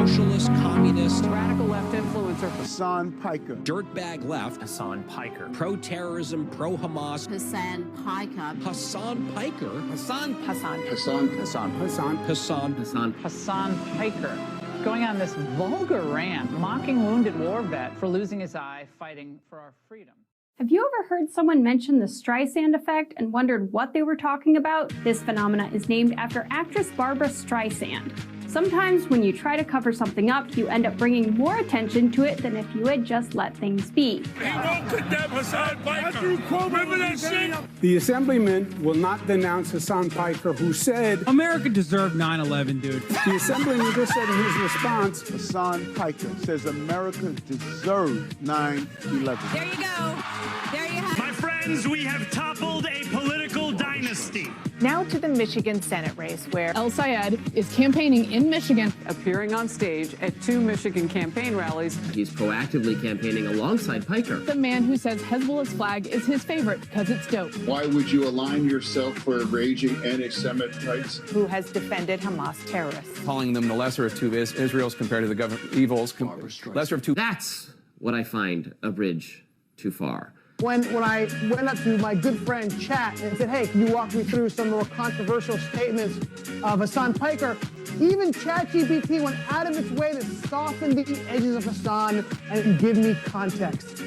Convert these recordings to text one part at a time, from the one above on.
socialist, communist, radical left influencer, Hasan Piker, dirtbag left, Hasan Piker, pro-terrorism, pro-Hamas, Hasan Piker, Hasan Piker, Hasan Piker, going on this vulgar rant, mocking wounded war vet for losing his eye fighting for our freedom. Have you ever heard someone mention the Streisand effect and wondered what they were talking about? This phenomena is named after actress Barbara Streisand. Sometimes when you try to cover something up, you end up bringing more attention to it than if you had just let things be. The Assemblyman will not denounce Hasan Piker, who said, America deserved 9/11, dude. The Assemblyman just said in his response, Hasan Piker says America deserved 9/11. There you go. There you have it. My friends, we have toppled a political dynasty. Now to the Michigan Senate race, where El Sayed is campaigning in Michigan, appearing on stage at 2 Michigan campaign rallies. He's proactively campaigning alongside Piker. the man who says Hezbollah's flag is his favorite because it's dope. Why would you align yourself for raging anti-Semites? who has defended Hamas terrorists. Calling them the lesser of two Israels compared to the government evils, lesser of two. That's what I find a bridge too far. When I went up to my good friend Chat and said, hey, can you walk me through some more controversial statements of Hasan Piker, even ChatGPT went out of its way to soften the edges of Hasan and give me context.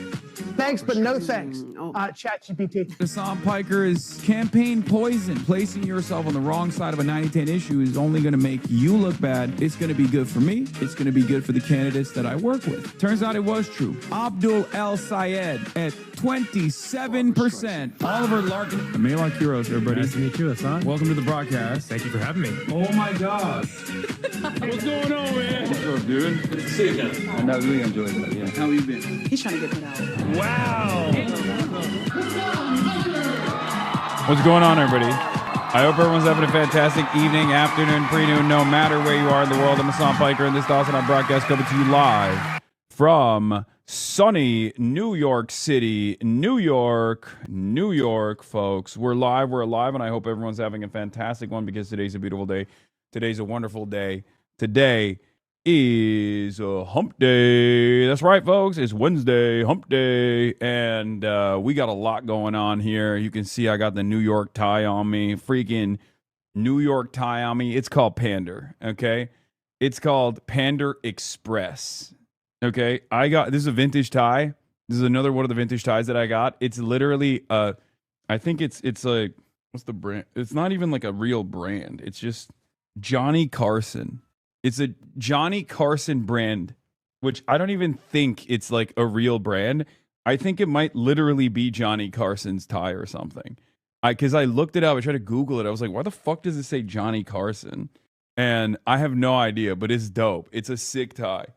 Thanks, but no thanks, ChatGPT. Hasan Piker is campaign poison. Placing yourself on the wrong side of a 90-10 issue is only going to make you look bad. It's going to be good for me. It's going to be good for the candidates that I work with. Turns out it was true. Abdul El Sayed at 27%. Oliver Larkin. Amelon Kuros, everybody. Nice to meet you, Hasan. Welcome to the broadcast. Thank you for having me. Oh my gosh. What's going on, man? What's up, dude? Good to see you again. I really enjoyed that, yeah. How you been? He's trying to get me out. Wow. What's going on, everybody? I hope everyone's having a fantastic evening, afternoon, pre-noon, no matter where you are in the world. I'm Hasan Piker, and this Dawson on broadcast coming to you live from sunny New York City, New York, folks. We're live, we're alive, and I hope everyone's having a fantastic one because today's a beautiful day. Today's a wonderful day. Today is a hump day. That's right, folks. It's Wednesday, hump day, and we got a lot going on here. You can see I got the New York tie on me, freaking New York tie on me. It's called Pander, okay? It's called Pander Express, okay? This is a vintage tie. This is another one of the vintage ties that I got. It's literally, I think it's like, what's the brand? It's not even like a real brand. It's just Johnny Carson. It's a Johnny Carson brand, which I don't even think it's like a real brand. I think it might literally be Johnny Carson's tie or something. Because I looked it up, I tried to Google it. I was like, why the fuck does it say Johnny Carson? And I have no idea, but it's dope. It's a sick tie.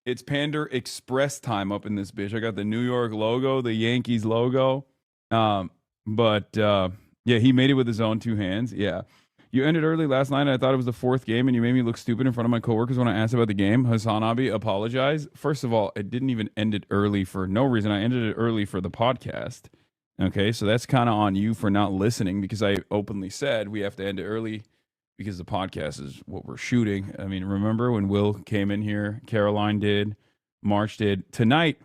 It's Pander Express time up in this bitch. I got the New York logo, the Yankees logo. Yeah, he made it with his own two hands. Yeah. You ended early last night, and I thought it was the fourth game, and you made me look stupid in front of my coworkers when I asked about the game. HasanAbi, apologize. First of all, I didn't even end it early for no reason. I ended it early for the podcast. Okay, so that's kind of on you for not listening because I openly said we have to end it early because the podcast is what we're shooting. I mean, remember when Will came in here, Caroline did, March did. Tonight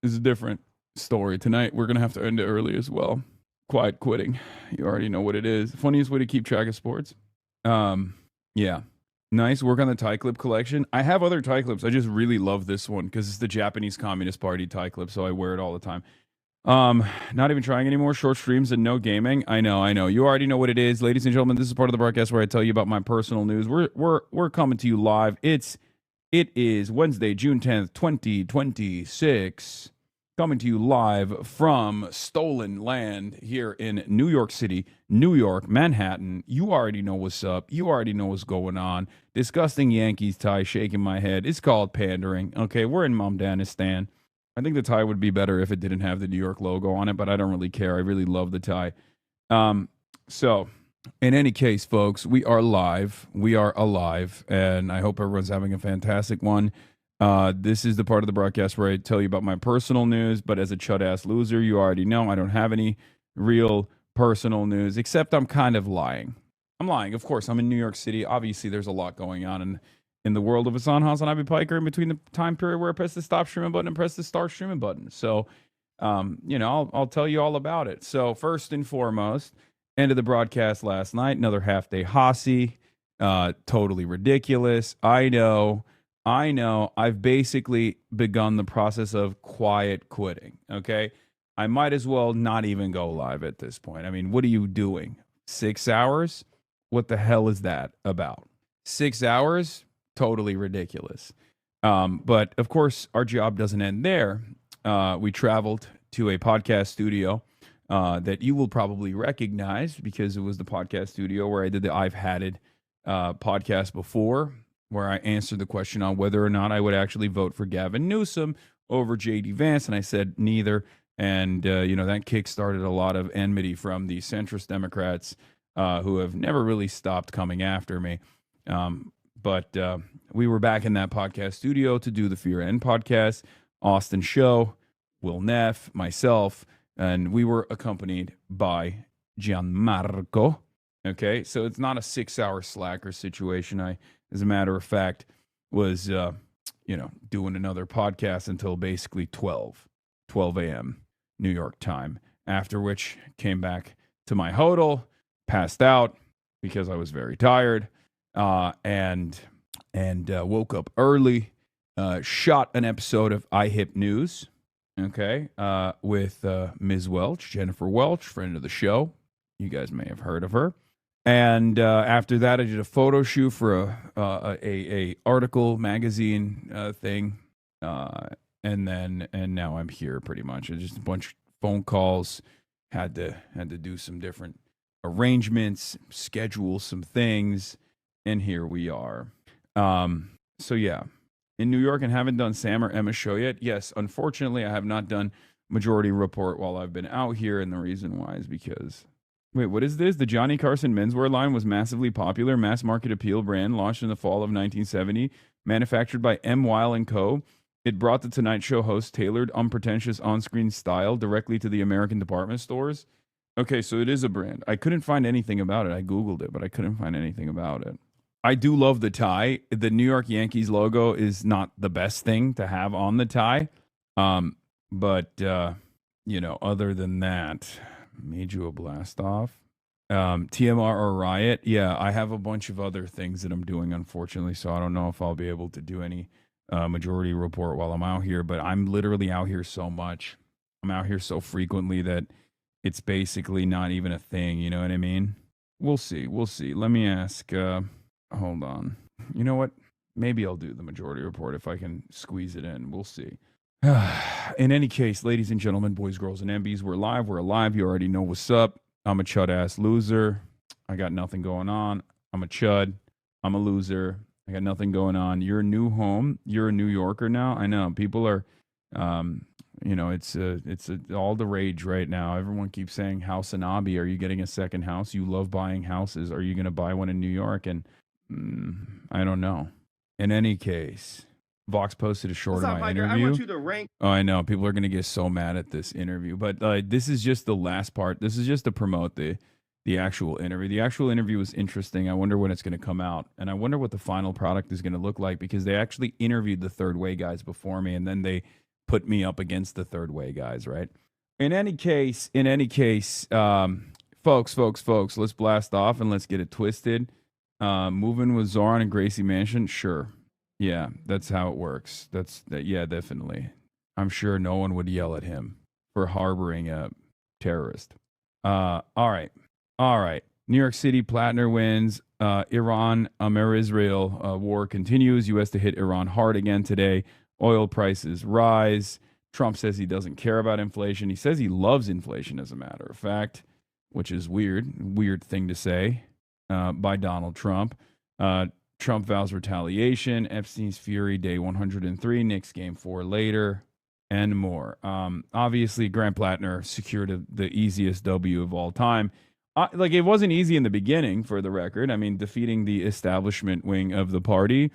is a different story. Tonight, we're going to have to end it early as well. Quiet quitting. You already know what it is. Funniest way to keep track of sports. Yeah. Nice work on the tie clip collection. I have other tie clips. I just really love this one because it's the Japanese Communist Party tie clip, so I wear it all the time. Not even trying anymore. Short streams and no gaming. I know. You already know what it is. Ladies and gentlemen, this is part of the broadcast where I tell you about my personal news. We're coming to you live. It is Wednesday, June 10th, 2026. Coming to you live from stolen land here in New York City, New York, Manhattan. You already know what's up. You already know what's going on. Disgusting Yankees tie shaking my head. It's called pandering. Okay, we're in Momdanistan. I think the tie would be better if it didn't have the New York logo on it, but I don't really care. I really love the tie. So, in any case, folks, we are live. We are alive, and I hope everyone's having a fantastic one. This is the part of the broadcast where I tell you about my personal news, but as a chud-ass loser, you already know I don't have any real personal news, except I'm kind of lying. I'm lying. Of course, I'm in New York City. Obviously, there's a lot going on, in the world of HasanAbi Piker in between the time period where I press the stop streaming button and press the start streaming button. So, I'll tell you all about it. So first and foremost, end of the broadcast last night, another half day Hasi, totally ridiculous. I know. I've basically begun the process of quiet quitting. Okay. I might as well not even go live at this point. I mean, what are you doing? 6 hours? What the hell is that about? 6 hours? Totally ridiculous. But of course, our job doesn't end there. We traveled to a podcast studio that you will probably recognize because it was the podcast studio where I did the I've Had It podcast before, where I answered the question on whether or not I would actually vote for Gavin Newsom over J.D. Vance. And I said neither. And, that kickstarted a lot of enmity from the centrist Democrats who have never really stopped coming after me. But we were back in that podcast studio to do the Fear End podcast, Austin Show, Will Neff, myself, and we were accompanied by Gianmarco. Okay, so it's not a 6 hour slacker situation. I, as a matter of fact, was, doing another podcast until basically 12 a.m. New York time, after which came back to my hotel, passed out because I was very tired, and woke up early, shot an episode of iHip News, okay, with Ms. Welch, Jennifer Welch, friend of the show. You guys may have heard of her. And after that, I did a photo shoot for a article magazine thing. And now I'm here pretty much. It's just a bunch of phone calls. Had to do some different arrangements, schedule some things, and here we are. So yeah, in New York and haven't done Sam or Emma's show yet. Yes, unfortunately, I have not done Majority Report while I've been out here, and the reason why is because wait, what is this? The Johnny Carson menswear line was massively popular, mass market appeal brand launched in the fall of 1970, manufactured by M. Weil & Co. It brought the Tonight Show host tailored, unpretentious on-screen style directly to the American department stores. Okay, so it is a brand. I couldn't find anything about it. I Googled it, but I couldn't find anything about it. I do love the tie. The New York Yankees logo is not the best thing to have on the tie. But other than that, made you a blast off. TMR or Riot. Yeah, I have a bunch of other things that I'm doing, unfortunately, so I don't know if I'll be able to do any Majority Report while I'm out here, but I'm literally out here so much. I'm out here so frequently that it's basically not even a thing, you know what I mean? We'll see. Let me ask, hold on. You know what? Maybe I'll do the Majority Report if I can squeeze it in. We'll see. In any case, ladies and gentlemen, boys, girls, and MBs, we're alive. You already know what's up. I'm a chud-ass loser. I got nothing going on. I'm a chud. I'm a loser. I got nothing going on. You're a new home. You're a New Yorker now. I know. People are, it's all the rage right now. Everyone keeps saying, HasanAbi, are you getting a second house? You love buying houses. Are you going to buy one in New York? And I don't know. In any case, Vox posted a short of my interview. I want you to rank. Oh, I know. People are going to get so mad at this interview. But this is just the last part. This is just to promote the actual interview. The actual interview was interesting. I wonder when it's going to come out. And I wonder what the final product is going to look like, because they actually interviewed the Third Way guys before me, and then they put me up against the Third Way guys, right? In any case, folks, let's blast off and let's get it twisted. Moving with Zoran and Gracie Mansion, sure. Yeah, that's how it works. Yeah, definitely. I'm sure no one would yell at him for harboring a terrorist. All right. New York City, PLATNER wins. IRANxAMERISRAEL war continues. U.S. to hit Iran hard again today. Oil prices rise. Trump says he doesn't care about inflation. He says he loves inflation, as a matter of fact, which is weird thing to say by Donald Trump. Trump vows retaliation. Epstein's fury, day 103. Knicks game 4 later, and more. Obviously, Grant PLATNER secured the easiest W of all time. It wasn't easy in the beginning, for the record. I mean, defeating the establishment wing of the party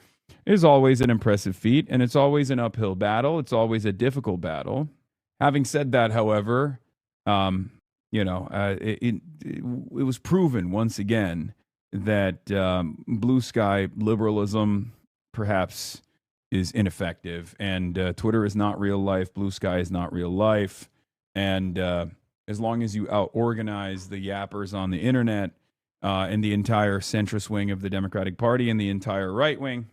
is always an impressive feat, and it's always an uphill battle. It's always a difficult battle. Having said that, however, it was proven once again that blue sky liberalism perhaps is ineffective. And Twitter is not real life. Blue Sky is not real life. And as long as you out-organize the yappers on the internet and the entire centrist wing of the Democratic Party and the entire right wing,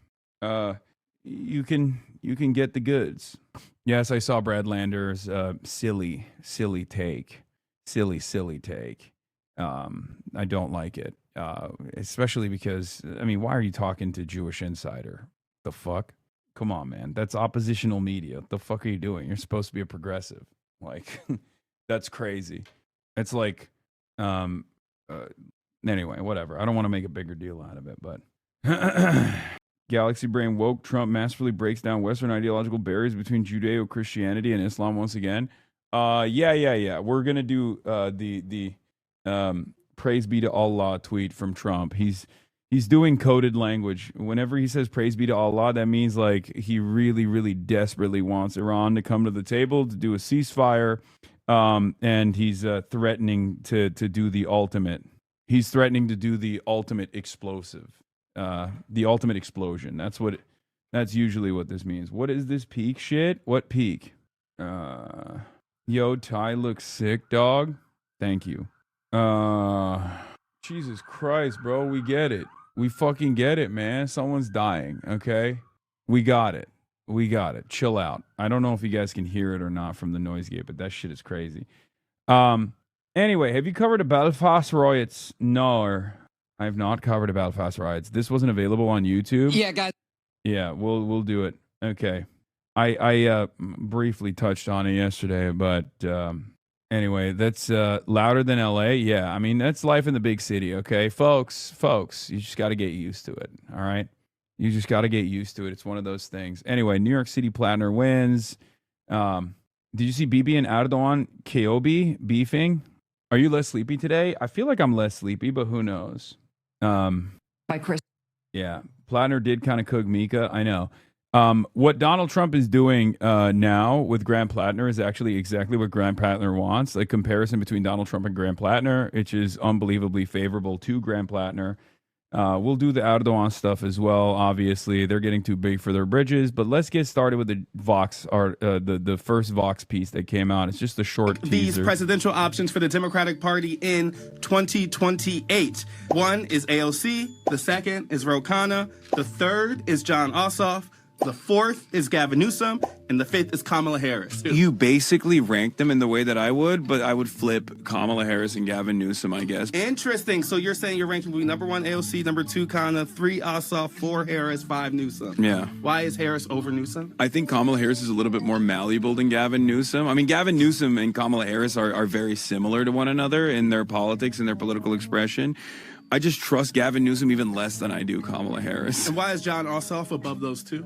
you can get the goods. Yes, I saw Brad Lander's silly take. Silly take. I don't like it, especially because, I mean, why are you talking to Jewish Insider? The fuck? Come on, man. That's oppositional media. What the fuck are you doing? You're supposed to be a progressive. Like, that's crazy. It's like, anyway, whatever. I don't want to make a bigger deal out of it, but Galaxy Brain woke Trump masterfully breaks down Western ideological barriers between Judeo-Christianity and Islam once again. Yeah. We're gonna do the praise be to Allah tweet from Trump. He's doing coded language. Whenever he says praise be to Allah, that means like he really, really desperately wants Iran to come to the table to do a ceasefire. And he's threatening to do the ultimate. He's threatening to do the ultimate explosive, the ultimate explosion. That's usually what this means. What is this peak shit? What peak? Yo, Ty looks sick, dog. Thank you. Jesus Christ, bro. We get it. We fucking get it, man. Someone's dying, okay? We got it. Chill out. I don't know if you guys can hear it or not from the noise gate, but that shit is crazy. Anyway, have you covered the Belfast riots? No, I have not covered the Belfast riots. This wasn't available on YouTube. Yeah, guys. Yeah, we'll do it. Okay. I briefly touched on it yesterday, but anyway, that's louder than LA. Yeah, I mean, that's life in the big city, okay? Folks, you just got to get used to it, all right? You just got to get used to it. It's one of those things. Anyway, New York City PLATNER wins. Did you see Bibi and Erdogan Keobi beefing? Are you less sleepy today? I feel like I'm less sleepy, but who knows? By Chris. Yeah, PLATNER did kind of cook Mika. I know. What Donald Trump is doing now with Graham PLATNER is actually exactly what Graham PLATNER wants. A comparison between Donald Trump and Graham PLATNER, which is unbelievably favorable to Graham PLATNER. We'll do the Erdogan stuff as well. Obviously, they're getting too big for their bridges. But let's get started with the Vox, or the first Vox piece that came out. It's just a short teaser. These presidential options for the Democratic Party in 2028. One is AOC. The second is Ro Khanna. The third is Jon Ossoff. The fourth is Gavin Newsom, and the fifth is Kamala Harris. You basically ranked them in the way that I would, but I would flip Kamala Harris and Gavin Newsom, I guess. Interesting. So you're saying your ranking would be number 1 AOC, number 2 Khanna, 3 Ossoff, 4 Harris, 5 Newsom. Yeah. Why is Harris over Newsom? I think Kamala Harris is a little bit more malleable than Gavin Newsom. I mean, Gavin Newsom and Kamala Harris are very similar to one another in their politics and their political expression. I just trust Gavin Newsom even less than I do Kamala Harris. And why is Jon Ossoff above those two?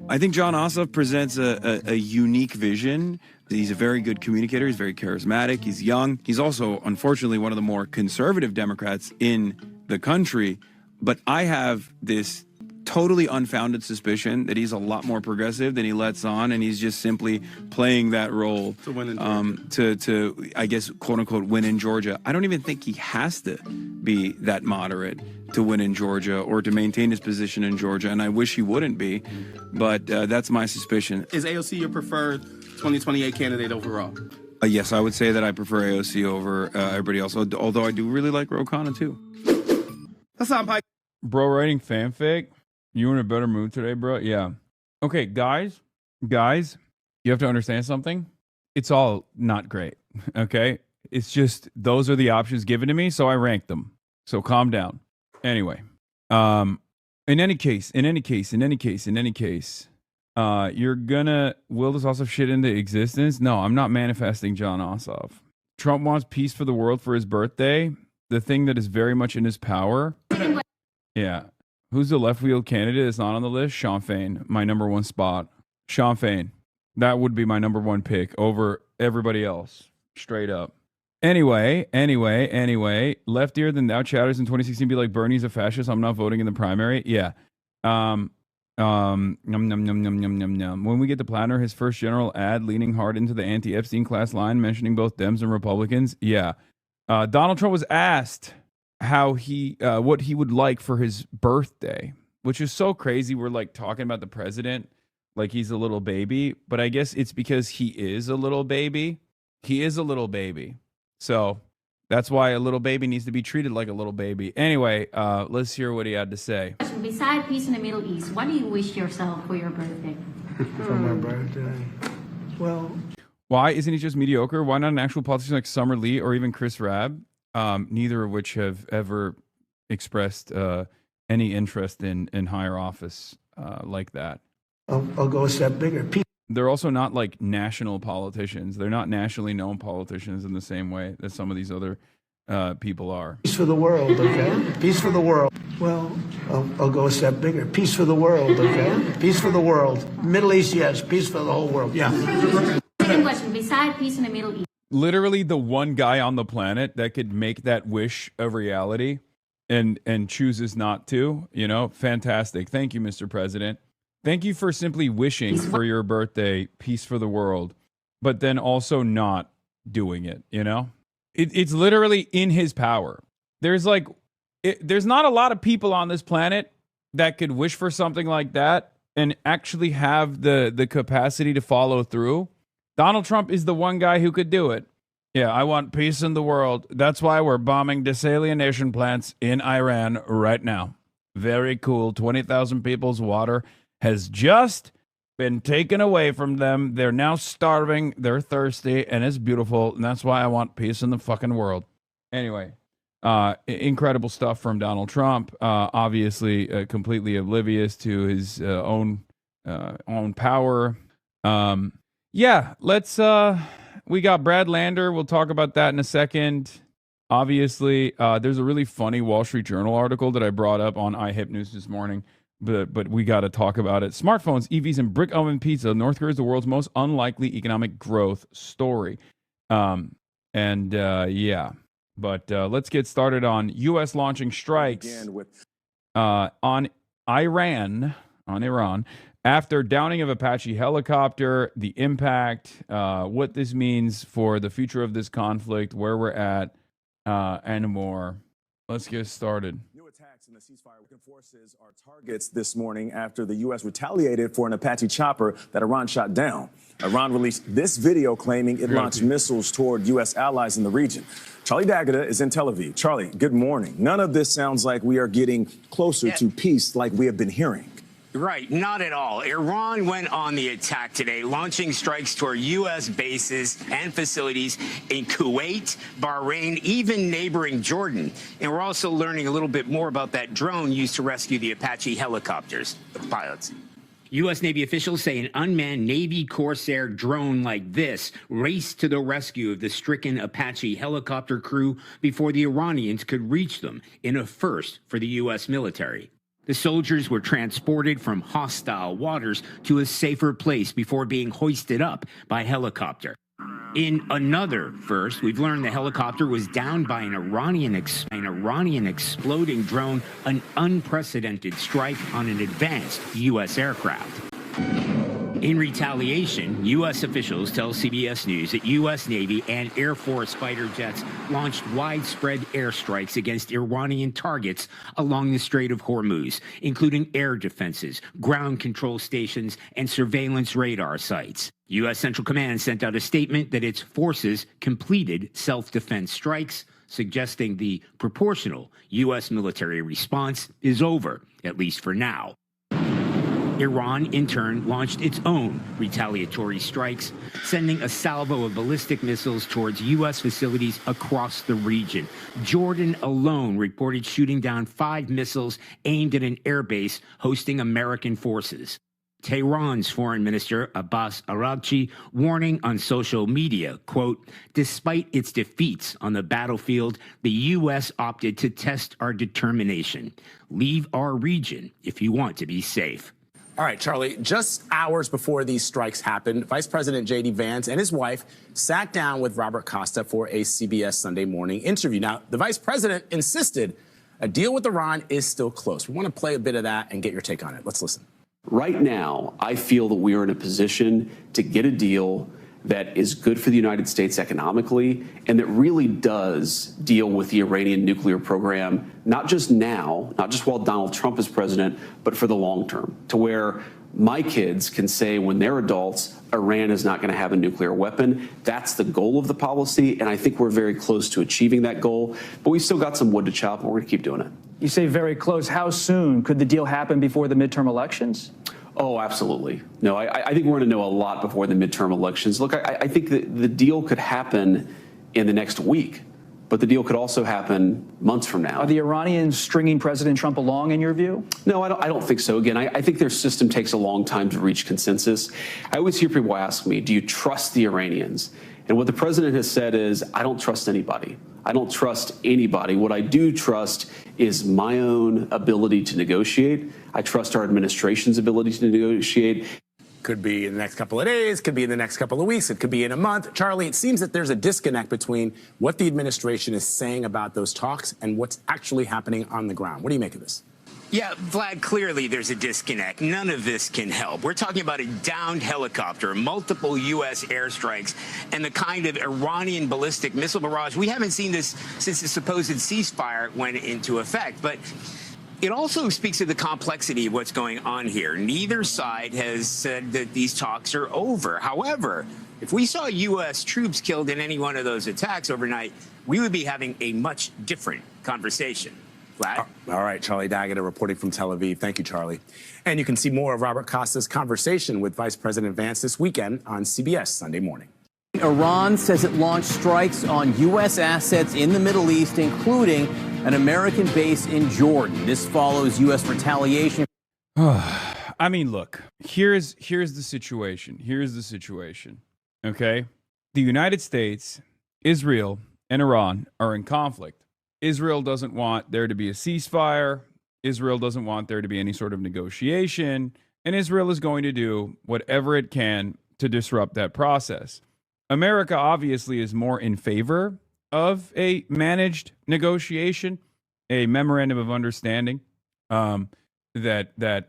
I think Jon Ossoff presents a unique vision. He's a very good communicator. He's very charismatic. He's young. He's also, unfortunately, one of the more conservative Democrats in the country. But I have this totally unfounded suspicion that he's a lot more progressive than he lets on, and he's just simply playing that role to win in Georgia. To I guess, quote unquote, win in Georgia. I don't even think he has to be that moderate to win in Georgia or to maintain his position in Georgia, and I wish he wouldn't be, but that's my suspicion. Is AOC your preferred 2028 candidate overall? Yes, I would say that I prefer AOC over everybody else, although I do really like Ro Khanna too. Hasan Pike. Bro writing fanfic? You in a better mood today, bro? Yeah. Okay, guys, you have to understand something. It's all not great, okay? It's just those are the options given to me, so I ranked them. So calm down. Anyway, in any case, you're gonna will this Ossoff shit into existence? No, I'm not manifesting Jon Ossoff. Trump wants peace for the world for his birthday, the thing that is very much in his power. Yeah. Who's the left field candidate that's not on the list? Sean Fain, my number 1 spot. Sean Fain. That would be my number 1 pick over everybody else. Straight up. Anyway. Leftier than thou chatters in 2016 be like, Bernie's a fascist. I'm not voting in the primary. Yeah. When we get to PLATNER, his first general ad leaning hard into the anti-Epstein class line, mentioning both Dems and Republicans. Yeah. Donald Trump was asked how what he would like for his birthday. which is so crazy. We're like talking about the president like he's a little baby, but I guess it's because he is a little baby. He is a little baby. So that's why a little baby needs to be treated like a little baby. Anyway, let's hear what he had to say. Besides peace in the Middle East, what do you wish yourself for your birthday? For my birthday? Well... Why isn't he just mediocre? Why not an actual politician like Summer Lee or even Chris Rabb? Neither of which have ever expressed any interest in higher office like that. I'll go a step bigger. They're also not like national politicians. They're not nationally known politicians in the same way that some of these other people are. Peace for the world, okay? Peace for the world. Well, I'll go a step bigger. Peace for the world, okay? Peace for the world. Middle East, yes. Peace for the whole world, yeah. Second question, besides peace in the Middle East. Literally the one guy on the planet that could make that wish a reality and chooses not to, you know, fantastic. Thank you, Mr. President. Thank you for simply wishing for your birthday, peace for the world, but then also not doing it, you know? It's literally in his power. There's there's not a lot of people on this planet that could wish for something like that and actually have the capacity to follow through. Donald Trump is the one guy who could do it. Yeah, I want peace in the world. That's why we're bombing desalination plants in Iran right now. Very cool. 20,000 people's water has just been taken away from them. They're now starving. They're thirsty, and it's beautiful. And that's why I want peace in the fucking world. Anyway, incredible stuff from Donald Trump. Obviously, completely oblivious to his own power. Yeah, let's we got Brad Lander. We'll talk about that in a second. Obviously, there's a really funny Wall Street Journal article that I brought up on iHip News this morning, but we got to talk about it. Smartphones, EVs, and brick oven pizza. North Korea is the world's most unlikely economic growth story. Yeah, but let's get started on U.S. launching strikes on Iran. After downing of Apache helicopter, the impact, what this means for the future of this conflict, where we're at, and more. Let's get started. New attacks in the ceasefire forces are targets this morning after the U.S. retaliated for an Apache chopper that Iran shot down. Iran released this video claiming it launched missiles toward U.S. allies in the region. Charlie D'Agata is in Tel Aviv. Charlie, good morning. None of this sounds like we are getting closer to peace like we have been hearing. Right, not at all. Iran went on the attack today, launching strikes toward U.S. bases and facilities in Kuwait, Bahrain, even neighboring Jordan. And we're also learning a little bit more about that drone used to rescue the Apache helicopters, the pilots. U.S. Navy officials say an unmanned Navy Corsair drone like this raced to the rescue of the stricken Apache helicopter crew before the Iranians could reach them, in a first for the U.S. military. The soldiers were transported from hostile waters to a safer place before being hoisted up by helicopter. In another first, we've learned the helicopter was downed by an Iranian exploding drone, an unprecedented strike on an advanced U.S. aircraft. In retaliation, U.S. officials tell CBS News that U.S. Navy and Air Force fighter jets launched widespread airstrikes against Iranian targets along the Strait of Hormuz, including air defenses, ground control stations, and surveillance radar sites. U.S. Central Command sent out a statement that its forces completed self-defense strikes, suggesting the proportional U.S. military response is over, at least for now. Iran, in turn, launched its own retaliatory strikes, sending a salvo of ballistic missiles towards U.S. facilities across the region. Jordan alone reported shooting down 5 missiles aimed at an airbase hosting American forces. Tehran's Foreign Minister Abbas Araghchi warning on social media, quote, "Despite its defeats on the battlefield, the U.S. opted to test our determination. Leave our region if you want to be safe." All right, Charlie, just hours before these strikes happened, Vice President J.D. Vance and his wife sat down with Robert Costa for a CBS Sunday Morning interview. Now, the vice president insisted a deal with Iran is still close. We want to play a bit of that and get your take on it. Let's listen. Right now, I feel that we are in a position to get a deal that is good for the United States economically and that really does deal with the Iranian nuclear program, not just now, not just while Donald Trump is president, but for the long term, to where my kids can say when they're adults, Iran is not going to have a nuclear weapon. That's the goal of the policy, and I think we're very close to achieving that goal, but we've still got some wood to chop, and we're going to keep doing it. You say very close. How soon? Could the deal happen before the midterm elections? Oh, absolutely. No, I think we're going to know a lot before the midterm elections. Look, I think that the deal could happen in the next week, but the deal could also happen months from now. Are the Iranians stringing President Trump along, in your view? No, I don't think so. Again, I think their system takes a long time to reach consensus. I always hear people ask me, do you trust the Iranians? And what the president has said is, I don't trust anybody. I don't trust anybody. What I do trust is my own ability to negotiate. I trust our administration's ability to negotiate. Could be in the next couple of days, could be in the next couple of weeks, it could be in a month. Charlie, it seems that there's a disconnect between what the administration is saying about those talks and what's actually happening on the ground. What do you make of this? Yeah, Vlad, clearly there's a disconnect. None of this can help. We're talking about a downed helicopter, multiple U.S. airstrikes, and the kind of Iranian ballistic missile barrage. We haven't seen this since the supposed ceasefire went into effect. But it also speaks to the complexity of what's going on here. Neither side has said that these talks are over. However, if we saw U.S. troops killed in any one of those attacks overnight, we would be having a much different conversation. Vlad? All right, Charlie Daggett reporting from Tel Aviv. Thank you, Charlie. And you can see more of Robert Costa's conversation with Vice President Vance this weekend on CBS Sunday morning. Iran says it launched strikes on U.S. assets in the Middle East, including an American base in Jordan. This follows U.S. retaliation. I mean, look, here's the situation. Here's the situation. Okay? The United States, Israel, and Iran are in conflict. Israel doesn't want there to be a ceasefire. Israel doesn't want there to be any sort of negotiation. And Israel is going to do whatever it can to disrupt that process. America obviously is more in favor of a managed negotiation, a memorandum of understanding that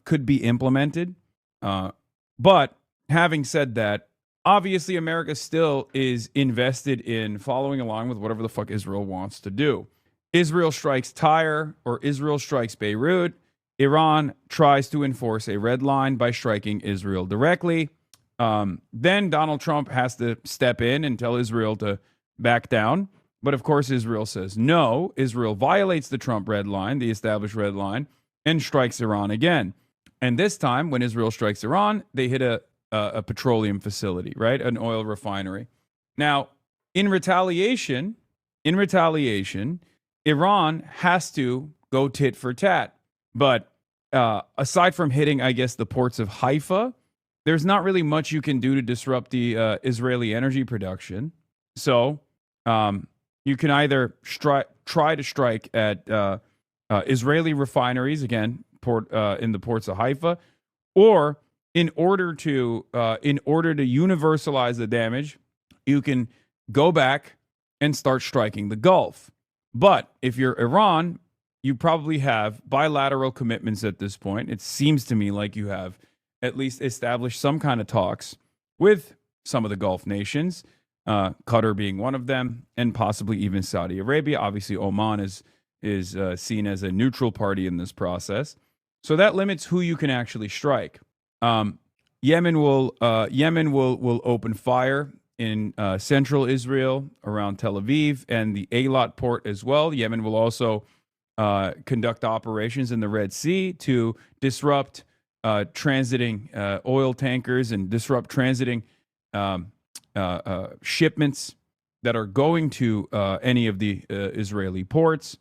could be implemented. But having said that, obviously America still is invested in following along with whatever the fuck Israel wants to do. Israel strikes Tyre or Israel strikes Beirut. Iran tries to enforce a red line by striking Israel directly. Then Donald Trump has to step in and tell Israel to back down. But of course, Israel says no. Israel violates the Trump red line, the established red line, and strikes Iran again. And this time, when Israel strikes Iran, they hit a petroleum facility, right? An oil refinery. Now, in retaliation, Iran has to go tit for tat. But aside from hitting, I guess, the ports of Haifa, there's not really much you can do to disrupt the Israeli energy production. So you can either try to strike at Israeli refineries, again, in the ports of Haifa, or in order to universalize the damage, you can go back and start striking the Gulf. But if you're Iran, you probably have bilateral commitments at this point. It seems to me like you have at least established some kind of talks with some of the Gulf nations, Qatar being one of them, and possibly even Saudi Arabia. Obviously, Oman is seen as a neutral party in this process. So that limits who you can actually strike. Yemen will open fire in central Israel around Tel Aviv and the Eilat port as well. Yemen will also conduct operations in the Red Sea to disrupt transiting oil tankers and disrupt transiting shipments that are going to any of the Israeli ports.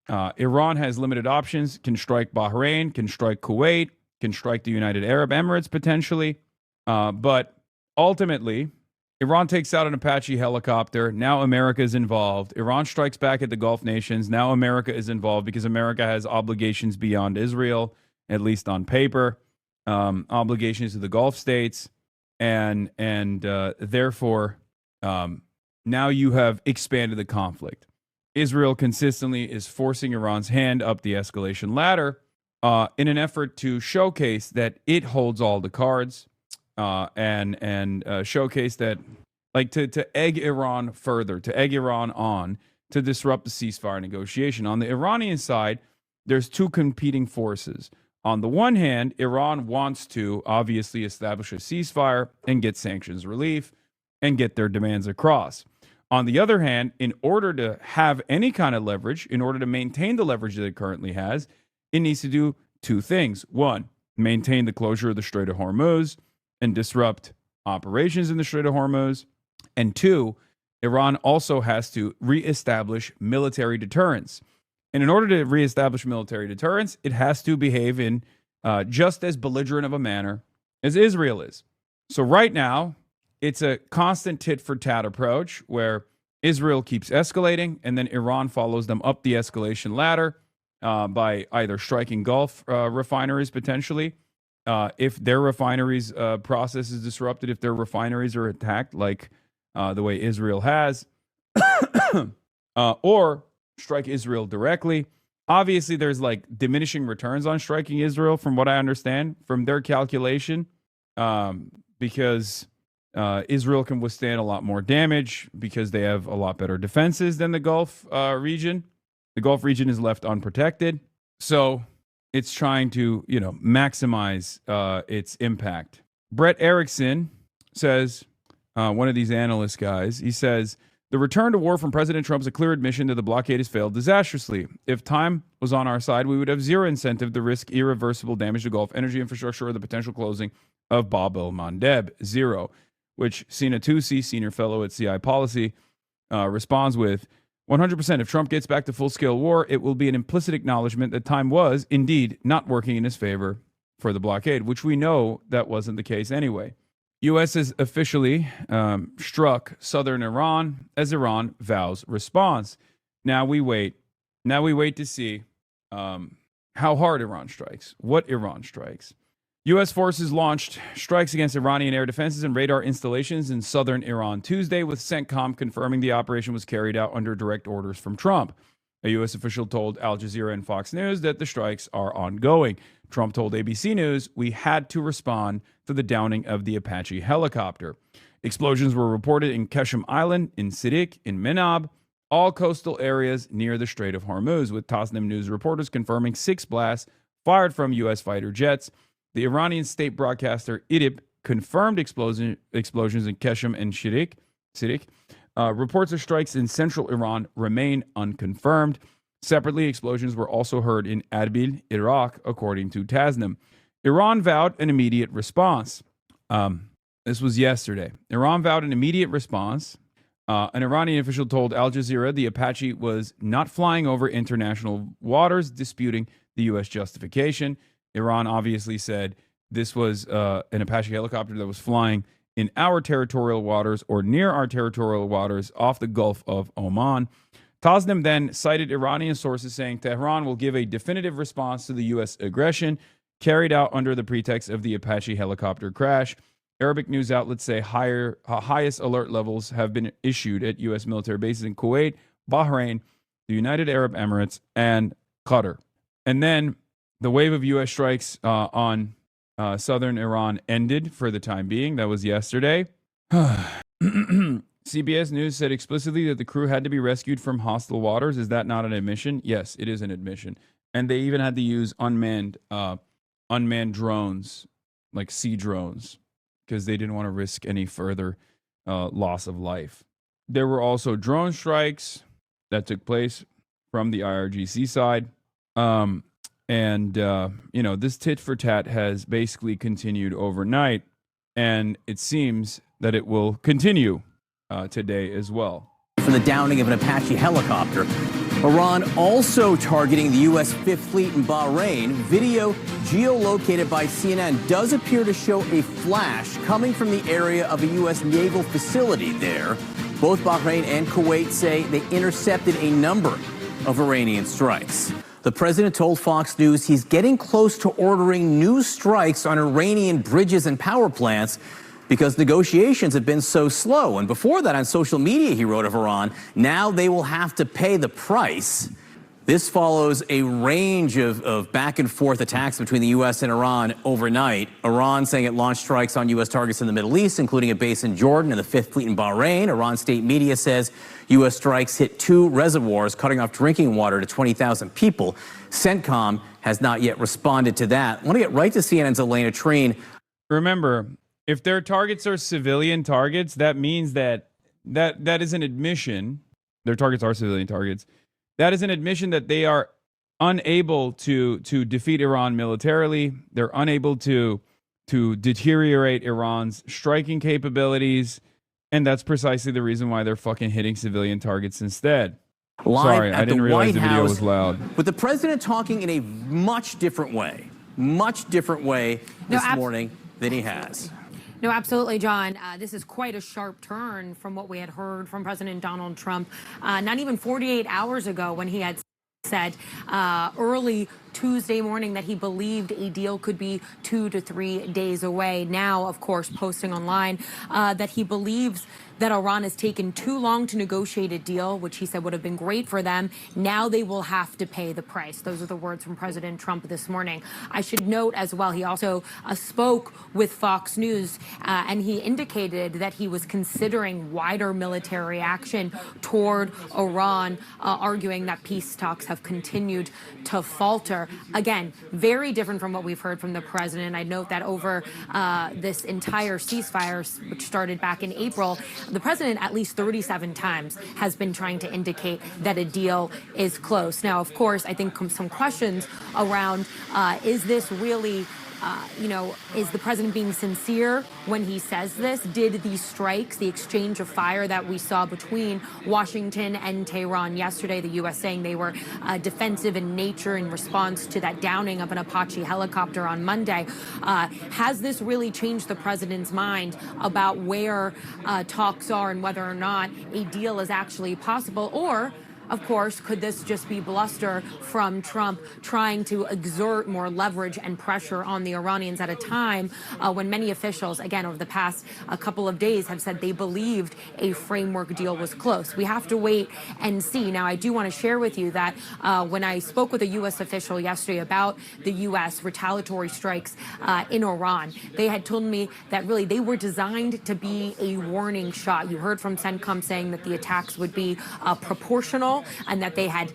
Iran has limited options, can strike Bahrain, can strike Kuwait, can strike the United Arab Emirates potentially. But ultimately, Iran takes out an Apache helicopter. Now America is involved. Iran strikes back at the Gulf nations. Now America is involved because America has obligations beyond Israel, at least on paper, obligations to the Gulf states. And therefore, now you have expanded the conflict. Israel consistently is forcing Iran's hand up the escalation ladder in an effort to showcase that it holds all the cards. and showcase that, like, to egg Iran further, to egg Iran on to disrupt the ceasefire negotiation. On the Iranian side, there's two competing forces. On the one hand, Iran wants to obviously establish a ceasefire and get sanctions relief and get their demands across. On the other hand, in order to have any kind of leverage, in order to maintain the leverage that it currently has, it needs to do two things. One, maintain the closure of the Strait of Hormuz and disrupt operations in the Strait of Hormuz. And two, Iran also has to reestablish military deterrence. And in order to reestablish military deterrence, it has to behave in just as belligerent of a manner as Israel is. So right now, it's a constant tit-for-tat approach where Israel keeps escalating, and then Iran follows them up the escalation ladder by either striking Gulf refineries potentially. If their refineries process is disrupted, if their refineries are attacked like the way Israel has, or strike Israel directly. Obviously, there's like diminishing returns on striking Israel, from what I understand from their calculation, because Israel can withstand a lot more damage because they have a lot better defenses than the Gulf region. The Gulf region is left unprotected, so it's trying to, maximize its impact. Brett Erickson says, one of these analyst guys, he says, the return to war from President Trump is a clear admission that the blockade has failed disastrously. If time was on our side, we would have zero incentive to risk irreversible damage to Gulf energy infrastructure or the potential closing of Bab el-Mandeb. Zero. Which Sina Tusi, senior fellow at CI Policy, responds with, 100%. If Trump gets back to full-scale war, it will be an implicit acknowledgement that time was, indeed, not working in his favor for the blockade, which we know that wasn't the case anyway. U.S. has officially struck southern Iran as Iran vows response. Now we wait. Now we wait to see how hard Iran strikes, what Iran strikes. U.S. forces launched strikes against Iranian air defenses and radar installations in southern Iran Tuesday, with CENTCOM confirming the operation was carried out under direct orders from Trump. A U.S. official told Al Jazeera and Fox News that the strikes are ongoing. Trump told ABC News, we had to respond to the downing of the Apache helicopter. Explosions were reported in Keshem Island, in Sidik, in Menab, all coastal areas near the Strait of Hormuz, with Tasnim News reporters confirming 6 blasts fired from U.S. fighter jets. The Iranian state broadcaster IRIB confirmed explosions in Keshem and Sidik. Reports of strikes in central Iran remain unconfirmed. Separately, explosions were also heard in Erbil, Iraq, according to Tasnim. Iran vowed an immediate response. This was yesterday. Iran vowed an immediate response. An Iranian official told Al Jazeera the Apache was not flying over international waters, disputing the U.S. justification. Iran obviously said this was an Apache helicopter that was flying in our territorial waters or near our territorial waters off the Gulf of Oman. Tasnim then cited Iranian sources saying Tehran will give a definitive response to the U.S. aggression carried out under the pretext of the Apache helicopter crash. Arabic news outlets say highest alert levels have been issued at U.S. military bases in Kuwait, Bahrain, the United Arab Emirates, and Qatar. And then the wave of U.S. strikes on southern Iran ended for the time being. That was yesterday. CBS News said explicitly that the crew had to be rescued from hostile waters. Is that not an admission? Yes, it is an admission. And they even had to use unmanned drones, like sea drones, because they didn't want to risk any further loss of life. There were also drone strikes that took place from the IRGC side. This tit for tat has basically continued overnight, and it seems that it will continue today as well. For the downing of an Apache helicopter, Iran also targeting the U.S. Fifth Fleet in Bahrain. Video geolocated by CNN does appear to show a flash coming from the area of a U.S. naval facility there. Both Bahrain and Kuwait say they intercepted a number of Iranian strikes. The president told Fox News he's getting close to ordering new strikes on Iranian bridges and power plants because negotiations have been so slow. And before that, on social media, he wrote of Iran, now they will have to pay the price. This follows a range of back and forth attacks between the U.S. and Iran overnight. Iran saying it launched strikes on U.S. targets in the Middle East, including a base in Jordan and the Fifth Fleet in Bahrain. Iran state media says U.S. strikes hit 2 reservoirs, cutting off drinking water to 20,000 people. CENTCOM has not yet responded to that. I want to get right to CNN's Elena Treen. Remember, if their targets are civilian targets, that means that is an admission. Their targets are civilian targets. That is an admission that they are unable to defeat Iran militarily. They're unable to deteriorate Iran's striking capabilities, and that's precisely the reason why they're fucking hitting civilian targets instead. Sorry, I didn't realize the video was loud. With the president talking in a much different way this morning than he has. No, absolutely, John. This is quite a sharp turn from what we had heard from President Donald Trump not even 48 hours ago, when he had said early Tuesday morning that he believed a deal could be 2 to 3 days away. Now, of course, posting online that he believes that Iran has taken too long to negotiate a deal, which he said would have been great for them. Now they will have to pay the price. Those are the words from President Trump this morning. I should note as well, he also spoke with Fox News and he indicated that he was considering wider military action toward Iran, arguing that peace talks have continued to falter. Again, very different from what we've heard from the president. I note that over this entire ceasefire, which started back in April, the president at least 37 times has been trying to indicate that a deal is close. Now, of course, I think some questions around is this really is the president being sincere when he says this? Did these strikes, the exchange of fire that we saw between Washington and Tehran yesterday, the U.S. saying they were defensive in nature in response to that downing of an Apache helicopter on Monday, has this really changed the president's mind about where talks are and whether or not a deal is actually possible? Or, of course, could this just be bluster from Trump trying to exert more leverage and pressure on the Iranians at a time when many officials, again, over the past couple of days have said they believed a framework deal was close? We have to wait and see. Now, I do want to share with you that when I spoke with a U.S. official yesterday about the U.S. retaliatory strikes in Iran, they had told me that really they were designed to be a warning shot. You heard from CENTCOM saying that the attacks would be proportional, and that they had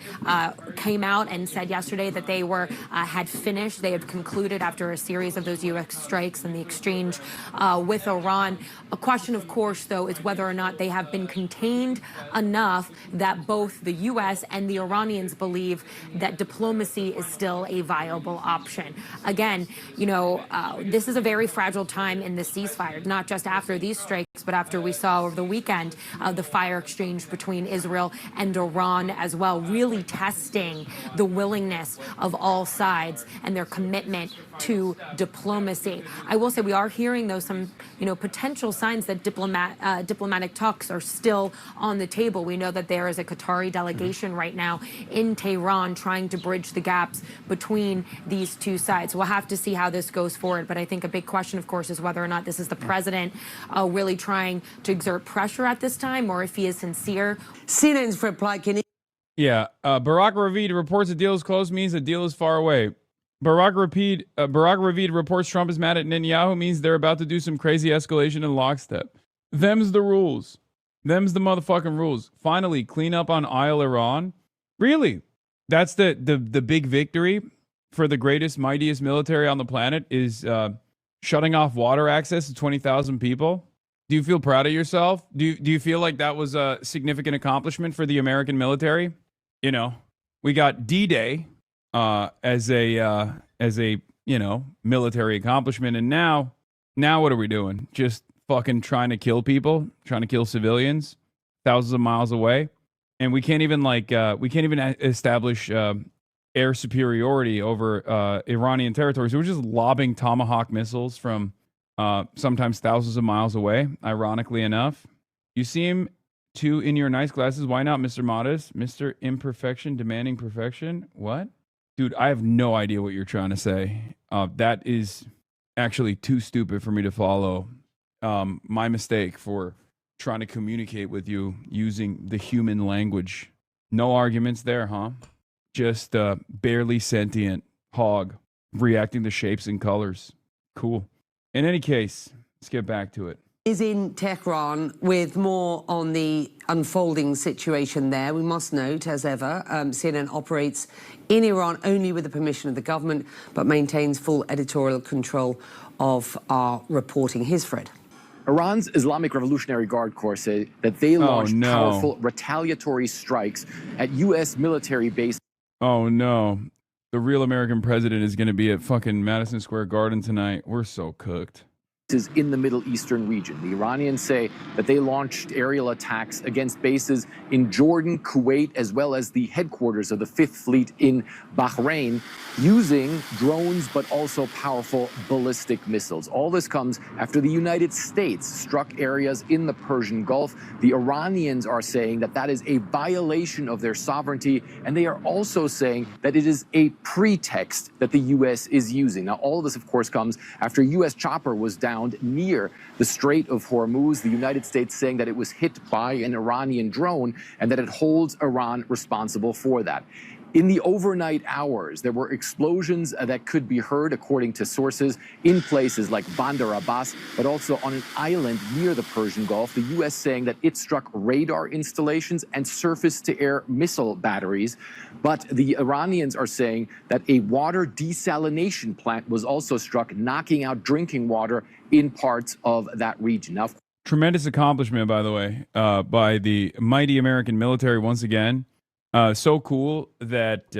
came out and said yesterday that they were had finished. They had concluded after a series of those U.S. strikes and the exchange with Iran. A question, of course, though, is whether or not they have been contained enough that both the U.S. and the Iranians believe that diplomacy is still a viable option. Again, this is a very fragile time in the ceasefire, not just after these strikes, but after we saw over the weekend the fire exchange between Israel and Iran as well, really testing the willingness of all sides and their commitment to diplomacy. I will say we are hearing, though, some potential signs that diplomatic talks are still on the table. We know that there is a Qatari delegation right now in Tehran trying to bridge the gaps between these two sides. We'll have to see how this goes forward, but I think a big question, of course, is whether or not this is the president really trying to exert pressure at this time, or if he is sincere. CNN's reply, Yeah, Barack Ravid reports a deal is close means a deal is far away. Barack Ravid reports Trump is mad at Netanyahu means they're about to do some crazy escalation in lockstep. Them's the rules. Them's the motherfucking rules. Finally, clean up on Isle Iran. Really? That's the big victory for the greatest, mightiest military on the planet is shutting off water access to 20,000 people. Do you feel proud of yourself? Do you feel like that was a significant accomplishment for the American military? We got D-Day as a military accomplishment, and now what are we doing? Just fucking trying to kill people, trying to kill civilians thousands of miles away, and we can't even establish air superiority over Iranian territory. So we're just lobbing Tomahawk missiles from sometimes thousands of miles away, ironically enough. You seem to in your nice glasses. Why not, Mr. Modest? Mr. Imperfection demanding perfection? What? Dude, I have no idea what you're trying to say. That is actually too stupid for me to follow. My mistake for trying to communicate with you using the human language. No arguments there, huh? just a barely sentient hog reacting to shapes and colors. Cool. In any case, let's get back to it. Is in Tehran with more on the unfolding situation there. We must note, as ever, CNN operates in Iran only with the permission of the government, but maintains full editorial control of our reporting. Here's Fred. Iran's Islamic Revolutionary Guard Corps say that they launched powerful retaliatory strikes at U.S. military bases. Oh, no. The real American president is going to be at fucking Madison Square Garden tonight. We're so cooked. In the Middle Eastern region. The Iranians say that they launched aerial attacks against bases in Jordan, Kuwait, as well as the headquarters of the Fifth Fleet in Bahrain, using drones but also powerful ballistic missiles. All this comes after the United States struck areas in the Persian Gulf. The Iranians are saying that that is a violation of their sovereignty, and they are also saying that it is a pretext that the U.S. is using. Now, all of this, of course, comes after a U.S. chopper was down near the Strait of Hormuz, the United States saying that it was hit by an Iranian drone and that it holds Iran responsible for that. In the overnight hours, there were explosions that could be heard, according to sources, in places like Bandar Abbas, but also on an island near the Persian Gulf. The U.S. saying that it struck radar installations and surface-to-air missile batteries. But the Iranians are saying that a water desalination plant was also struck, knocking out drinking water in parts of that region. Now, tremendous accomplishment, by the way, by the mighty American military once again. So cool that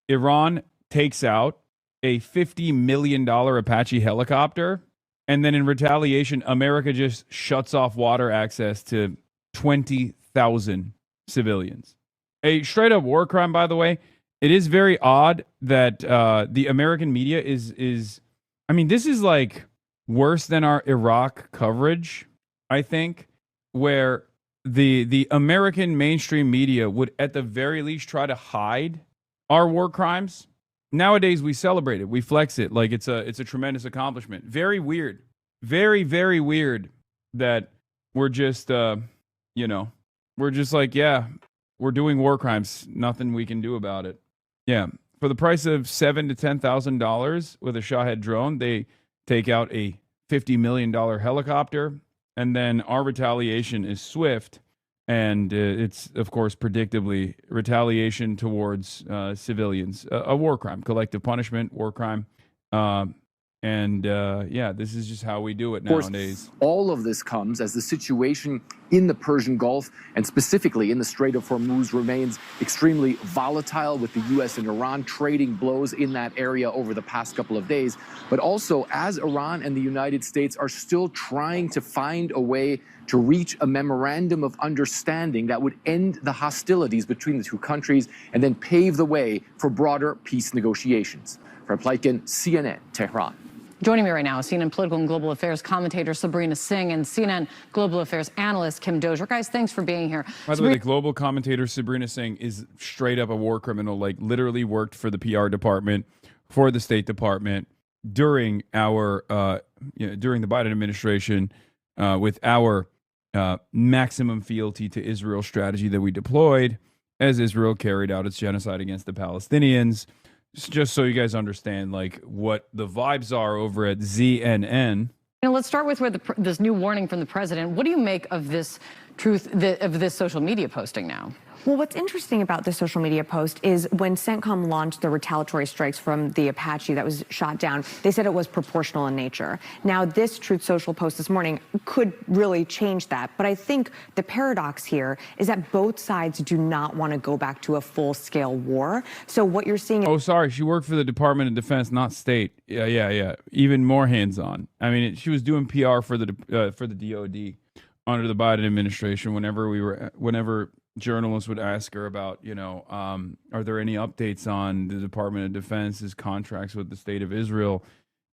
Iran takes out a $50 million Apache helicopter, and then in retaliation, America just shuts off water access to 20,000 civilians. A straight-up war crime, by the way. It is very odd that the American media is I mean, this is like worse than our Iraq coverage, I think, where the American mainstream media would at the very least try to hide our war crimes. Nowadays we celebrate it, we flex it like it's a tremendous accomplishment. Very weird, very, very weird that we're just we're just like, yeah, we're doing war crimes, nothing we can do about it. Yeah, for the price of $7,000 to $10,000 with a Shahed drone, they take out a $50 million helicopter. And then our retaliation is swift, and it's, of course, predictably retaliation towards civilians. A war crime, collective punishment, war crime. Yeah, this is just how we do it nowadays. All of this comes as the situation in the Persian Gulf and specifically in the Strait of Hormuz remains extremely volatile, with the U.S. and Iran trading blows in that area over the past couple of days. But also, as Iran and the United States are still trying to find a way to reach a memorandum of understanding that would end the hostilities between the two countries and then pave the way for broader peace negotiations. From Plaikin, CNN, Tehran. Joining me right now is CNN political and global affairs commentator Sabrina Singh and CNN global affairs analyst Kim Dozier. Guys, thanks for being here. By the way, the global commentator Sabrina Singh is straight up a war criminal, like literally worked for the PR department, for the State Department during our, during the Biden administration with our maximum fealty to Israel strategy that we deployed as Israel carried out its genocide against the Palestinians. Just so you guys understand, like, what the vibes are over at ZNN. Let's start with this new warning from the president. What do you make of this of this social media posting now? Well, what's interesting about this social media post is when CENTCOM launched the retaliatory strikes from the Apache that was shot down, they said it was proportional in nature. Now, this Truth Social post this morning could really change that. But I think the paradox here is that both sides do not want to go back to a full-scale war. So what you're seeing... Oh, sorry. She worked for the Department of Defense, not state. Yeah. Even more hands-on. I mean, she was doing PR for the DOD under the Biden administration whenever journalists would ask her about, are there any updates on the Department of Defense's contracts with the state of Israel,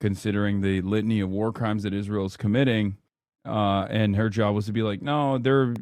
considering the litany of war crimes that Israel is committing? And her job was to be like, no, they're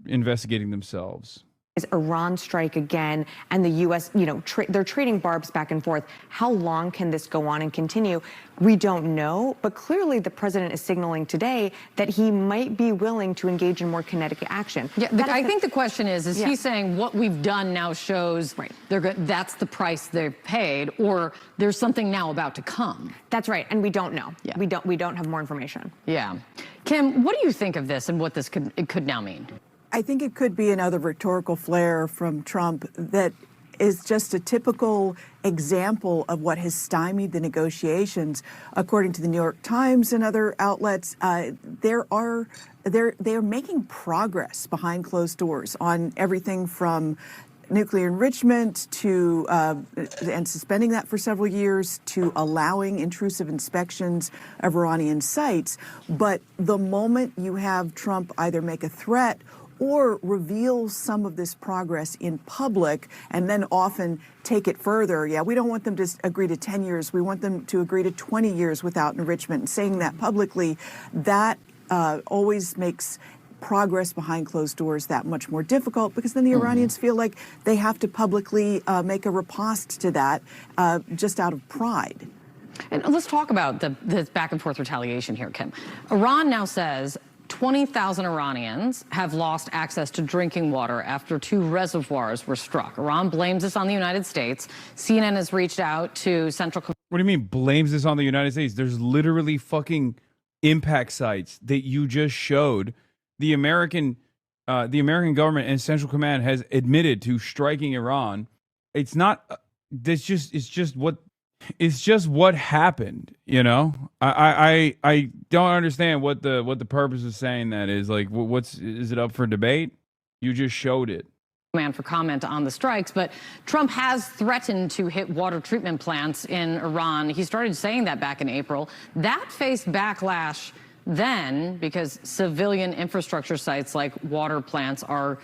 investigating themselves. Iran strike again, and the U.S., they're trading barbs back and forth. How long can this go on and continue? We don't know, but clearly the president is signaling today that he might be willing to engage in more kinetic action. Yeah, I think the question is he saying what we've done now shows that's the price they've paid, or there's something now about to come? That's right, and we don't know. Yeah. We don't have more information. Yeah. Kim, what do you think of this and what this could now mean? I think it could be another rhetorical flare from Trump that is just a typical example of what has stymied the negotiations. According to the New York Times and other outlets, they're making progress behind closed doors on everything from nuclear enrichment to and suspending that for several years, to allowing intrusive inspections of Iranian sites. But the moment you have Trump either make a threat or reveal some of this progress in public and then often take it further. Yeah, we don't want them to agree to 10 years. We want them to agree to 20 years without enrichment. And saying that publicly, that always makes progress behind closed doors that much more difficult, because then the Iranians feel like they have to publicly make a riposte to that just out of pride. And let's talk about the back and forth retaliation here, Kim. Iran now says 20,000 Iranians have lost access to drinking water after 2 reservoirs were struck. Iran blames this on the United States. CNN has reached out to Central. What do you mean blames this on the United States? There's literally fucking impact sites that you just showed. The American government and Central Command has admitted to striking Iran. It's not. It's just what happened. I don't understand what the purpose of saying that is. Like, is it up for debate? You just showed it. Man for comment on the strikes, but Trump has threatened to hit water treatment plants in Iran. He started saying that back in April. That faced backlash then because civilian infrastructure sites like water plants are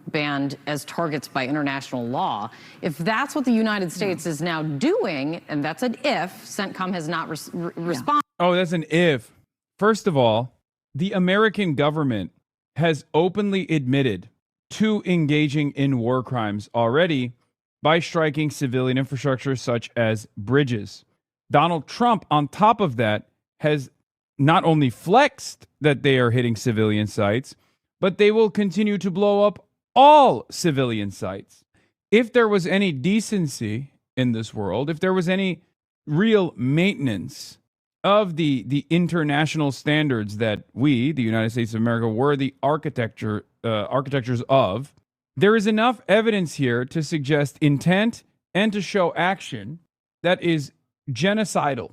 banned as targets by international law. If that's what the United States is now doing, and that's an if, CENTCOM has not responded. Oh, that's an if. First of all, the American government has openly admitted to engaging in war crimes already by striking civilian infrastructure such as bridges. Donald Trump, on top of that, has not only flexed that they are hitting civilian sites, but they will continue to blow up all civilian sites. If there was any decency in this world, if there was any real maintenance of the international standards that we, the United States of America, were the architectures of, there is enough evidence here to suggest intent and to show action that is genocidal,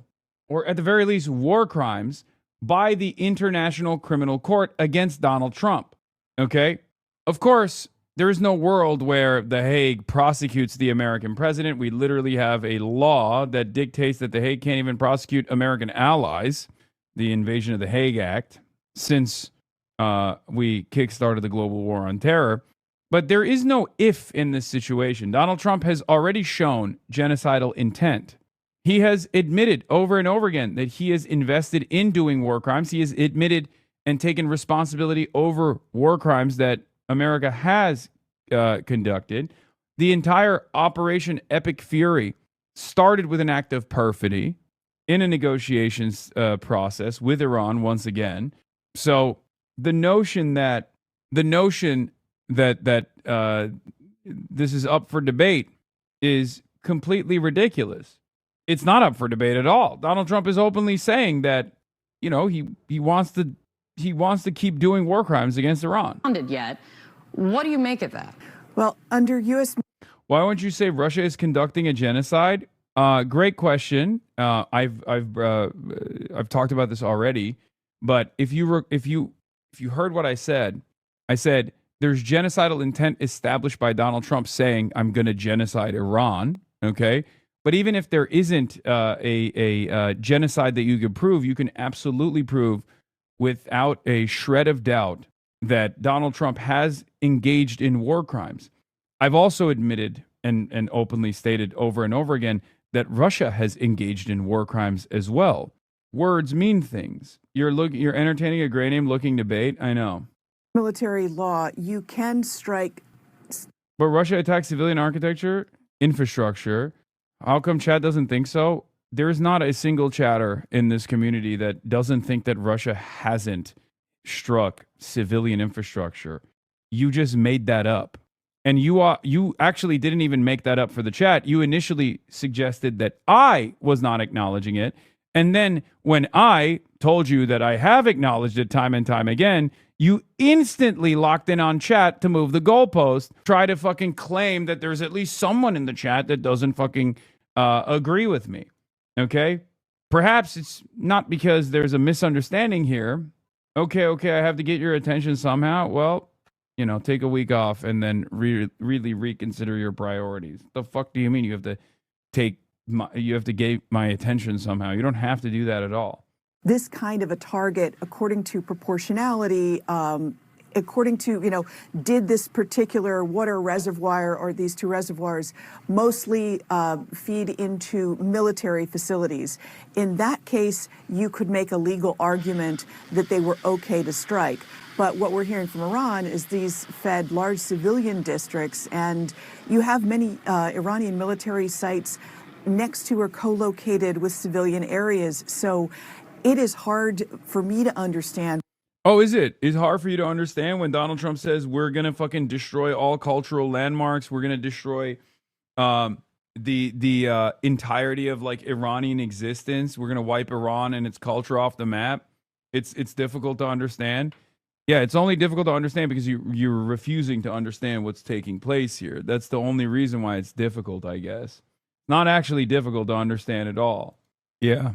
or at the very least war crimes, by the International Criminal Court against Donald Trump. Okay? Of course, there is no world where The Hague prosecutes the American president. We literally have a law that dictates that The Hague can't even prosecute American allies, the Invasion of the Hague Act, since we kickstarted the global war on terror. But there is no if in this situation. Donald Trump has already shown genocidal intent. He has admitted over and over again that he is invested in doing war crimes. He has admitted and taken responsibility over war crimes that America has conducted. The entire Operation Epic Fury started with an act of perfidy in a negotiations process with Iran once again. So the notion that this is up for debate is completely ridiculous. It's not up for debate at all. Donald Trump is openly saying that, he wants to keep doing war crimes against Iran. Yet. What do you make of that? Well, under U.S. Why won't you say Russia is conducting a genocide? Great question. I've talked about this already, but if you heard what I said there's genocidal intent established by Donald Trump saying I'm going to genocide Iran. Okay. But even if there isn't a genocide that you could prove, you can absolutely prove without a shred of doubt that Donald Trump has engaged in war crimes. I've also admitted and openly stated over and over again that Russia has engaged in war crimes as well. Words mean things. You're entertaining a gray name looking debate. I know. Military law, you can strike But Russia attacked civilian architecture, infrastructure. How come Chad doesn't think so? There's not a single chatter in this community that doesn't think that Russia hasn't struck civilian infrastructure. You just made that up. And you actually didn't even make that up for the chat. You initially suggested that I was not acknowledging it. And then when I told you that I have acknowledged it time and time again, you instantly locked in on chat to move the goalpost, try to fucking claim that there's at least someone in the chat that doesn't fucking agree with me. Okay? Perhaps it's not because there's a misunderstanding here. Okay, I have to get your attention somehow. Well, you know, take a week off and then really reconsider your priorities. The fuck do you mean you have to get my attention somehow? You don't have to do that at all. This kind of a target, according to proportionality, according to, you know, did this particular water reservoir or these two reservoirs mostly feed into military facilities? In that case, you could make a legal argument that they were okay to strike. But what we're hearing from Iran is these fed large civilian districts, and you have many Iranian military sites next to or co-located with civilian areas. So it is hard for me to understand. Oh, is it? It's hard for you to understand when Donald Trump says we're going to fucking destroy all cultural landmarks. We're going to destroy the entirety of like Iranian existence. We're going to wipe Iran and its culture off the map. It's difficult to understand. Yeah, it's only difficult to understand because you're refusing to understand what's taking place here. That's the only reason why it's difficult, I guess. Not actually difficult to understand at all. Yeah.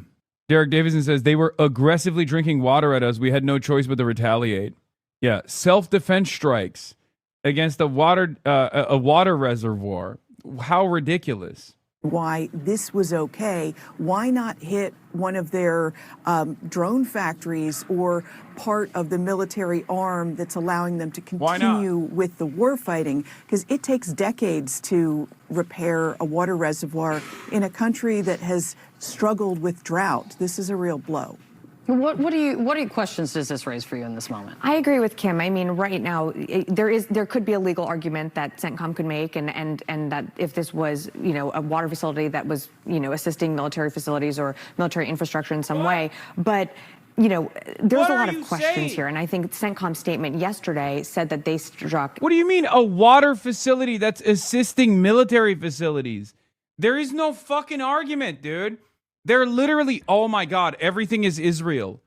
Derek Davison says, they were aggressively drinking water at us. We had no choice but to retaliate. Yeah, self-defense strikes against a water reservoir. How ridiculous. Why this was okay. Why not hit one of their drone factories or part of the military arm that's allowing them to continue with the war fighting? Because it takes decades to repair a water reservoir in a country that has struggled with drought. This is a real blow. What questions does this raise for you in this moment? I agree with Kim. I mean, right now, there could be a legal argument that CENTCOM could make, and that if this was, you know, a water facility that was, you know, assisting military facilities or military infrastructure in some way, but you know, there's a lot of questions here, and I think CENTCOM's statement yesterday said that they struck. What do you mean a water facility that's assisting military facilities? There is no fucking argument, dude. They're literally, oh my God, everything is Israel.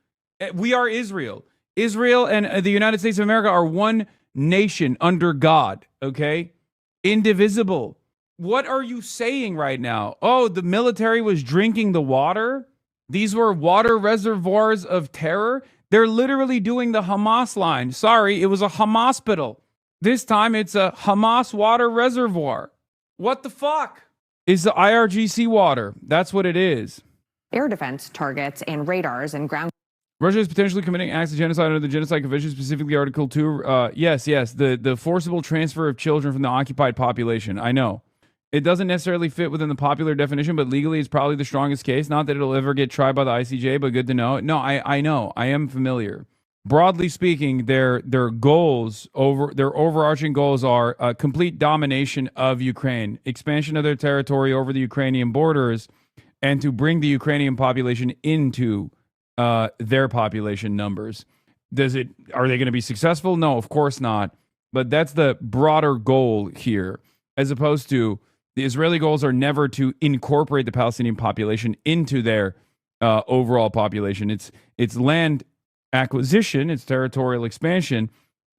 We are Israel. Israel and the United States of America are one nation under God, okay? Indivisible. What are you saying right now? Oh, the military was drinking the water? These were water reservoirs of terror? They're literally doing the Hamas line. Sorry, it was a Hamas-spital. This time it's a Hamas water reservoir. What the fuck? It's the IRGC water. That's what it is. Air defense targets and radars and ground. Russia is potentially committing acts of genocide under the Genocide Convention, specifically Article 2. Yes, the forcible transfer of children from the occupied population. I know. It doesn't necessarily fit within the popular definition, but legally it's probably the strongest case. Not that it'll ever get tried by the ICJ, but good to know. No, I know. I am familiar. Broadly speaking, their overarching goals are complete domination of Ukraine, expansion of their territory over the Ukrainian borders, and to bring the Ukrainian population into their population numbers. Are they going to be successful? No, of course not. But that's the broader goal here, as opposed to the Israeli goals are never to incorporate the Palestinian population into their overall population. It's land acquisition, it's territorial expansion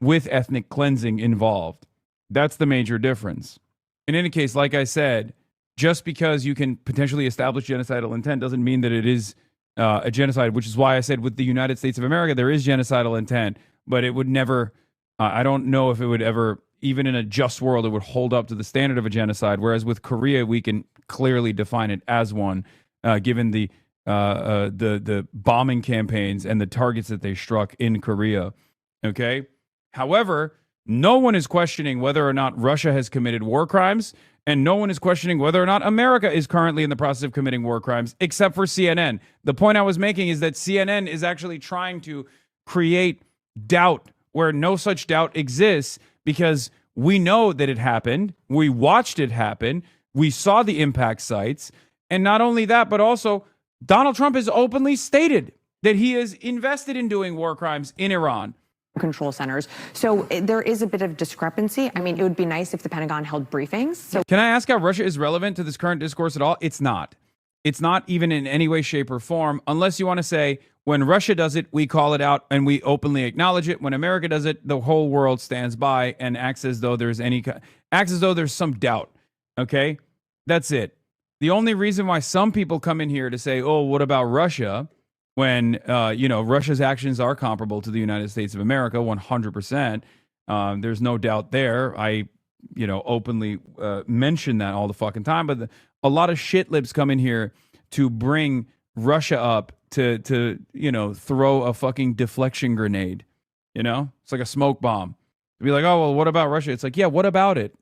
with ethnic cleansing involved. That's the major difference. In any case, like I said, just because you can potentially establish genocidal intent doesn't mean that it is a genocide, which is why I said with the United States of America, there is genocidal intent, but it would never, I don't know if it would ever, even in a just world, it would hold up to the standard of a genocide, whereas with Korea, we can clearly define it as one, given the bombing campaigns and the targets that they struck in Korea. Okay? However, no one is questioning whether or not Russia has committed war crimes, and no one is questioning whether or not America is currently in the process of committing war crimes, except for CNN. The point I was making is that CNN is actually trying to create doubt where no such doubt exists, because We know that it happened. We watched it happen. We saw the impact sites. And not only that, but also Donald Trump has openly stated that he is invested in doing war crimes in Iran. Control centers. So there is a bit of discrepancy. I mean, it would be nice if the Pentagon held briefings. So Can I ask how Russia is relevant to this current discourse at all? It's not. It's not even in any way, shape, or form, unless you want to say, when Russia does it, we call it out and we openly acknowledge it. When America does it, the whole world stands by and acts as though there's some doubt. Okay? That's it. The only reason why some people come in here to say, oh, what about Russia? When, Russia's actions are comparable to the United States of America, 100%. There's no doubt there. I, openly mention that all the fucking time. But a lot of shit lips come in here to bring Russia up to throw a fucking deflection grenade. It's like a smoke bomb. To be like, oh, well, what about Russia? It's like, yeah, what about it?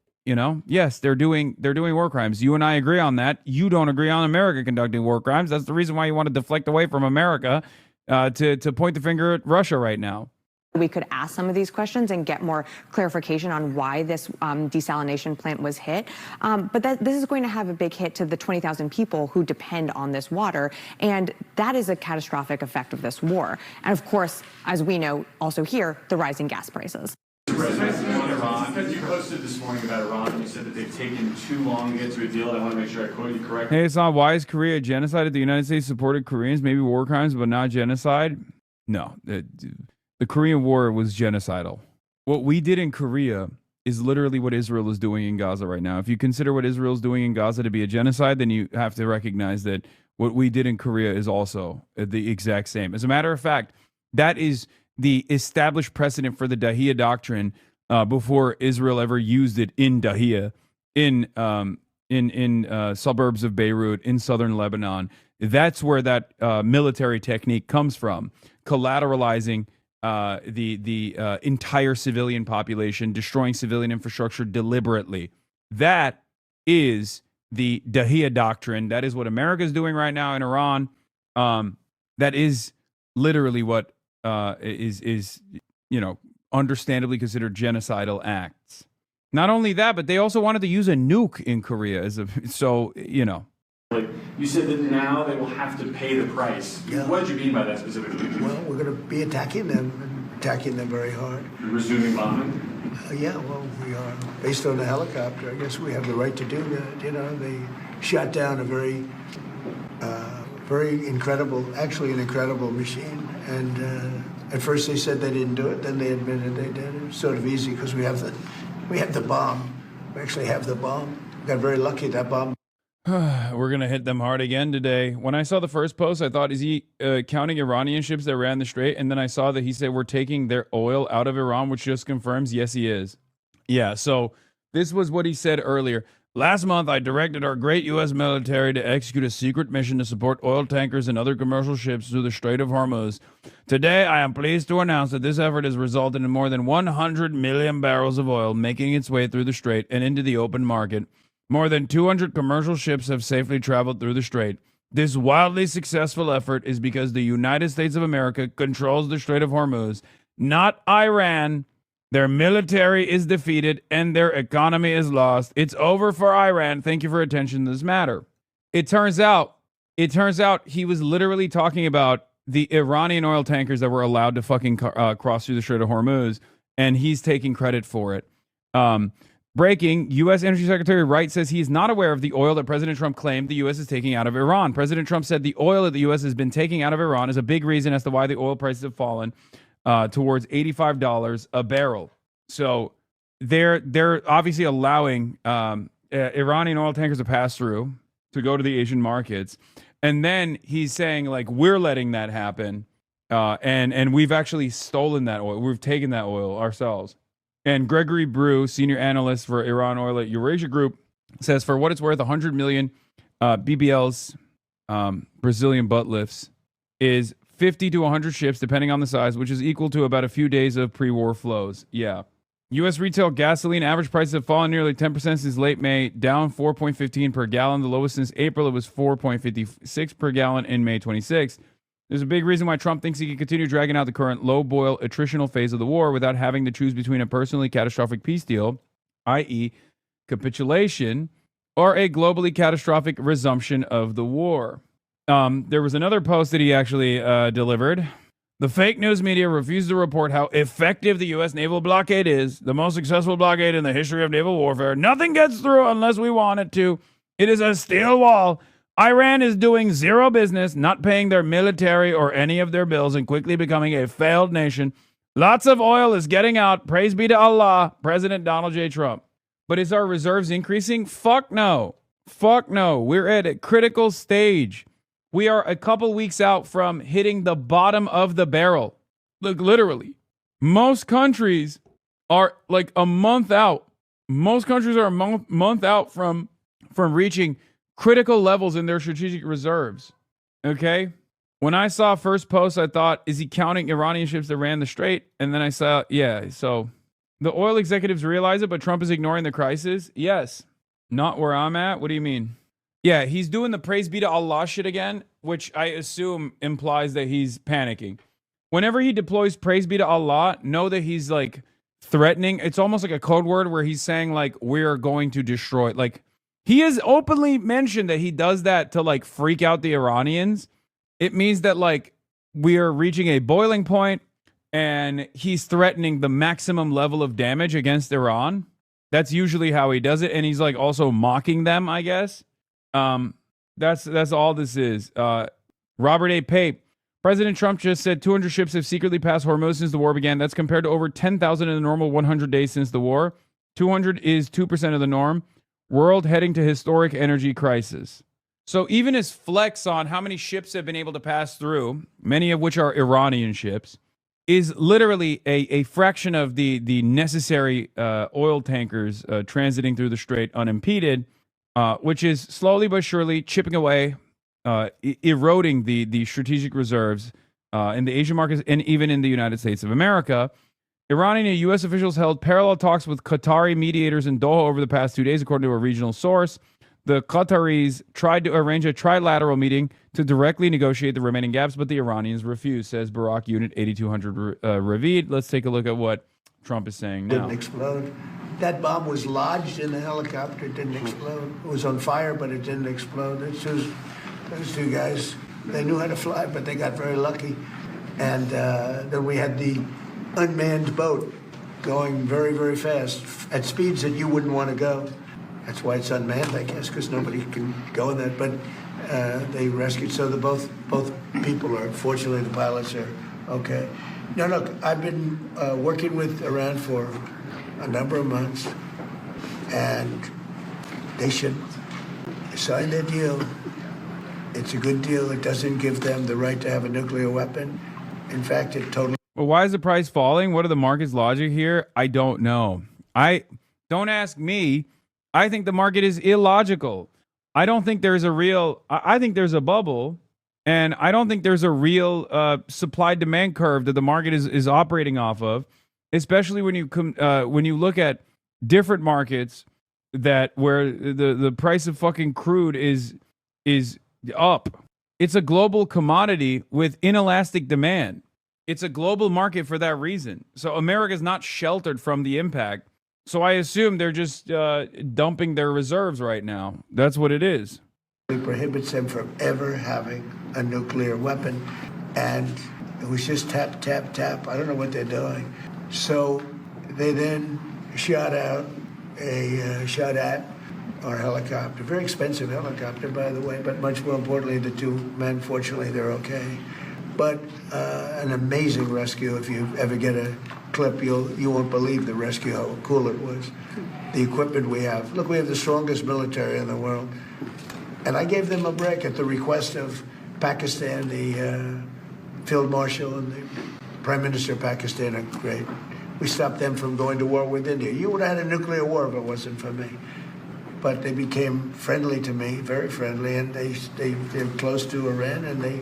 Yes, they're doing war crimes. You and I agree on that. You don't agree on America conducting war crimes. That's the reason why you want to deflect away from America to point the finger at Russia right now. we could ask some of these questions and get more clarification on why this desalination plant was hit. But this is going to have a big hit to the 20,000 people who depend on this water. And that is a catastrophic effect of this war. And of course, as we know, also here, the rising gas prices. Because you posted this morning about Iran and you said that they've taken too long to get to a deal. I want to make sure I quote you correctly. Hey, Hassan, why is Korea genocide? If the United States supported Koreans, maybe war crimes, but not genocide? No, the Korean War was genocidal. What we did in Korea is literally what Israel is doing in Gaza right now. If you consider what Israel is doing in Gaza to be a genocide, then you have to recognize that what we did in Korea is also the exact same. As a matter of fact, that is the established precedent for the Dahiyya doctrine before Israel ever used it in Dahiyya, in suburbs of Beirut, in southern Lebanon. That's where that military technique comes from, collateralizing the entire civilian population, destroying civilian infrastructure deliberately. That is the Dahiyya doctrine. That is what America is doing right now in Iran. That is literally what is understandably considered genocidal acts. Not only that, but they also wanted to use a nuke in Korea Like you said that now they will have to pay the price. Yeah. What did you mean by that specifically? Well, we're going to be attacking them very hard. You're resuming bombing? Yeah, well, we are. Based on the helicopter, I guess we have the right to do that. They shot down a very incredible machine. And at first they said they didn't do it, then they admitted they did. It was sort of easy because we have the bomb. We actually have the bomb. We got very lucky that bomb. We're going to hit them hard again today. When I saw the first post, I thought, is he counting Iranian ships that ran the strait? And then I saw that he said, we're taking their oil out of Iran, which just confirms, yes, he is. Yeah, so this was what he said earlier. Last month, I directed our great U.S. military to execute a secret mission to support oil tankers and other commercial ships through the Strait of Hormuz. Today, I am pleased to announce that this effort has resulted in more than 100 million barrels of oil making its way through the strait and into the open market. More than 200 commercial ships have safely traveled through the strait. This wildly successful effort is because the United States of America controls the Strait of Hormuz, not Iran. Their military is defeated and their economy is lost. It's over for Iran. Thank you for attention to this matter. It turns out he was literally talking about the Iranian oil tankers that were allowed to fucking cross through the Strait of Hormuz, and he's taking credit for it. Breaking, U.S. Energy Secretary Wright says he is not aware of the oil that President Trump claimed the U.S. is taking out of Iran. President Trump said the oil that the U.S. has been taking out of Iran is a big reason as to why the oil prices have fallen towards $85 a barrel. So they're obviously allowing Iranian oil tankers to pass through to go to the Asian markets. And then he's saying, like, we're letting that happen. And we've actually stolen that oil. We've taken that oil ourselves. And Gregory Brew, senior analyst for Iran Oil at Eurasia Group, says for what it's worth, 100 million BBLs, Brazilian butt lifts, is 50 to 100 ships, depending on the size, which is equal to about a few days of pre-war flows. Yeah. U.S. retail gasoline average prices have fallen nearly 10% since late May, down 4.15 per gallon. The lowest since April. It was 4.56 per gallon in May 26. There's a big reason why Trump thinks he can continue dragging out the current low-boil attritional phase of the war without having to choose between a personally catastrophic peace deal i.e., capitulation, or a globally catastrophic resumption of the war. There was another post that he actually delivered. The fake news media refused to report how effective the U.S. naval blockade is, the most successful blockade in the history of naval warfare. Nothing gets through unless we want it to. It is a steel wall. Iran is doing zero business, not paying their military or any of their bills, and quickly becoming a failed nation. Lots of oil is getting out. Praise be to Allah, President Donald J. Trump. But is our reserves increasing? Fuck no. Fuck no. We're at a critical stage. We are a couple weeks out from hitting the bottom of the barrel. Look, literally. Most countries are like a month out. Most countries are a month out from reaching critical levels in their strategic reserves. Okay? When I saw first post, I thought, is he counting Iranian ships that ran the strait? And then I saw, yeah, so the oil executives realize it, but Trump is ignoring the crisis? Yes. Not where I'm at? What do you mean? Yeah, he's doing the praise be to Allah shit again, which I assume implies that he's panicking. Whenever he deploys praise be to Allah, know that he's like threatening. It's almost like a code word where he's saying like, we're going to destroy. Like, he has openly mentioned that he does that to like freak out the Iranians. It means that like we are reaching a boiling point and he's threatening the maximum level of damage against Iran. That's usually how he does it. And he's like also mocking them, I guess. That's all this is. Robert A. Pape. President Trump just said 200 ships have secretly passed Hormuz since the war began. That's compared to over 10,000 in the normal 100 days since the war. 200 is 2% of the norm. World heading to historic energy crisis. So even his flex on how many ships have been able to pass through, many of which are Iranian ships, is literally a fraction of the necessary oil tankers transiting through the strait unimpeded, which is slowly but surely chipping away, eroding the strategic reserves in the Asian markets and even in the United States of America. Iranian and U.S. officials held parallel talks with Qatari mediators in Doha over the past 2 days, according to a regional source. The Qataris tried to arrange a trilateral meeting to directly negotiate the remaining gaps, but the Iranians refused, says Barak Unit 8200 Ravid. Let's take a look at what Trump is saying now. Didn't explode. That bomb was lodged in the helicopter. It didn't explode. It was on fire, but it didn't explode. Those two guys, they knew how to fly, but they got very lucky. And then we had the unmanned boat going very, very fast at speeds that you wouldn't want to go. That's why it's unmanned, I guess, because nobody can go in that. But they rescued. So both people are, fortunately, the pilots are okay. Now, look, I've been working with Iran for a number of months, and they should sign their deal. It's a good deal. It doesn't give them the right to have a nuclear weapon. In fact, it totally... Well, why is the price falling? What are the market's logic here? I don't know. Don't ask me. I think the market is illogical. I don't think there's a real... I think there's a bubble, and I don't think there's a real supply-demand curve that the market is operating off of, especially when you look at different markets where the price of fucking crude is up. It's a global commodity with inelastic demand. It's a global market for that reason. So America's not sheltered from the impact. So I assume they're just dumping their reserves right now. That's what it is. It prohibits them from ever having a nuclear weapon. And it was just tap, tap, tap. I don't know what they're doing. So they then shot at our helicopter. Very expensive helicopter, by the way, but much more importantly, the two men, fortunately, they're okay. But an amazing rescue. If you ever get a clip, you won't believe the rescue, how cool it was. The equipment we have. Look, we have the strongest military in the world. And I gave them a break at the request of Pakistan. The Field Marshal and the Prime Minister of Pakistan are great. We stopped them from going to war with India. You would have had a nuclear war if it wasn't for me. But they became friendly to me, very friendly, and they're close to Iran, and they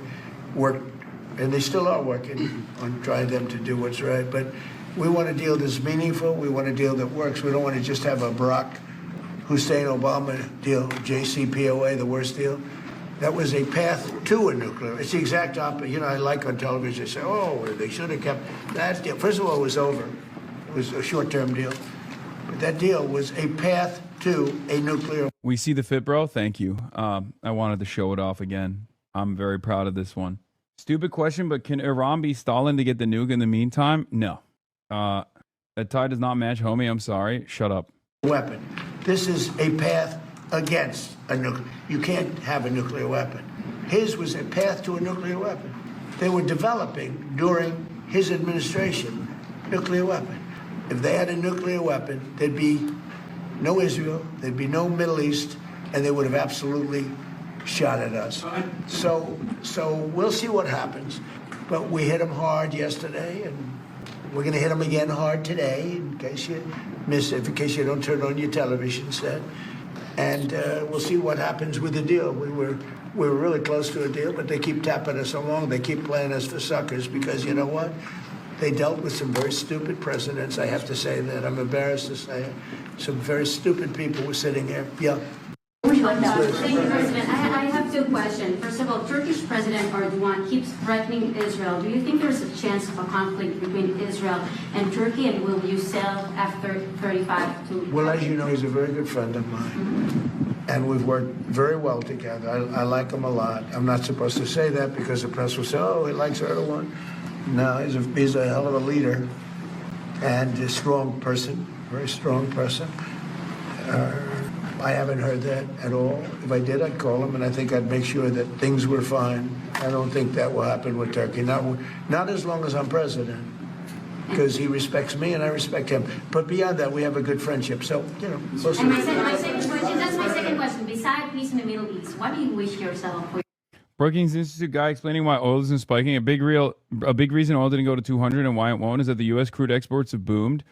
worked. And they still are working on trying them to do what's right. But we want a deal that's meaningful. We want a deal that works. We don't want to just have a Barack Hussein Obama deal, JCPOA, the worst deal. That was a path to a nuclear. It's the exact opposite. You know, I like on television, say, oh, they should have kept that deal. First of all, it was over. It was a short-term deal. But that deal was a path to a nuclear. We see the fit, bro. Thank you. I wanted to show it off again. I'm very proud of this one. Stupid question, but can Iran be Stalin to get the nuke in the meantime? No. That tie does not match, homie. I'm sorry. Shut up. Weapon. This is a path against a nuclear. You can't have a nuclear weapon. His was a path to a nuclear weapon. They were developing during his administration nuclear weapon. If they had a nuclear weapon, there'd be no Israel, there'd be no Middle East, and they would have absolutely shot at us. So we'll see what happens. But we hit them hard yesterday, and we're going to hit them again hard today, in case you miss it, in case you don't turn on your television set. And we'll see what happens with the deal. We were really close to a deal, but they keep tapping us along. They keep playing us for suckers because you know what? They dealt with some very stupid presidents. I have to say that. I'm embarrassed to say it. Some very stupid people were sitting here. Yeah. Thank you, President. I have two questions. First of all, Turkish President Erdogan keeps threatening Israel. Do you think there's a chance of a conflict between Israel and Turkey, and will you sell F-35 to? Well, as you know, he's a very good friend of mine, and we've worked very well together. I like him a lot. I'm not supposed to say that because the press will say, "Oh, he likes Erdogan." No, he's a hell of a leader and a strong person, very strong person. I haven't heard that at all. If I did, I'd call him, and I think I'd make sure that things were fine. I don't think that will happen with Turkey. Not as long as I'm president, because he respects me and I respect him. But beyond that, we have a good friendship. So, you know. We'll see. And my second question, that's my second question. Besides peace in the Middle East, what do you wish yourself for? Brookings Institute guy explaining why oil isn't spiking. A big reason oil didn't go to 200 and why it won't is that the U.S. crude exports have boomed.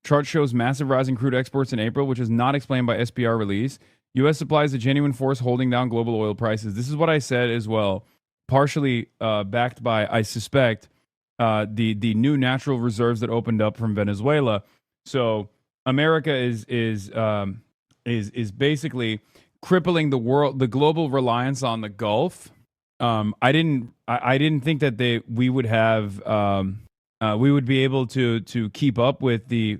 Chart shows massive rise in crude exports in April, which is not explained by SPR release. U.S. supply is a genuine force holding down global oil prices. This is what I said as well, partially backed by, I suspect, the new natural reserves that opened up from Venezuela. So America is basically crippling the global reliance on the Gulf. I didn't think that we would have. We would be able to keep up with the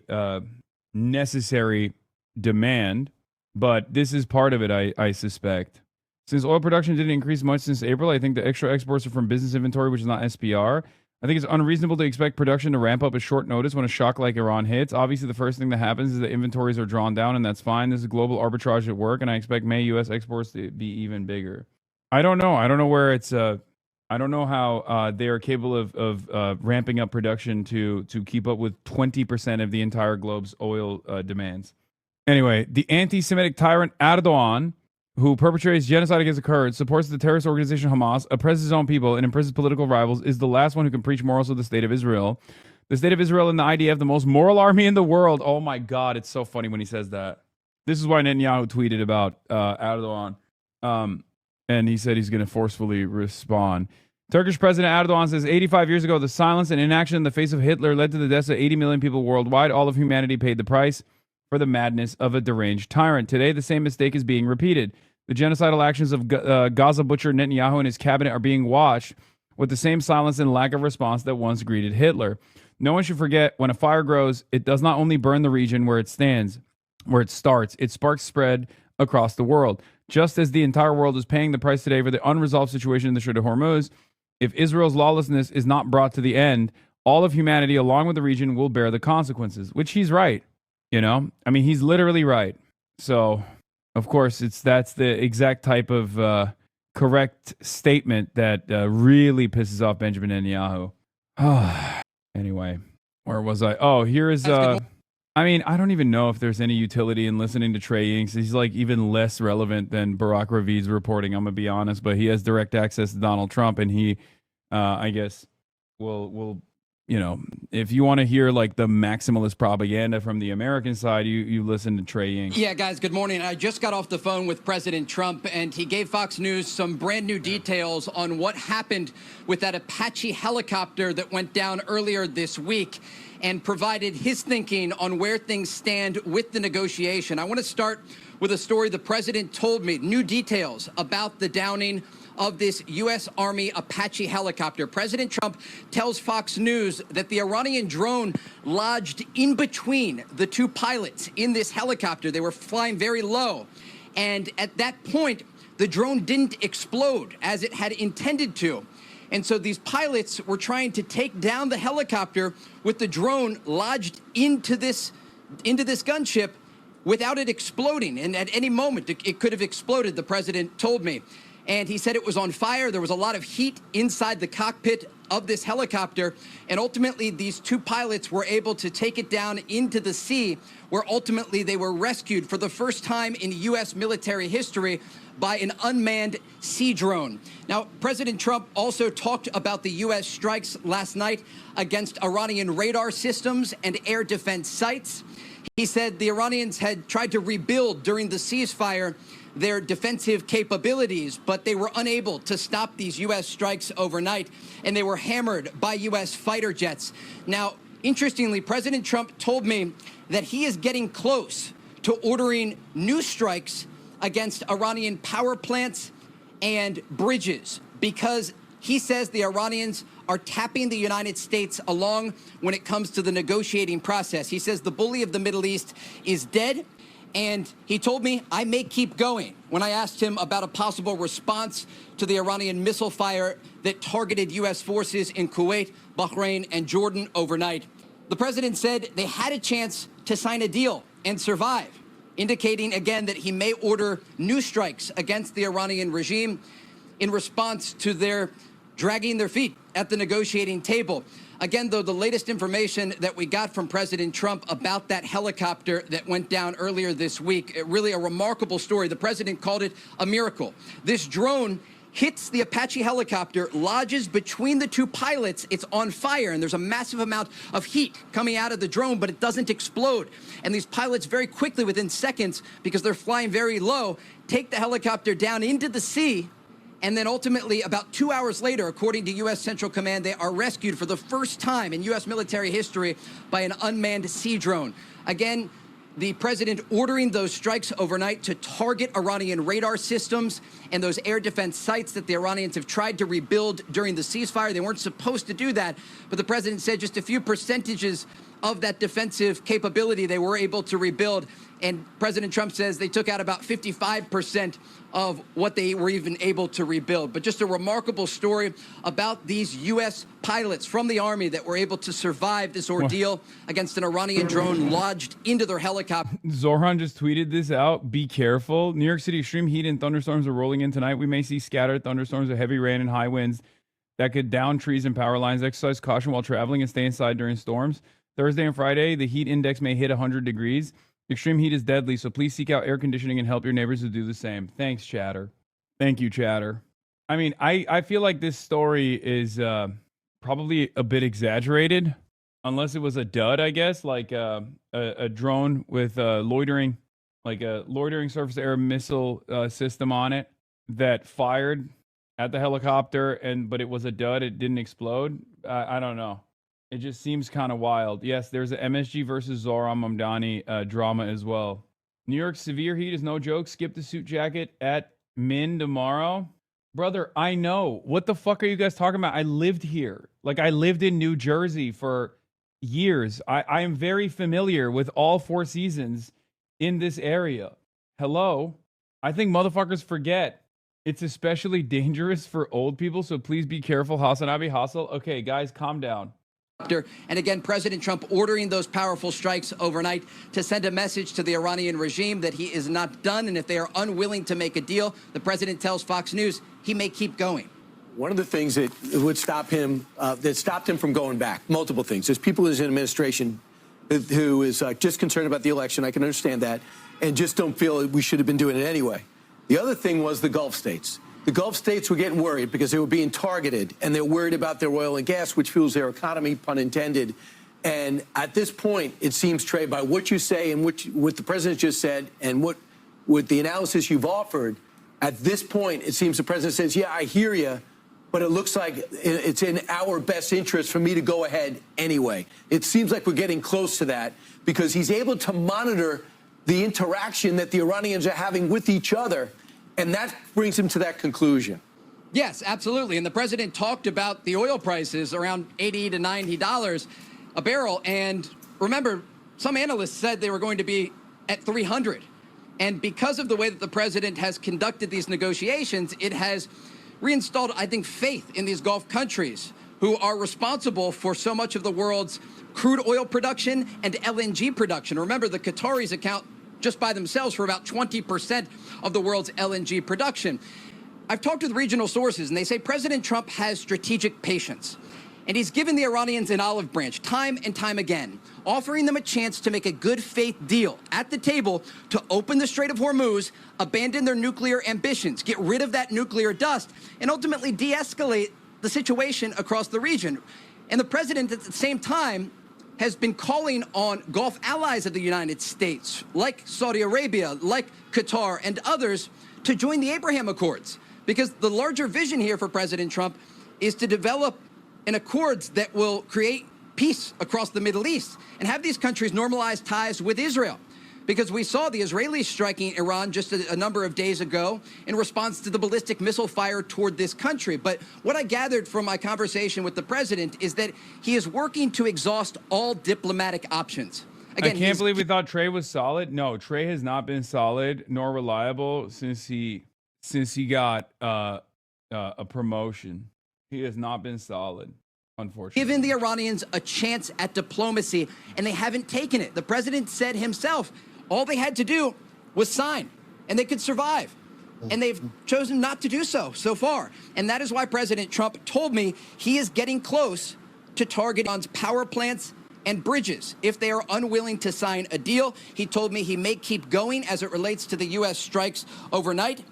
necessary demand, but this is part of it, I suspect. Since oil production didn't increase much since April, I think the extra exports are from business inventory, which is not SPR. I think it's unreasonable to expect production to ramp up at short notice when a shock like Iran hits. Obviously, the first thing that happens is that inventories are drawn down, and that's fine. This is global arbitrage at work, and I expect May U.S. exports to be even bigger. I don't know. I don't know where it's... I don't know how they are capable of ramping up production to keep up with 20% of the entire globe's oil demands. Anyway, the anti-Semitic tyrant Erdogan, who perpetrates genocide against the Kurds, supports the terrorist organization Hamas, oppresses his own people, and imprisons political rivals, is the last one who can preach morals of the state of Israel. The state of Israel and the IDF, the most moral army in the world. Oh my God, it's so funny when he says that. This is why Netanyahu tweeted about Erdogan. And he said he's going to forcefully respond. Turkish President Erdogan says 85 years ago, the silence and inaction in the face of Hitler led to the deaths of 80 million people worldwide. All of humanity paid the price for the madness of a deranged tyrant. Today, the same mistake is being repeated. The genocidal actions of Gaza butcher Netanyahu and his cabinet are being watched with the same silence and lack of response that once greeted Hitler. No one should forget, when a fire grows, it does not only burn the region where it starts, it sparks spread across the world. Just as the entire world is paying the price today for the unresolved situation in the Strait of Hormuz, if Israel's lawlessness is not brought to the end, all of humanity, along with the region, will bear the consequences, which he's right. You know, I mean, he's literally right. So, of course, that's the exact type of correct statement that really pisses off Benjamin Netanyahu. Anyway, where was I? Oh, here is... I mean, I don't even know if there's any utility in listening to Trey Inks. He's like even less relevant than Barack Ravid's reporting, I'm going to be honest, but he has direct access to Donald Trump, and he, I guess, will, you know, if you want to hear like the maximalist propaganda from the American side, you listen to Trey Inks. Yeah, guys, good morning. I just got off the phone with President Trump, and he gave Fox News some brand new details on what happened with that Apache helicopter that went down earlier this week, and provided his thinking on where things stand with the negotiation. I want to start with a story the president told me, new details about the downing of this U.S. Army Apache helicopter. President Trump tells Fox News that the Iranian drone lodged in between the two pilots in this helicopter. They were flying very low. And at that point, the drone didn't explode as it had intended to. And so these pilots were trying to take down the helicopter with the drone lodged into this gunship without it exploding. And at any moment, it could have exploded, the president told me. And he said it was on fire. There was a lot of heat inside the cockpit of this helicopter. And ultimately, these two pilots were able to take it down into the sea, where ultimately they were rescued for the first time in U.S. military history by an unmanned sea drone. Now, President Trump also talked about the U.S. strikes last night against Iranian radar systems and air defense sites. He said the Iranians had tried to rebuild during the ceasefire their defensive capabilities, but they were unable to stop these U.S. strikes overnight, and they were hammered by U.S. fighter jets. Now, interestingly, President Trump told me that he is getting close to ordering new strikes against Iranian power plants and bridges because he says the Iranians are tapping the United States along when it comes to the negotiating process. He says the bully of the Middle East is dead. And he told me I may keep going when I asked him about a possible response to the Iranian missile fire that targeted U.S. forces in Kuwait, Bahrain, and Jordan overnight. The president said they had a chance to sign a deal and survive, indicating again that he may order new strikes against the Iranian regime in response to their dragging their feet at the negotiating table. Again, though, the latest information that we got from President Trump about that helicopter that went down earlier this week, really a remarkable story. The president called it a miracle. This drone hits the Apache helicopter, lodges between the two pilots. It's on fire, and there's a massive amount of heat coming out of the drone, but it doesn't explode. And these pilots very quickly, within seconds, because they're flying very low, take the helicopter down into the sea. And then ultimately, about 2 hours later, according to U.S. Central Command, they are rescued for the first time in U.S. military history by an unmanned sea drone. Again, the president ordering those strikes overnight to target Iranian radar systems and those air defense sites that the Iranians have tried to rebuild during the ceasefire. They weren't supposed to do that, but the president said just a few percentages of that defensive capability they were able to rebuild. And President Trump says they took out about 55% of what they were even able to rebuild. But just a remarkable story about these U.S. pilots from the Army that were able to survive this ordeal against an Iranian drone lodged into their helicopter. Zoran just tweeted this out. Be careful. New York City extreme heat and thunderstorms are rolling in tonight. We may see scattered thunderstorms with heavy rain and high winds that could down trees and power lines. Exercise caution while traveling and stay inside during storms. Thursday and Friday, the heat index may hit 100 degrees. Extreme heat is deadly, so please seek out air conditioning and help your neighbors to do the same. Thanks, Chatter. Thank you, Chatter. I mean, I feel like this story is probably a bit exaggerated, unless it was a dud, I guess, like a drone with loitering surface air missile system on it that fired at the helicopter, but it was a dud. It didn't explode. I don't know. It just seems kind of wild. Yes, there's a MSG versus Zohran Mamdani drama as well. New York's severe heat is no joke. Skip the suit jacket at Min tomorrow. Brother, I know. What the fuck are you guys talking about? I lived here. Like, I lived in New Jersey for years. I am very familiar with all 4 seasons in this area. Hello? I think motherfuckers forget. It's especially dangerous for old people, so please be careful. HasanAbi, Hassel. Okay, guys, calm down. And again, President Trump ordering those powerful strikes overnight to send a message to the Iranian regime that he is not done. And if they are unwilling to make a deal, the president tells Fox News he may keep going. One of the things that would stop him, that stopped him from going back, multiple things. There's people in his administration who is just concerned about the election. I can understand that, and just don't feel we should have been doing it anyway. The other thing was the Gulf states. The Gulf states were getting worried because they were being targeted, and they're worried about their oil and gas, which fuels their economy, pun intended. And at this point, it seems, Trey, by what you say and what the president just said and with the analysis you've offered, at this point, it seems the president says, yeah, I hear you, but it looks like it's in our best interest for me to go ahead anyway. It seems like we're getting close to that because he's able to monitor the interaction that the Iranians are having with each other, and that brings him to that conclusion. Yes, absolutely. And the president talked about the oil prices around $80 to $90 a barrel. And remember, some analysts said they were going to be at 300. And because of the way that the president has conducted these negotiations, it has reinstalled, I think, faith in these Gulf countries who are responsible for so much of the world's crude oil production and LNG production. Remember, the Qataris account just by themselves for about 20% of the world's LNG production. I've talked with regional sources, and they say President Trump has strategic patience. And he's given the Iranians an olive branch time and time again, offering them a chance to make a good faith deal at the table to open the Strait of Hormuz, abandon their nuclear ambitions, get rid of that nuclear dust, and ultimately de-escalate the situation across the region. And the president at the same time has been calling on Gulf allies of the United States, like Saudi Arabia, like Qatar and others, to join the Abraham Accords. Because the larger vision here for President Trump is to develop an accords that will create peace across the Middle East and have these countries normalize ties with Israel. Because we saw the Israelis striking Iran just a number of days ago in response to the ballistic missile fire toward this country. But what I gathered from my conversation with the president is that he is working to exhaust all diplomatic options. Again, I can't believe we thought Trey was solid. No, Trey has not been solid nor reliable since he got a promotion. He has not been solid, unfortunately. Given the Iranians a chance at diplomacy, and they haven't taken it. The president said himself, all they had to do was sign, and they could survive. And they've chosen not to do so far. And that is why President Trump told me he is getting close to targeting Iran's power plants and bridges. If they are unwilling to sign a deal, he told me he may keep going as it relates to the U.S. strikes overnight.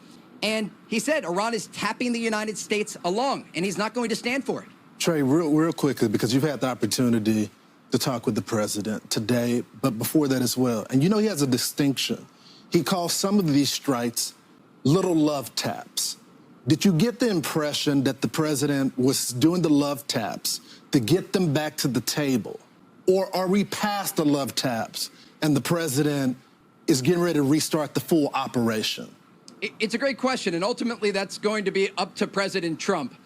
And he said Iran is tapping the United States along, and he's not going to stand for it. Trey, real quickly, because you've had the opportunity to talk with the president today, but before that as well. And you know he has a distinction. He calls some of these strikes little love taps. Did you get the impression that the president was doing the love taps to get them back to the table? Or are we past the love taps and the president is getting ready to restart the full operation? It's a great question, and ultimately that's going to be up to President Trump.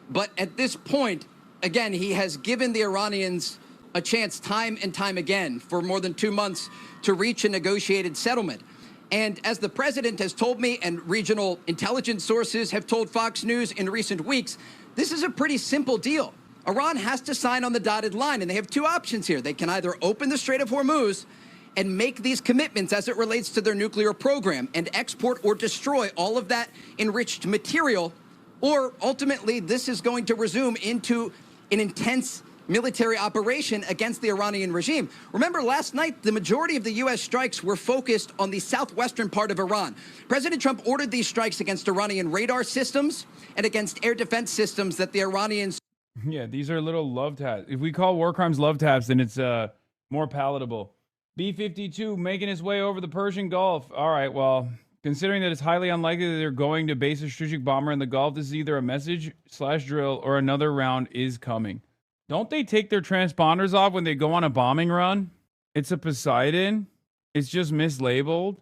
But at this point, again, he has given the Iranians a chance time and time again for more than 2 months to reach a negotiated settlement. And as the president has told me, and regional intelligence sources have told Fox News in recent weeks, this is a pretty simple deal. Iran has to sign on the dotted line, and they have two options here. They can either open the Strait of Hormuz and make these commitments as it relates to their nuclear program and export or destroy all of that enriched material, or ultimately this is going to resume into an intense military operation against the Iranian regime. Remember, last night, the majority of the U.S. strikes were focused on the southwestern part of Iran. President Trump ordered these strikes against Iranian radar systems and against air defense systems that the Iranians... Yeah, these are little love taps. If we call war crimes love taps, then it's more palatable. B-52 making its way over the Persian Gulf. All right, well, considering that it's highly unlikely that they're going to base a strategic bomber in the Gulf, this is either a message/drill or another round is coming. Don't they take their transponders off when they go on a bombing run? It's a Poseidon. It's just mislabeled.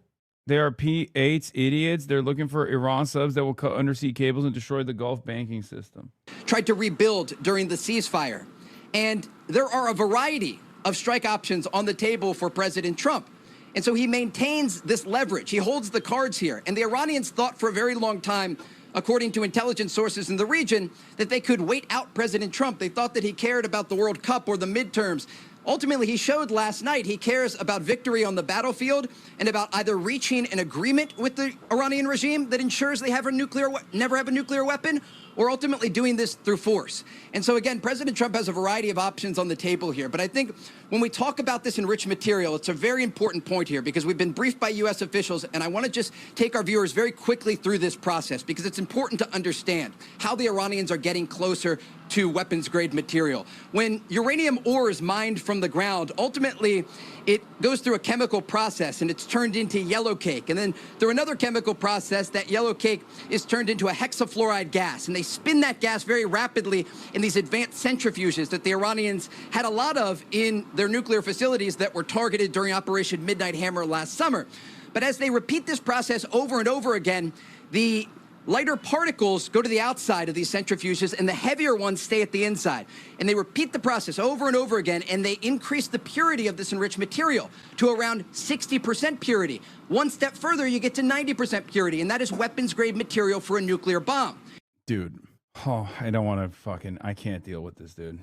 They are P-8s idiots. They're looking for Iran subs that will cut undersea cables and destroy the Gulf banking system. Tried to rebuild during the ceasefire. And there are a variety of strike options on the table for President Trump. And so he maintains this leverage. He holds the cards here. And the Iranians thought for a very long time, according to intelligence sources in the region, that they could wait out President Trump. They thought that he cared about the World Cup or the midterms. Ultimately, he showed last night he cares about victory on the battlefield and about either reaching an agreement with the Iranian regime that ensures they have never have a nuclear weapon, or ultimately doing this through force. And so, again, President Trump has a variety of options on the table here. But I think when we talk about this enriched material, it's a very important point here because we've been briefed by U.S. officials, and I want to just take our viewers very quickly through this process because it's important to understand how the Iranians are getting closer to weapons-grade material. When uranium ore is mined from the ground, ultimately it goes through a chemical process and it's turned into yellow cake. And then through another chemical process, that yellow cake is turned into a hexafluoride gas. And they spin that gas very rapidly in these advanced centrifuges that the Iranians had a lot of in their nuclear facilities that were targeted during Operation Midnight Hammer last summer. But as they repeat this process over and over again, the lighter particles go to the outside of these centrifuges and the heavier ones stay at the inside. And they repeat the process over and over again, and they increase the purity of this enriched material to around 60% purity. One step further, you get to 90% purity, and that is weapons-grade material for a nuclear bomb. Dude, I can't deal with this, dude.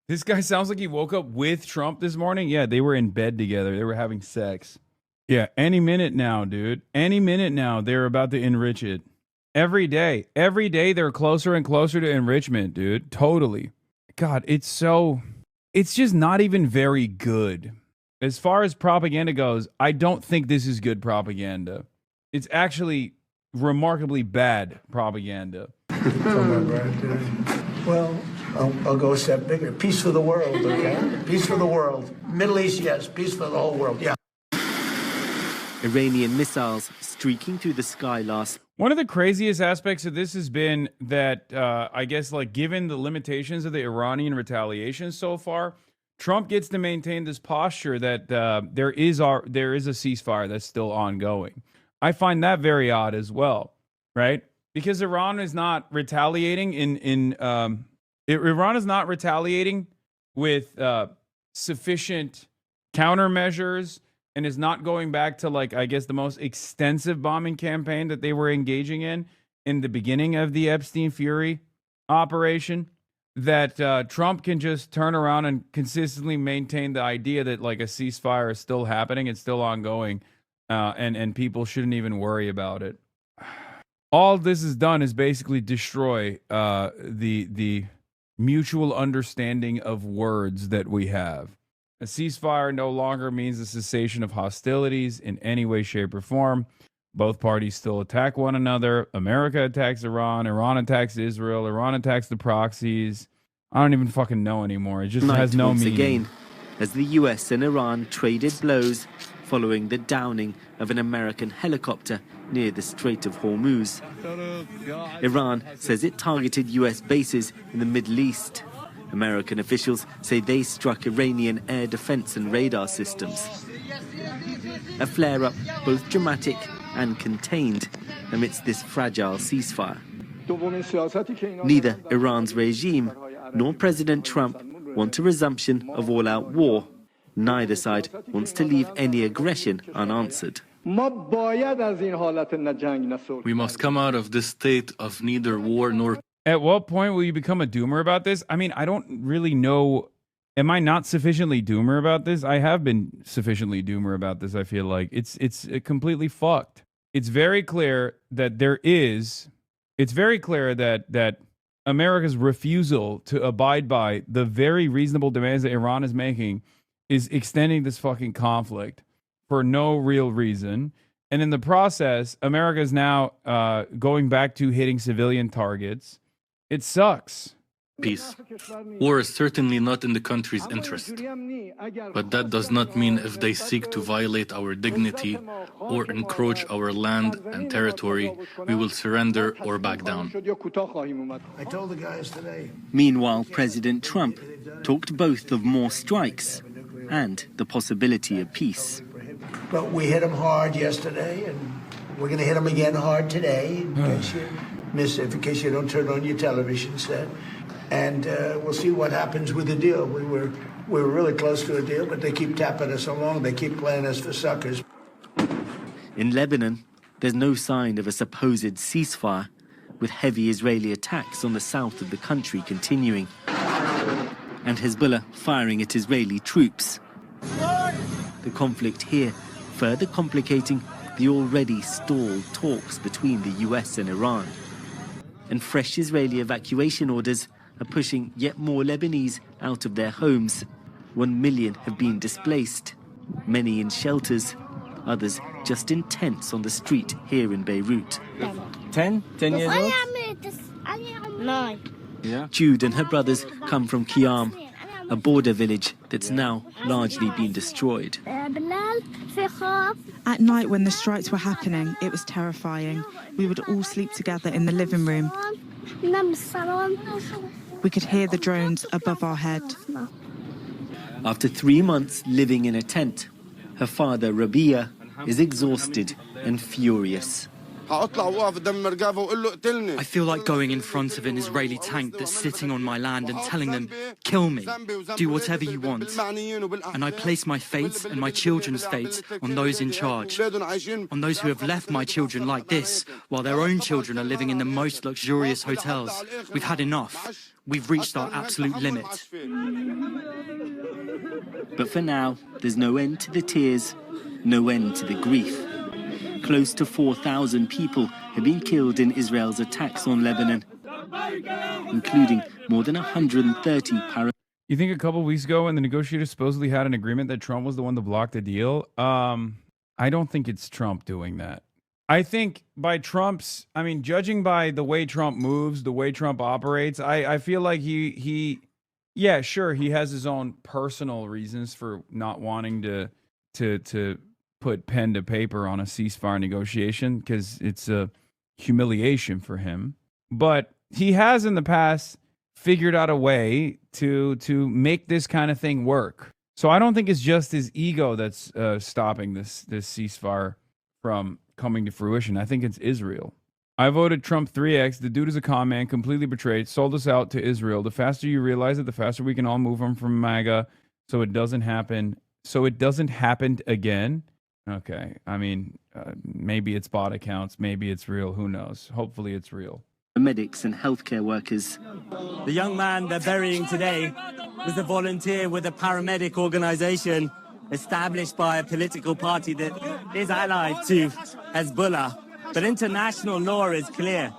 This guy sounds like he woke up with Trump this morning. Yeah, they were in bed together. They were having sex. Yeah, any minute now, dude. Any minute now, they're about to enrich it. Every day they're closer and closer to enrichment, dude. Totally. God, it's just not even very good. As far as propaganda goes, I don't think this is good propaganda. It's actually remarkably bad propaganda. Well, I'll go a step bigger. Peace for the world, okay? Peace for the world. Middle East, yes. Peace for the whole world, yeah. Iranian missiles streaking through the sky last. One of the craziest aspects of this has been that, I guess, like, given the limitations of the Iranian retaliation so far, Trump gets to maintain this posture that there is a ceasefire that's still ongoing. I find that very odd as well, right? Because Iran is not retaliating Iran is not retaliating with sufficient countermeasures, and is not going back to, like, I guess, the most extensive bombing campaign that they were engaging in the beginning of the Epstein-Fury operation, that Trump can just turn around and consistently maintain the idea that, like, a ceasefire is still happening, it's still ongoing, and people shouldn't even worry about it. All this has done is basically destroy the mutual understanding of words that we have. A ceasefire no longer means the cessation of hostilities in any way, shape, or form. Both parties still attack one another. America attacks Iran. Iran attacks Israel. Iran attacks the proxies. I don't even fucking know anymore. It just has no meaning. Again, as the US and Iran traded blows following the downing of an American helicopter near the Strait of Hormuz. Iran says it targeted US bases in the Middle East. American officials say they struck Iranian air defense and radar systems. A flare-up both dramatic and contained amidst this fragile ceasefire. Neither Iran's regime nor President Trump want a resumption of all-out war. Neither side wants to leave any aggression unanswered. We must come out of this state of neither war nor. At what point will you become a doomer about this? I mean, I don't really know. Am I not sufficiently doomer about this? I have been sufficiently doomer about this, I feel like. It's completely fucked. It's very clear that that America's refusal to abide by the very reasonable demands that Iran is making is extending this fucking conflict for no real reason. And in the process, America is now going back to hitting civilian targets. It sucks. Peace. War is certainly not in the country's interest. But that does not mean if they seek to violate our dignity or encroach our land and territory, we will surrender or back down. I told the guys today. Meanwhile, President Trump talked both of more strikes and the possibility of peace. But we hit them hard yesterday, and we're going to hit them again hard today, in case you don't turn on your television set. And we'll see what happens with the deal. We were really close to a deal, but they keep tapping us along. They keep playing us for suckers. In Lebanon, there's no sign of a supposed ceasefire, with heavy Israeli attacks on the south of the country continuing, and Hezbollah firing at Israeli troops. The conflict here further complicating the already stalled talks between the US and Iran. And fresh Israeli evacuation orders are pushing yet more Lebanese out of their homes. 1 million have been displaced, many in shelters, others just in tents on the street here in Beirut. 10 years old? Yeah. Jude and her brothers come from Qiyam, a border village that's now largely been destroyed. At night when the strikes were happening, it was terrifying. We would all sleep together in the living room. We could hear the drones above our head. After 3 months living in a tent, her father, Rabia, is exhausted and furious. I feel like going in front of an Israeli tank that's sitting on my land and telling them, kill me, do whatever you want. And I place my fate and my children's fate on those in charge, on those who have left my children like this, while their own children are living in the most luxurious hotels. We've had enough. We've reached our absolute limit. But for now, there's no end to the tears, no end to the grief. Close to 4,000 people have been killed in Israel's attacks on Lebanon, including more than 130 You think a couple weeks ago when the negotiators supposedly had an agreement that Trump was the one to block the deal? I don't think it's Trump doing that. I think by Trump's, I mean, judging by the way Trump moves, the way Trump operates, I feel like yeah, sure, he has his own personal reasons for not wanting to put pen to paper on a ceasefire negotiation because it's a humiliation for him. But he has in the past figured out a way to make this kind of thing work. So I don't think it's just his ego that's stopping this ceasefire from coming to fruition. I think it's Israel. I voted Trump 3X. The dude is a con man, completely betrayed, sold us out to Israel. The faster you realize it, the faster we can all move on from MAGA so it doesn't happen. So it doesn't happen again. Okay. I mean, maybe it's bot accounts. Maybe it's real. Who knows? Hopefully it's real. medics and healthcare workers. The young man they're burying today was a volunteer with a paramedic organization established by a political party that is allied to Hezbollah. But international law is clear.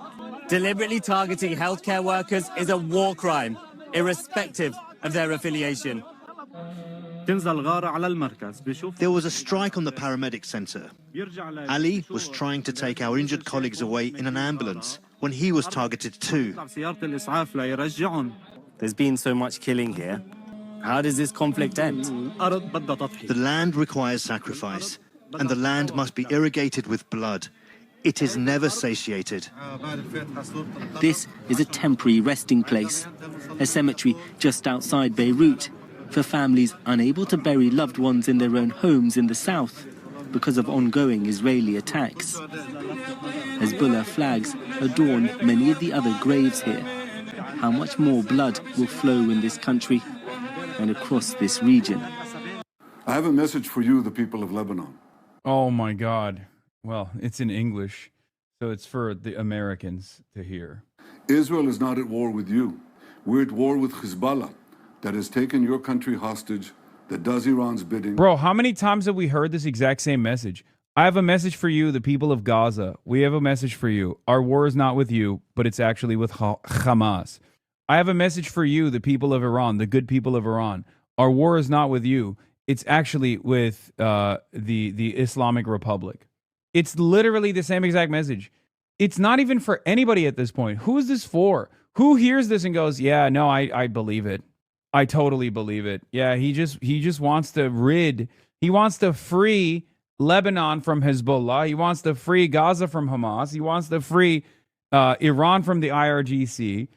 Deliberately targeting healthcare workers is a war crime, irrespective of their affiliation. There was a strike on the paramedic center. Ali was trying to take our injured colleagues away in an ambulance when he was targeted too. There's been so much killing here. How does this conflict end? The land requires sacrifice, and the land must be irrigated with blood. It is never satiated. This is a temporary resting place, a cemetery just outside Beirut, for families unable to bury loved ones in their own homes in the south because of ongoing Israeli attacks. Hezbollah flags adorn many of the other graves here. How much more blood will flow in this country and across this region? I have a message for you, the people of Lebanon. Oh my God. Well, it's in English, so it's for the Americans to hear. Israel is not at war with you. We're at war with Hezbollah, that has taken your country hostage, that does Iran's bidding. Bro, how many times have we heard this exact same message? I have a message for you, the people of Gaza. We have a message for you. Our war is not with you, but it's actually with Hamas. I have a message for you, the people of Iran, the good people of Iran. Our war is not with you. It's actually with the Islamic Republic. It's literally the same exact message. It's not even for anybody at this point. Who is this for? Who hears this and goes, yeah, no, I believe it. I totally believe it. Yeah, he just wants to he wants to free Lebanon from Hezbollah. He wants to free Gaza from Hamas. He wants to free Iran from the IRGC.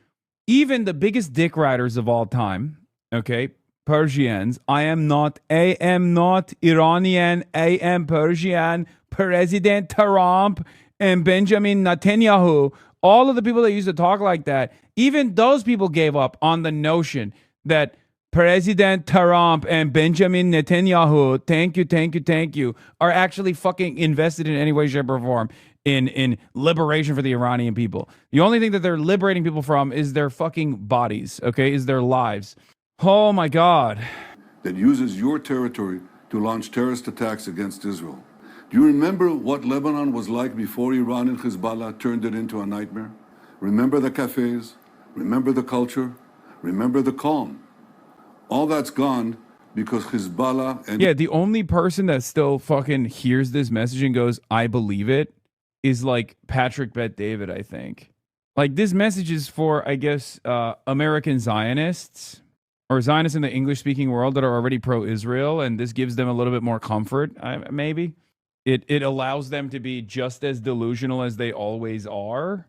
Even the biggest dick riders of all time, okay, Persians. I am not Iranian. I am Persian. President Trump and Benjamin Netanyahu. All of the people that used to talk like that, even those people gave up on the notion that President Trump and Benjamin Netanyahu, thank you, are actually fucking invested in any way, shape, or form in liberation for the Iranian people. The only thing that they're liberating people from is their fucking bodies, okay, is their lives. Oh my God. That uses your territory to launch terrorist attacks against Israel. Do you remember what Lebanon was like before Iran and Hezbollah turned it into a nightmare? Remember the cafes? Remember the culture? Remember the calm? All that's gone because Hezbollah and... Yeah, the only person that still fucking hears this message and goes, I believe it, is like Patrick Bet-David, I think. Like, this message is for, I guess, American Zionists or Zionists in the English-speaking world that are already pro-Israel, and this gives them a little bit more comfort, maybe. It allows them to be just as delusional as they always are.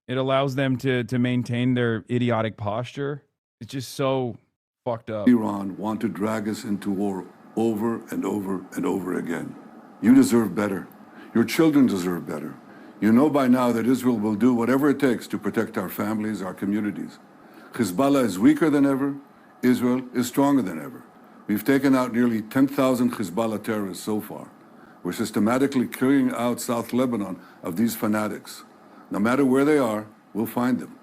It allows them to maintain their idiotic posture. It's just so fucked up. Iran want to drag us into war over and over and over again. You deserve better. Your children deserve better. You know by now that Israel will do whatever it takes to protect our families, our communities. Hezbollah is weaker than ever. Israel is stronger than ever. We've taken out nearly 10,000 Hezbollah terrorists so far. We're systematically clearing out South Lebanon of these fanatics. No matter where they are, we'll find them.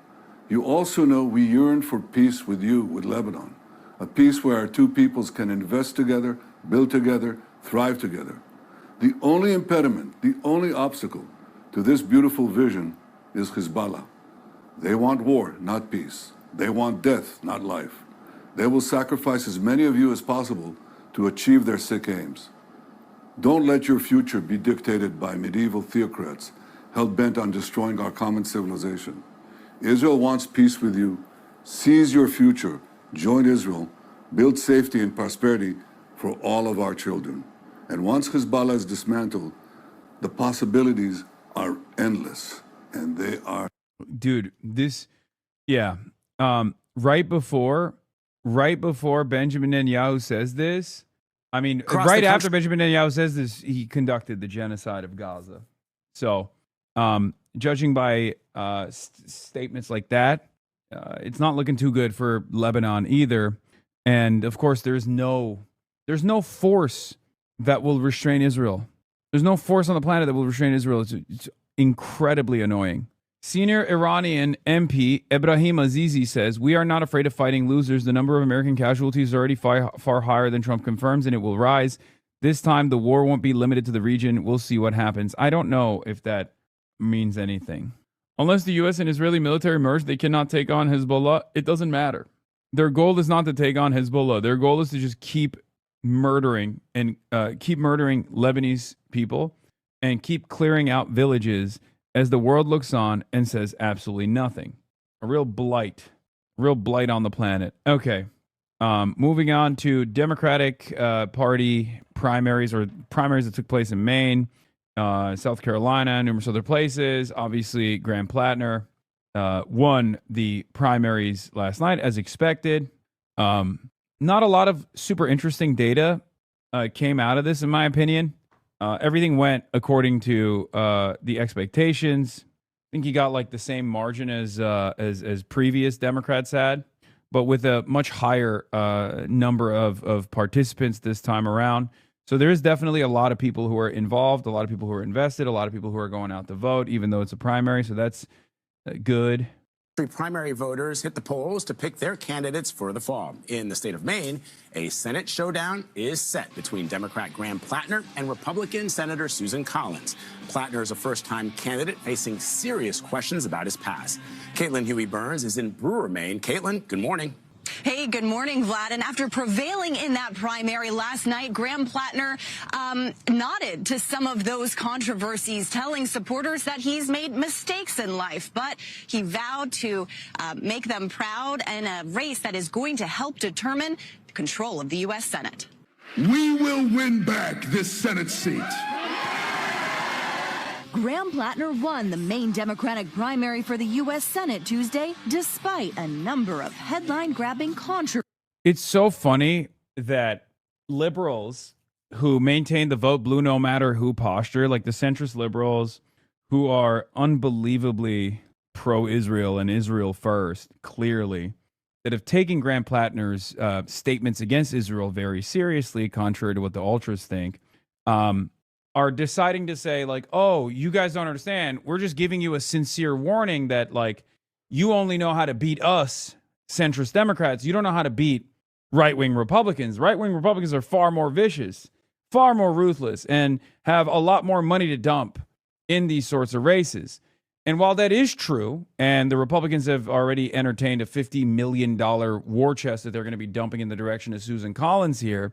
You also know we yearn for peace with you, with Lebanon. A peace where our two peoples can invest together, build together, thrive together. The only impediment, the only obstacle to this beautiful vision is Hezbollah. They want war, not peace. They want death, not life. They will sacrifice as many of you as possible to achieve their sick aims. Don't let your future be dictated by medieval theocrats hell-bent on destroying our common civilization. Israel wants peace with you. Seize your future. Join Israel. Build safety and prosperity for all of our children. And once Hezbollah is dismantled, the possibilities are endless. And they are... Dude, this... Yeah. Right before Benjamin Netanyahu says this, I mean, right after Benjamin Netanyahu says this, he conducted the genocide of Gaza. So, judging by statements like that, it's not looking too good for Lebanon either. And of course, there's no force that will restrain Israel. There's no force on the planet that will restrain Israel. It's incredibly annoying. Senior Iranian MP Ebrahim Azizi says, "We are not afraid of fighting losers. The number of American casualties is already far higher than Trump confirms, and it will rise. This time, the war won't be limited to the region. We'll see what happens." I don't know if that means anything. Unless the U.S. and Israeli military merge, they cannot take on Hezbollah. It doesn't matter. Their goal is not to take on Hezbollah. Their goal is to just keep murdering Lebanese people and keep clearing out villages as the world looks on and says absolutely nothing. A real blight on the planet. Okay. Moving on to Democratic Party primaries that took place in Maine, South Carolina, numerous other places. Obviously, Graham PLATNER won the primaries last night, as expected. Not a lot of super interesting data came out of this, in my opinion. Everything went according to the expectations. I think he got like the same margin as previous Democrats had, but with a much higher number of participants this time around. So there is definitely a lot of people who are involved, a lot of people who are invested, a lot of people who are going out to vote, even though it's a primary. So that's good. Primary voters hit the polls to pick their candidates for the fall. In the state of Maine, a Senate showdown is set between Democrat Graham PLATNER and Republican Senator Susan Collins. PLATNER is a first-time candidate facing serious questions about his past. Caitlin Huey-Burns is in Brewer, Maine. Caitlin, good morning. Hey, good morning, Vlad. And after prevailing in that primary last night, Graham PLATNER nodded to some of those controversies, telling supporters that he's made mistakes in life, but he vowed to make them proud in a race that is going to help determine control of the U.S. Senate. We will win back this Senate seat. Graham PLATNER won the Maine Democratic primary for the U.S. Senate Tuesday, despite a number of headline-grabbing controversies. It's so funny that liberals who maintain the vote blue no matter who posture, like the centrist liberals who are unbelievably pro-Israel and Israel first, clearly, that have taken Graham PLATNER's statements against Israel very seriously, contrary to what the ultras think, are deciding to say, like, oh, you guys don't understand. We're just giving you a sincere warning that, like, you only know how to beat us, centrist Democrats. You don't know how to beat right-wing Republicans. Right-wing Republicans are far more vicious, far more ruthless, and have a lot more money to dump in these sorts of races. And while that is true, and the Republicans have already entertained a $50 million war chest that they're going to be dumping in the direction of Susan Collins here,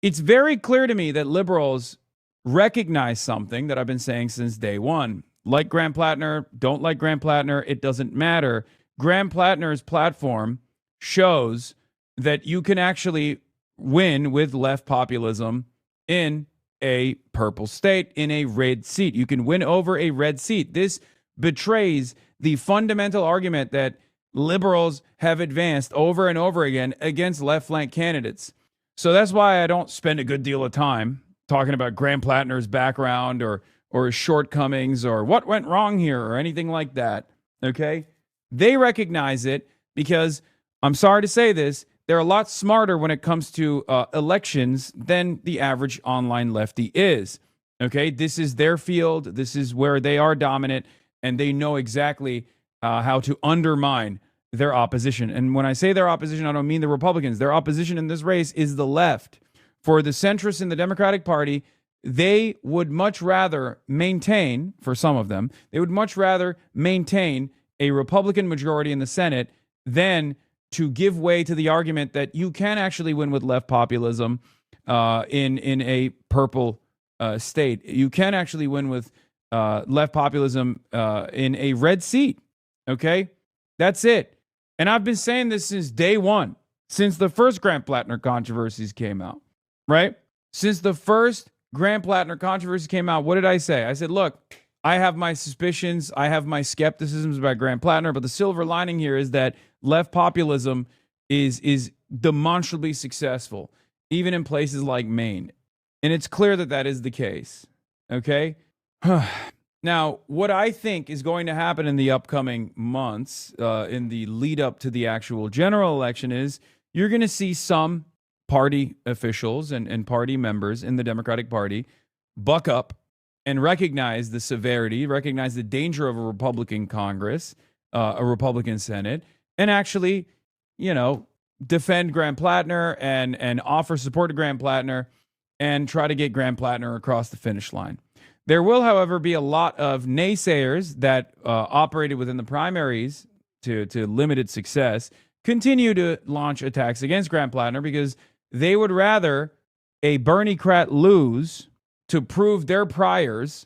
it's very clear to me that liberals recognize something that I've been saying since day one. Like Graham PLATNER, don't like Graham PLATNER, it doesn't matter. Graham PLATNER's platform shows that you can actually win with left populism in a purple state, in a red seat. You can win over a red seat. This betrays the fundamental argument that liberals have advanced over and over again against left flank candidates. So that's why I don't spend a good deal of time talking about Graham Plattner's background or his shortcomings or what went wrong here or anything like that. Okay? They recognize it because, I'm sorry to say this, they're a lot smarter when it comes to elections than the average online lefty is. Okay? This is their field. This is where they are dominant, and they know exactly how to undermine their opposition. And when I say their opposition, I don't mean the Republicans. Their opposition in this race is the left. For the centrists in the Democratic Party, they would much rather maintain, for some of them, they would much rather maintain a Republican majority in the Senate than to give way to the argument that you can actually win with left populism in a purple state. You can actually win with left populism in a red seat. Okay? That's it. And I've been saying this since day one, since the first Graham Plattner controversies came out, right? Since the first Graham Plattner controversy came out, what did I say? I said, look, I have my suspicions, I have my skepticisms about Graham Plattner, but the silver lining here is that left populism is demonstrably successful, even in places like Maine. And it's clear that that is the case, okay? Now, what I think is going to happen in the upcoming months, in the lead up to the actual general election, is you're going to see some party officials and party members in the Democratic Party buck up and recognize the severity, recognize the danger of a Republican Congress, a Republican Senate, and actually, defend Graham Plattner and offer support to Graham Plattner and try to get Graham Plattner across the finish line. There will, however, be a lot of naysayers that operated within the primaries to limited success continue to launch attacks against Graham Plattner because they would rather a Bernie-crat lose to prove their priors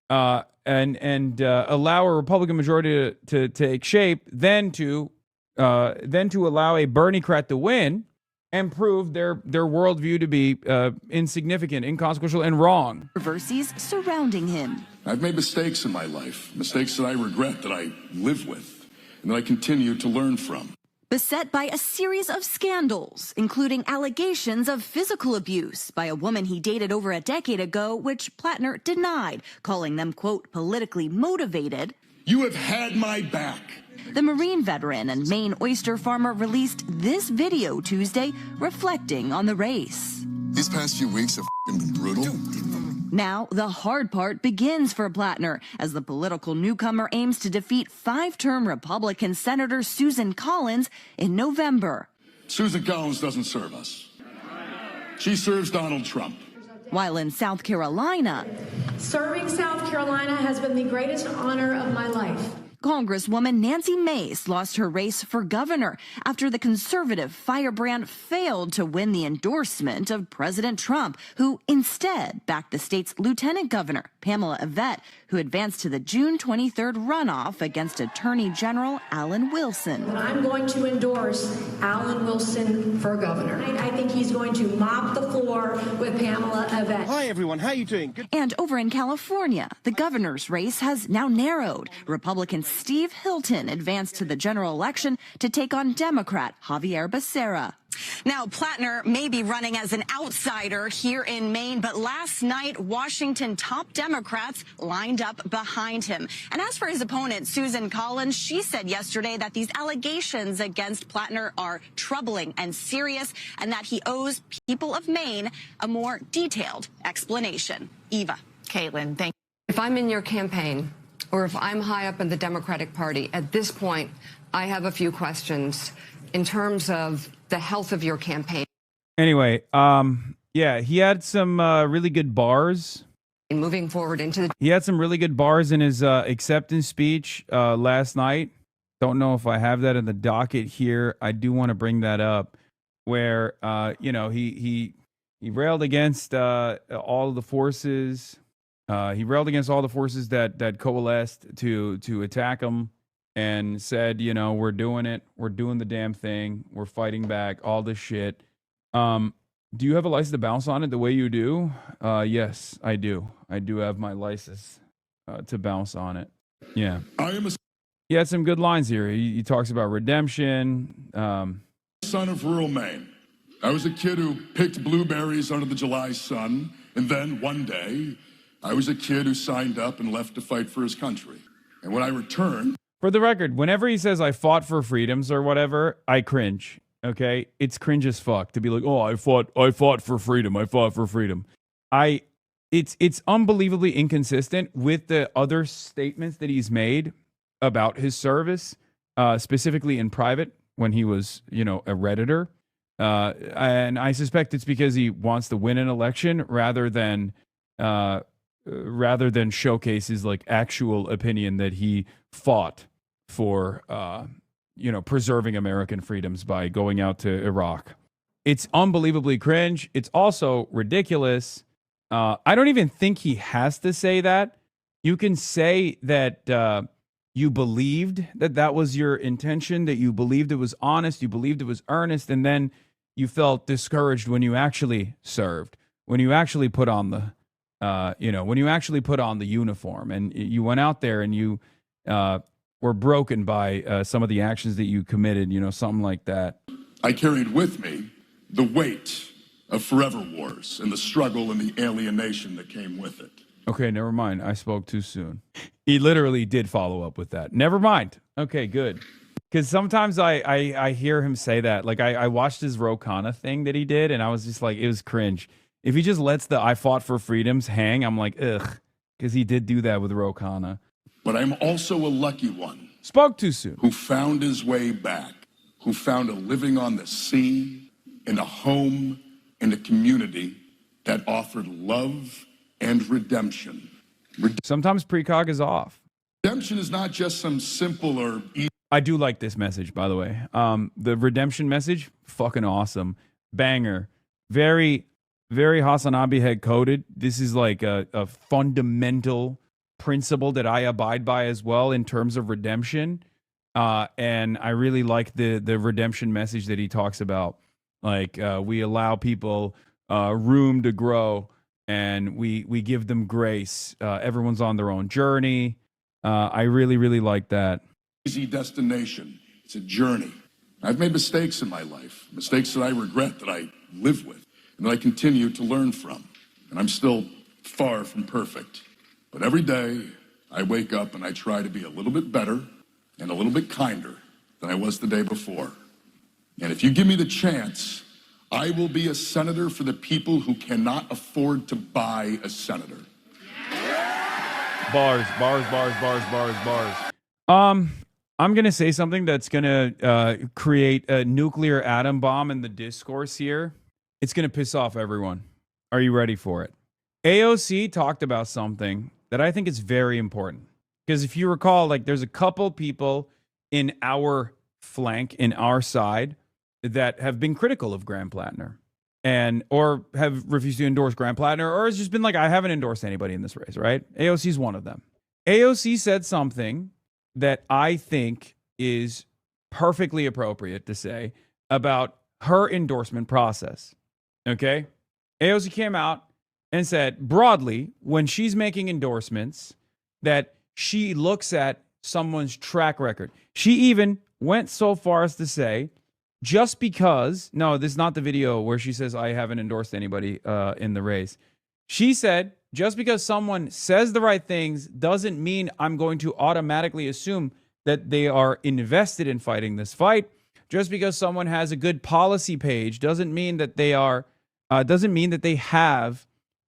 and allow a Republican majority to take shape than to allow a Bernie-crat to win and prove their worldview to be insignificant, inconsequential, and wrong. Controversies surrounding him. I've made mistakes in my life, mistakes that I regret, that I live with, and that I continue to learn from. Beset by a series of scandals, including allegations of physical abuse by a woman he dated over a decade ago, which Plattner denied, calling them, quote, politically motivated. You have had my back. The Marine veteran and Maine oyster farmer released this video Tuesday reflecting on the race. These past few weeks have been brutal. Now, the hard part begins for Plattner as the political newcomer aims to defeat five-term Republican Senator Susan Collins in November. Susan Collins doesn't serve us. She serves Donald Trump. While in South Carolina, serving South Carolina has been the greatest honor of my life. Congresswoman Nancy Mace lost her race for governor after the conservative firebrand failed to win the endorsement of President Trump, who instead backed the state's lieutenant governor, Pamela Yvette, who advanced to the June 23rd runoff against Attorney General Alan Wilson. I'm going to endorse Alan Wilson for governor. I think he's going to mop the floor with Pamela Yvette. Hi, everyone. How are you doing? Good. And over in California, the governor's race has now narrowed. Republican Steve Hilton advanced to the general election to take on Democrat Javier Becerra. Now, Plattner may be running as an outsider here in Maine, but last night, Washington top Democrats lined up behind him. And as for his opponent, Susan Collins, she said yesterday that these allegations against Plattner are troubling and serious, and that he owes people of Maine a more detailed explanation. Eva. Caitlin, thank you. If I'm in your campaign, or if I'm high up in the Democratic Party, at this point, I have a few questions in terms of the health of your campaign. Anyway, yeah, he had some really good bars. And moving forward into the... He had some really good bars in his acceptance speech last night. Don't know if I have that in the docket here. I do want to bring that up, where he railed against all of the forces. He railed against all the forces that coalesced to attack him, and said, we're doing it. We're doing the damn thing. We're fighting back. All this shit. Do you have a license to bounce on it the way you do? Yes, I do. I do have my license to bounce on it. Yeah. I am a He had some good lines here. He talks about redemption. son of rural Maine. I was a kid who picked blueberries under the July sun, and then one day, I was a kid who signed up and left to fight for his country. And when I returned... For the record, whenever he says I fought for freedoms or whatever, I cringe. Okay? It's cringe as fuck to be like, oh, I fought for freedom. I fought for freedom. It's unbelievably inconsistent with the other statements that he's made about his service, specifically in private when he was, a Redditor. And I suspect it's because he wants to win an election rather than showcase his like actual opinion that he fought for, preserving American freedoms by going out to Iraq. It's unbelievably cringe. It's also ridiculous. I don't even think he has to say that. You can say that you believed that was your intention, that you believed it was honest, you believed it was earnest, and then you felt discouraged when you actually served, when you actually put on the, when you actually put on the uniform, and you went out there and you were broken by some of the actions that you committed, something like that. I carried with me the weight of forever wars and the struggle and the alienation that came with it. Okay, never mind. I spoke too soon. He literally did follow up with that. Never mind. Okay, good. Because sometimes I hear him say that. Like, I watched his Ro Khanna thing that he did, and I was just like, it was cringe. If he just lets the I fought for freedoms hang, I'm like, ugh. Because he did do that with Ro Khanna. But I'm also a lucky one. Spoke too soon. Who found his way back, who found a living on the sea, in a home, in a community that offered love and redemption. Sometimes precog is off. Redemption is not just some simple or easy. I do like this message, by the way. The redemption message, fucking awesome. Banger. Very, very HasanAbi head coded. This is like a fundamental principle that I abide by as well in terms of redemption. And I really like the redemption message that he talks about. Like, we allow people room to grow, and we give them grace. Everyone's on their own journey. I really, really like that. Easy destination. It's a journey. I've made mistakes in my life, mistakes that I regret, that I live with, and that I continue to learn from. And I'm still far from perfect. But every day, I wake up and I try to be a little bit better and a little bit kinder than I was the day before. And if you give me the chance, I will be a senator for the people who cannot afford to buy a senator. Bars. I'm going to say something that's going to create a nuclear atom bomb in the discourse here. It's going to piss off everyone. Are you ready for it? AOC talked about something that I think is very important. Because if you recall, like, there's a couple people in our flank, in our side, that have been critical of Graham Plattner, or have refused to endorse Graham Plattner, or has just been like, I haven't endorsed anybody in this race, right? AOC is one of them. AOC said something that I think is perfectly appropriate to say about her endorsement process. Okay? AOC came out and said broadly, when she's making endorsements, that she looks at someone's track record. She even went so far as to say, just because, no, this is not the video where she says, I haven't endorsed anybody in the race. She said, just because someone says the right things doesn't mean I'm going to automatically assume that they are invested in fighting this fight. Just because someone has a good policy page doesn't mean that they are, doesn't mean that they have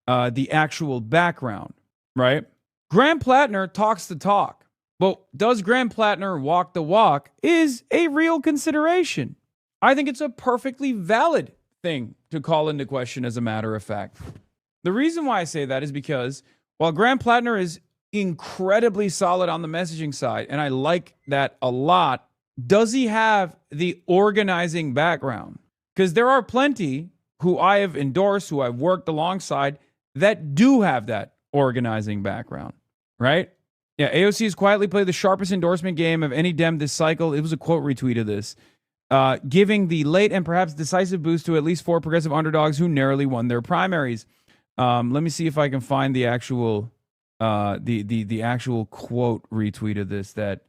the actual background, right? Graham Plattner talks the talk. But does Graham Plattner walk the walk is a real consideration. I think it's a perfectly valid thing to call into question, as a matter of fact. The reason why I say that is because while Graham Plattner is incredibly solid on the messaging side, and I like that a lot, does he have the organizing background? Because there are plenty who I have endorsed, who I've worked alongside, that do have that organizing background, right? Yeah, AOC has quietly played the sharpest endorsement game of any Dem this cycle. It was a quote retweet of this. Giving the late and perhaps decisive boost to at least 4 progressive underdogs who narrowly won their primaries. Let me see if I can find the actual the actual quote retweet of this that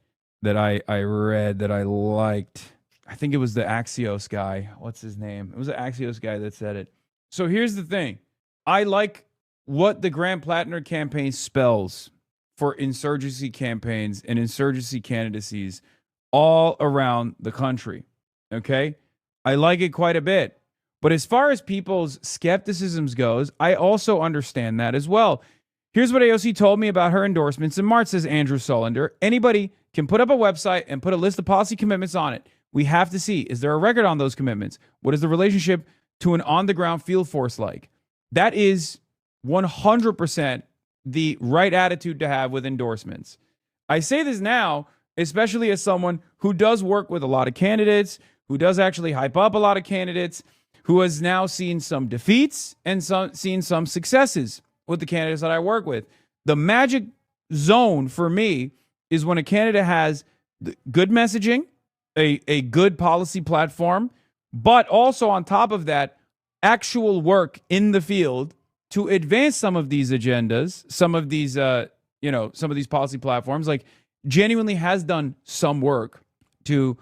I read that I liked. I think it was the Axios guy. What's his name? It was the Axios guy that said it. So here's the thing. I like what the Graham-Plattner campaign spells for insurgency campaigns and insurgency candidacies all around the country. Okay? I like it quite a bit. But as far as people's skepticisms goes, I also understand that as well. Here's what AOC told me about her endorsements in March, says Andrew Sullender. Anybody can put up a website and put a list of policy commitments on it. We have to see, is there a record on those commitments? What is the relationship to an on-the-ground field force like? That is 100% the right attitude to have with endorsements. I say this now, especially as someone who does work with a lot of candidates, who does actually hype up a lot of candidates, who has now seen some defeats and seen some successes with the candidates that I work with. The magic zone for me is when a candidate has good messaging, a good policy platform, but also on top of that, actual work in the field to advance some of these agendas, some of these, some of these policy platforms, like genuinely has done some work to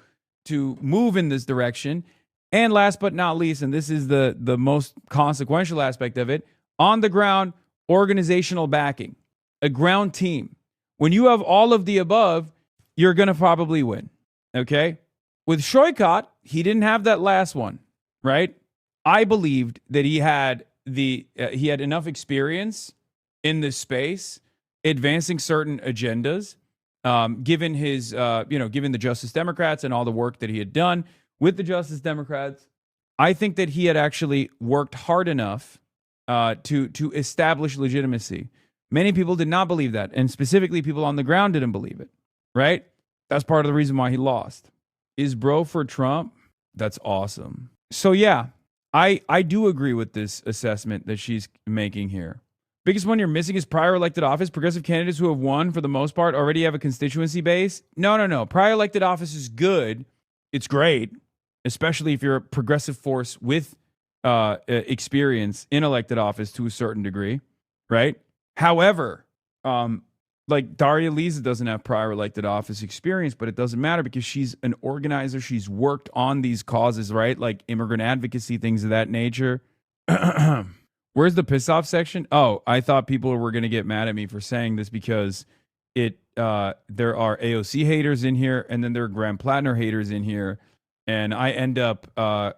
move in this direction. And last but not least, and this is the most consequential aspect of it, on the ground, organizational backing, a ground team. When you have all of the above, you're going to probably win. Okay? With Shoykot, he didn't have that last one, right? I believed that he had enough experience in this space, advancing certain agendas, given his, given the Justice Democrats and all the work that he had done with the Justice Democrats. I think that he had actually worked hard enough to establish legitimacy. Many people did not believe that, and specifically people on the ground didn't believe it, right? That's part of the reason why he lost. Is bro for Trump? That's awesome. So yeah, I do agree with this assessment that she's making here. Biggest one you're missing is prior elected office. Progressive candidates who have won, for the most part, already have a constituency base. No. Prior elected office is good. It's great, especially if you're a progressive force with experience in elected office to a certain degree, right? However, like Daria Lisa doesn't have prior elected office experience, but it doesn't matter because she's an organizer. She's worked on these causes, right? Like immigrant advocacy, things of that nature. Where's the piss off section? Oh, I thought people were going to get mad at me for saying this because there are AOC haters in here and then there are Graham-Plattner haters in here. And I end up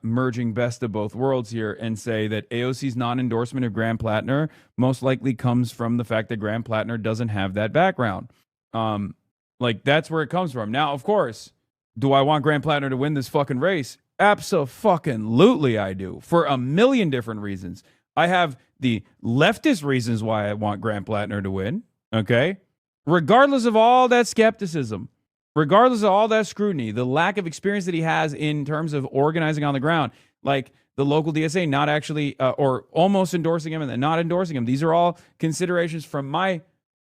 merging best of both worlds here and say that AOC's non-endorsement of Graham-Plattner most likely comes from the fact that Graham-Plattner doesn't have that background. Like, that's where it comes from. Now, of course, do I want Graham-Plattner to win this fucking race? Abso-fucking-lutely I do, for a million different reasons. I have the leftist reasons why I want Graham-Plattner to win, okay? Regardless of all that skepticism, regardless of all that scrutiny, the lack of experience that he has in terms of organizing on the ground, like the local DSA not actually or almost endorsing him and then not endorsing him. These are all considerations from my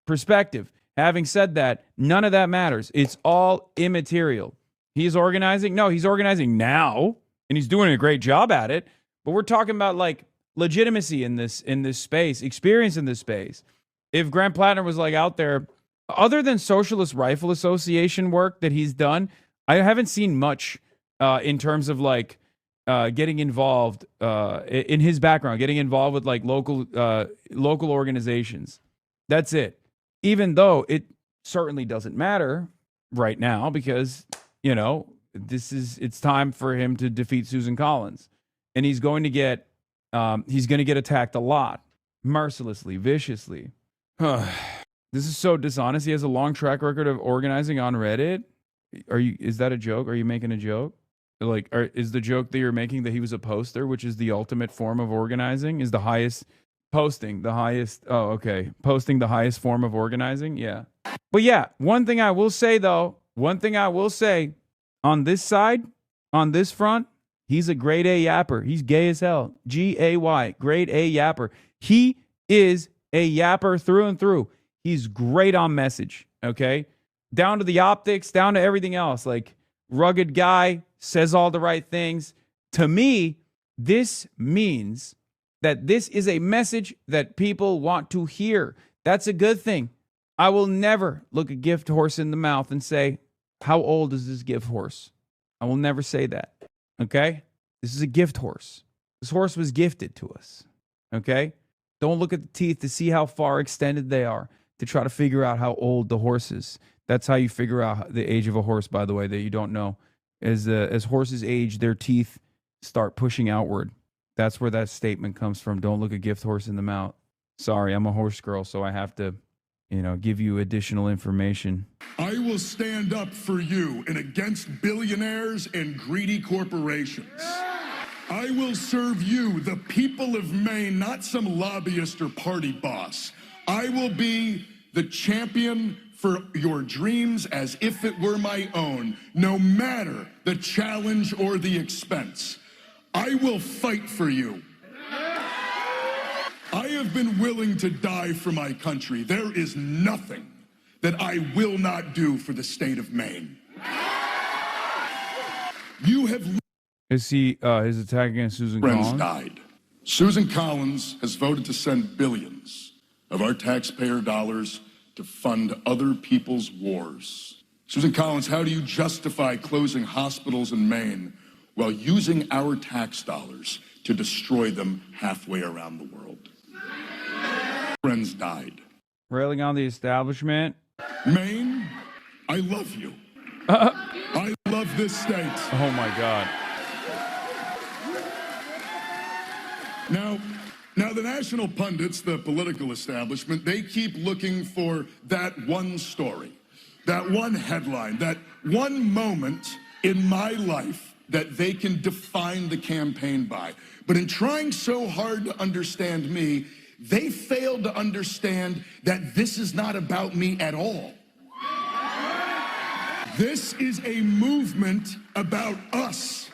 perspective. Having said that, none of that matters. It's all immaterial. He's organizing. No, he's organizing now, and he's doing a great job at it. But we're talking about like legitimacy in this space, experience in this space. If Graham-Plattner was like out there, other than Socialist Rifle Association work that he's done, I haven't seen much in terms of like getting involved in his background, getting involved with like local organizations. That's it. Even though it certainly doesn't matter right now because, you know, it's time for him to defeat Susan Collins. And he's going to get attacked a lot, mercilessly, viciously. This is so dishonest. He has a long track record of organizing on Reddit. Is that a joke? Are you making a joke? Like, is the joke that you're making that he was a poster, which is the ultimate form of organizing, is the highest posting, the highest? Oh, okay. Posting the highest form of organizing. Yeah. But yeah, one thing I will say on this side, on this front, he's a grade A yapper. He's gay as hell. G-A-Y, grade A yapper. He is a yapper through and through. He's great on message, okay? Down to the optics, down to everything else. Like, rugged guy, says all the right things. To me, this means that this is a message that people want to hear. That's a good thing. I will never look a gift horse in the mouth and say, how old is this gift horse? I will never say that. Okay? This is a gift horse. This horse was gifted to us. Okay? Don't look at the teeth to see how far extended they are to try to figure out how old the horse is. That's how you figure out the age of a horse, by the way, that you don't know. As horses age, their teeth start pushing outward. That's where that statement comes from. Don't look a gift horse in the mouth. Sorry, I'm a horse girl, so I have to, give you additional information. I will stand up for you and against billionaires and greedy corporations. I will serve you, the people of Maine, not some lobbyist or party boss. I will be the champion for your dreams as if it were my own, no matter the challenge or the expense. I will fight for you. I have been willing to die for my country. There is nothing that I will not do for the state of Maine. You have... Is he his attack against Susan Collins? Friends died. Susan Collins has voted to send billions of our taxpayer dollars to fund other people's wars. Susan Collins, how do you justify closing hospitals in Maine while using our tax dollars to destroy them halfway around the world? Friends died. Railing on the establishment. Maine, I love you. I love this state. Oh my God. Now the national pundits, the political establishment, they keep looking for that one story, that one headline, that one moment in my life that they can define the campaign by. But in trying so hard to understand me, they failed to understand that this is not about me at all. This is a movement about us,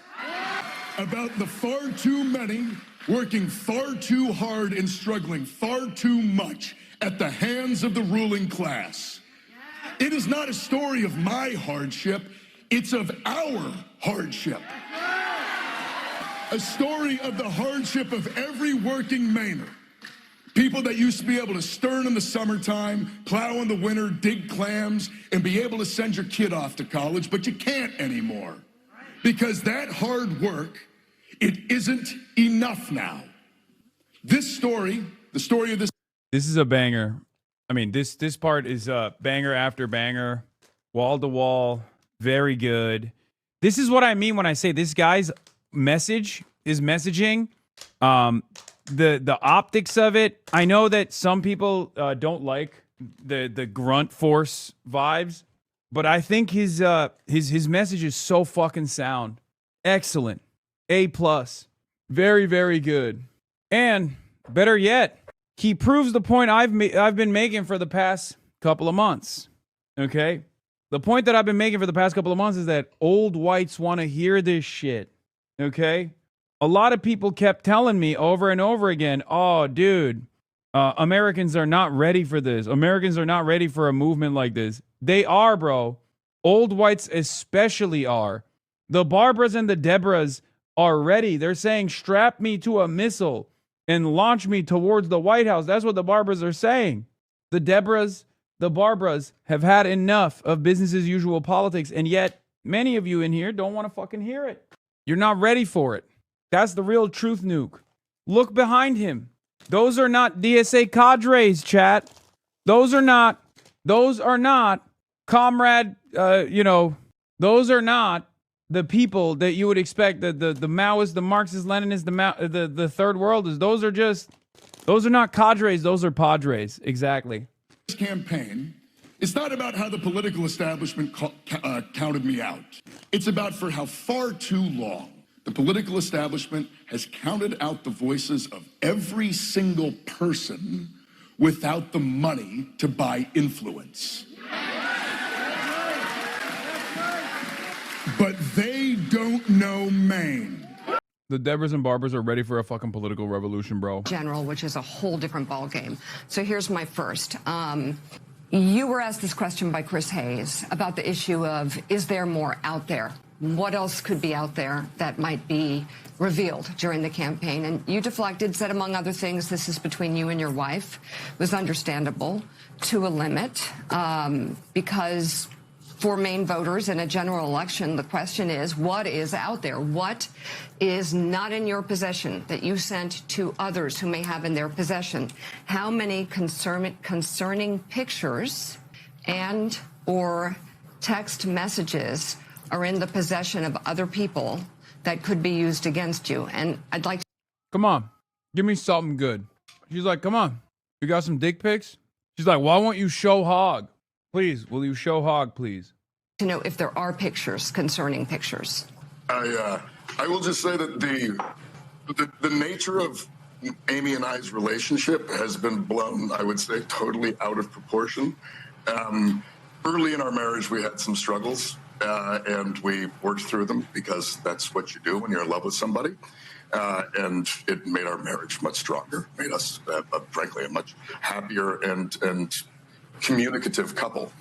about the far too many working far too hard and struggling far too much at the hands of the ruling class. It is not a story of my hardship, it's of our hardship. A story of the hardship of every working Mainer. People that used to be able to stern in the summertime, plow in the winter, dig clams, and be able to send your kid off to college, but you can't anymore. Because that hard work, it isn't enough now. This story, the story of this... This is a banger. I mean, this part is banger after banger, wall to wall, very good. This is what I mean when I say this guy's message is messaging. The optics of it. I know that some people don't like the grunt force vibes, but I think his message is so fucking sound. Excellent. A+. Very, very good. And better yet, he proves the point I've been making for the past couple of months. Okay? The point that I've been making for the past couple of months is that old whites want to hear this shit. Okay? A lot of people kept telling me over and over again, oh, dude, Americans are not ready for this. Americans are not ready for a movement like this. They are, bro. Old whites especially are. The Barbaras and the Deborahs are ready. They're saying, strap me to a missile and launch me towards the White House. That's what the Barbaras are saying. The Deborahs, the Barbaras have had enough of business as usual politics, and yet many of you in here don't want to fucking hear it. You're not ready for it. That's the real truth, Nuke. Look behind him. Those are not DSA cadres, chat. Those are not comrade, those are not the people that you would expect, the Maoists, the Marxists, Leninists, the third worlders. Those are not cadres, those are padres. Exactly. This campaign, it's not about how the political establishment counted me out. It's about for how far too long the political establishment has counted out the voices of every single person without the money to buy influence. But they don't know Maine. The Deborahs and Barbers are ready for a fucking political revolution, bro. General, which is a whole different ballgame. So here's my first. You were asked this question by Chris Hayes about the issue of, is there more out there? what else could be out there that might be revealed during the campaign. And you deflected, said, among other things, this is between you and your wife. It was understandable to a limit because for Maine voters in a general election, the question is, what is out there? What is not in your possession that you sent to others who may have in their possession? How many concerning pictures and or text messages are in the possession of other people that could be used against you? And I'd like to... Come on, give me something good. She's like, come on, you got some dick pics? She's like, why won't you show hog? Please, will you show hog, please? To know if there are pictures, concerning pictures. I will just say that the nature of Amy and I's relationship has been blown, I would say, totally out of proportion. Early in our marriage, we had some struggles, and we worked through them because that's what you do when you're in love with somebody. And it made our marriage much stronger, made us, frankly, a much happier and communicative couple.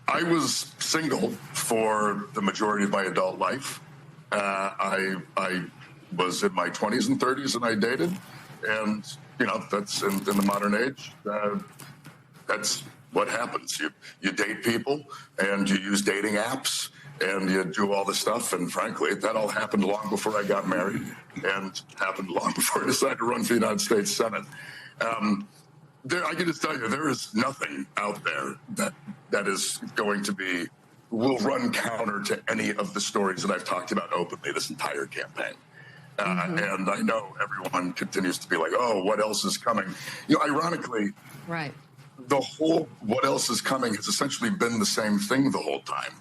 I was single for the majority of my adult life. I was in my 20s and 30s and I dated. And, you know, that's in the modern age, that's what happens. You date people and you use dating apps and you do all this stuff. And frankly, that all happened long before I got married and happened long before I decided to run for the United States Senate. I can just tell you, there is nothing out there that is going to will run counter to any of the stories that I've talked about openly this entire campaign. And I know everyone continues to be like, oh, what else is coming? You know, ironically, right, the whole what else is coming has essentially been the same thing the whole time,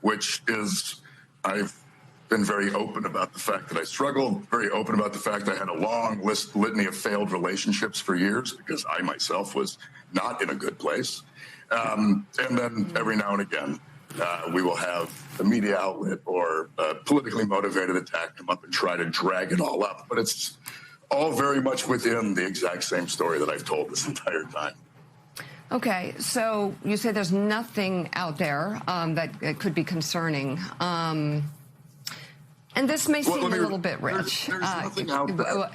which is I've been very open about the fact that I struggled, very open about the fact that I had a long litany of failed relationships for years because I myself was not in a good place. And then every now and again, we will have a media outlet or a politically motivated attack come up and try to drag it all up. But it's all very much within the exact same story that I've told this entire time. Okay, so you say there's nothing out there that could be concerning. And this may seem a little bit rich. There's nothing out there.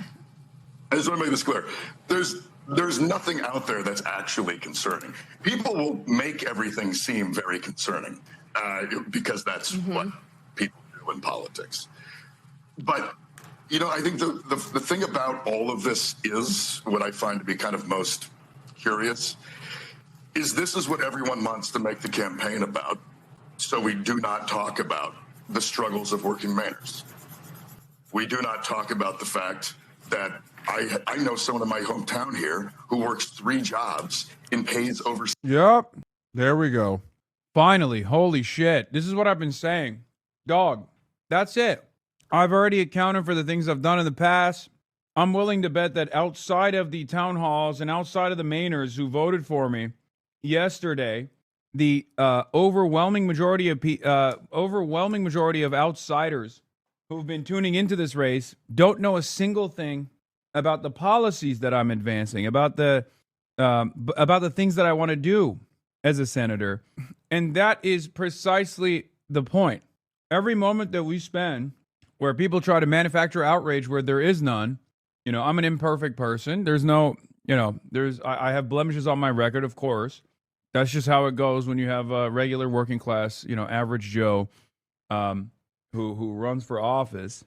I just want to make this clear. There's nothing out there that's actually concerning. People will make everything seem very concerning because that's what people do in politics. But, you know, I think the thing about all of this is what I find to be kind of most curious is this is what everyone wants to make the campaign about. So we do not talk about the struggles of working Mainers. We do not talk about the fact that I know someone in my hometown here who works 3 jobs and pays over. Yep. There we go. Finally. Holy shit. This is what I've been saying. Dog. That's it. I've already accounted for the things I've done in the past. I'm willing to bet that outside of the town halls and outside of the Mainers who voted for me yesterday, the overwhelming majority of outsiders who've been tuning into this race don't know a single thing about the policies that I'm advancing, about the things that I want to do as a senator. And that is precisely the point. Every moment that we spend where people try to manufacture outrage where there is none, you know, I'm an imperfect person. There's no, you know, I have blemishes on my record, of course. That's just how it goes when you have a regular working class, you know, average Joe who runs for office.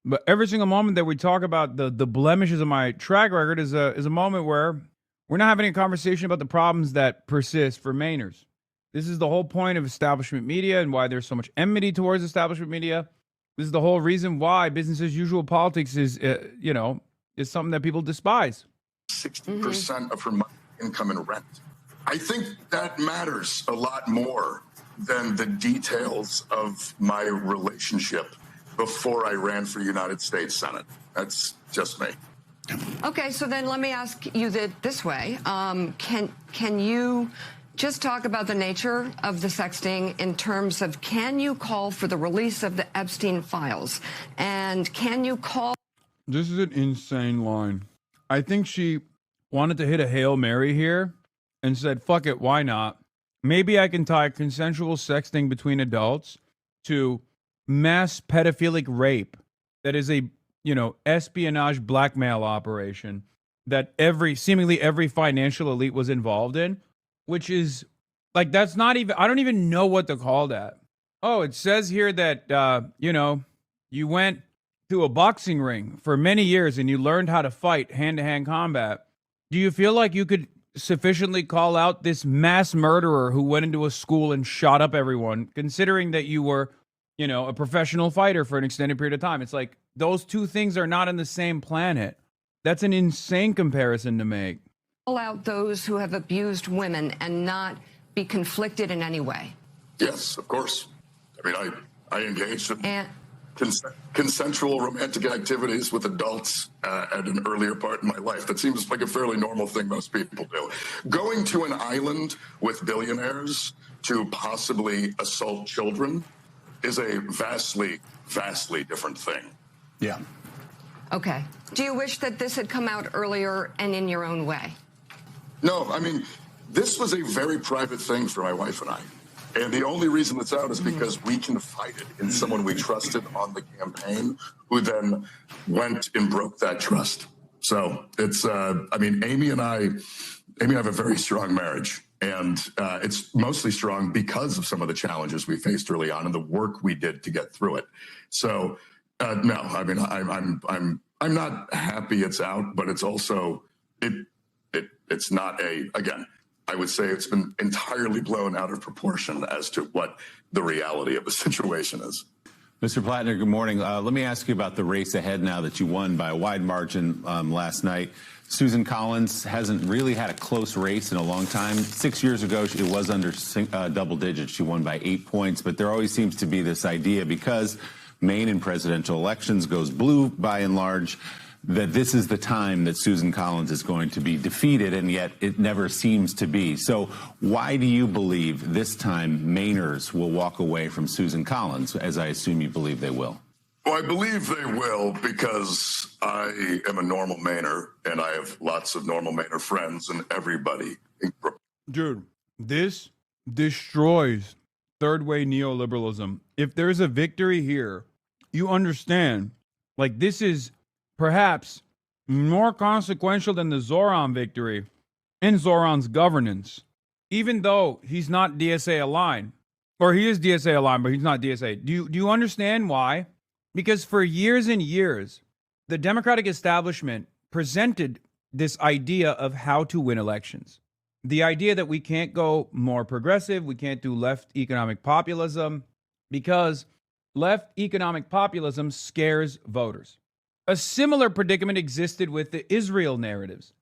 But every single moment that we talk about the blemishes of my track record is a moment where we're not having a conversation about the problems that persist for Mainers. This is the whole point of establishment media and why there's so much enmity towards establishment media. This is the whole reason why business as usual politics is, you know, is something that people despise. 60% of her money income in rent. I think that matters a lot more than the details of my relationship before I ran for United States Senate. That's just me. Okay, so then let me ask you this way. Can you just talk about the nature of the sexting in terms of can you call for the release of the Epstein files? And can you call... This is an insane line. I think she wanted to hit a Hail Mary here and said, fuck it, why not? Maybe I can tie consensual sexting between adults to mass pedophilic rape that is a, espionage blackmail operation that seemingly every financial elite was involved in, which is like, that's not even, I don't even know what to call that. Oh, it says here that, you went to a boxing ring for many years and you learned how to fight hand-to-hand combat. Do you feel like you could sufficiently call out this mass murderer who went into a school and shot up everyone, considering that you were, a professional fighter for an extended period of time? It's like those two things are not on the same planet. That's an insane comparison to make. Call out those who have abused women and not be conflicted in any way. Yes, of course. I mean, I engaged in consensual romantic activities with adults at an earlier part in my life. That seems like a fairly normal thing most people do. Going to an island with billionaires to possibly assault children is a vastly, vastly different thing. Yeah. Okay. Do you wish that this had come out earlier and in your own way? No, I mean, this was a very private thing for my wife and I. And the only reason it's out is because we confided in someone we trusted on the campaign, who then went and broke that trust. So it's, Amy and I have a very strong marriage, and it's mostly strong because of some of the challenges we faced early on and the work we did to get through it. So no, I mean, I'm not happy it's out, but it's also, it's not again, I would say it's been entirely blown out of proportion as to what the reality of the situation is. Mr. Plattner, good morning. Let me ask you about the race ahead now that you won by a wide margin last night. Susan Collins hasn't really had a close race in a long time. 6 years ago, it was under double digits. She won by 8 points, but there always seems to be this idea, because Maine in presidential elections goes blue by and large, that this is the time that Susan Collins is going to be defeated, and yet it never seems to be. So why do you believe this time Mainers will walk away from Susan Collins, as I assume you believe they will? Well, I believe they will because I am a normal Mainer, and I have lots of normal Mainer friends, and everybody. Dude, this destroys third-way neoliberalism. If there's a victory here, you understand, like, this is perhaps more consequential than the Zoran victory in Zoran's governance, even though he's not DSA aligned. Or he is DSA aligned, but he's not DSA. Do you understand why? Because for years and years, the Democratic establishment presented this idea of how to win elections. The idea that we can't go more progressive, we can't do left economic populism, because left economic populism scares voters. A similar predicament existed with the Israel narratives.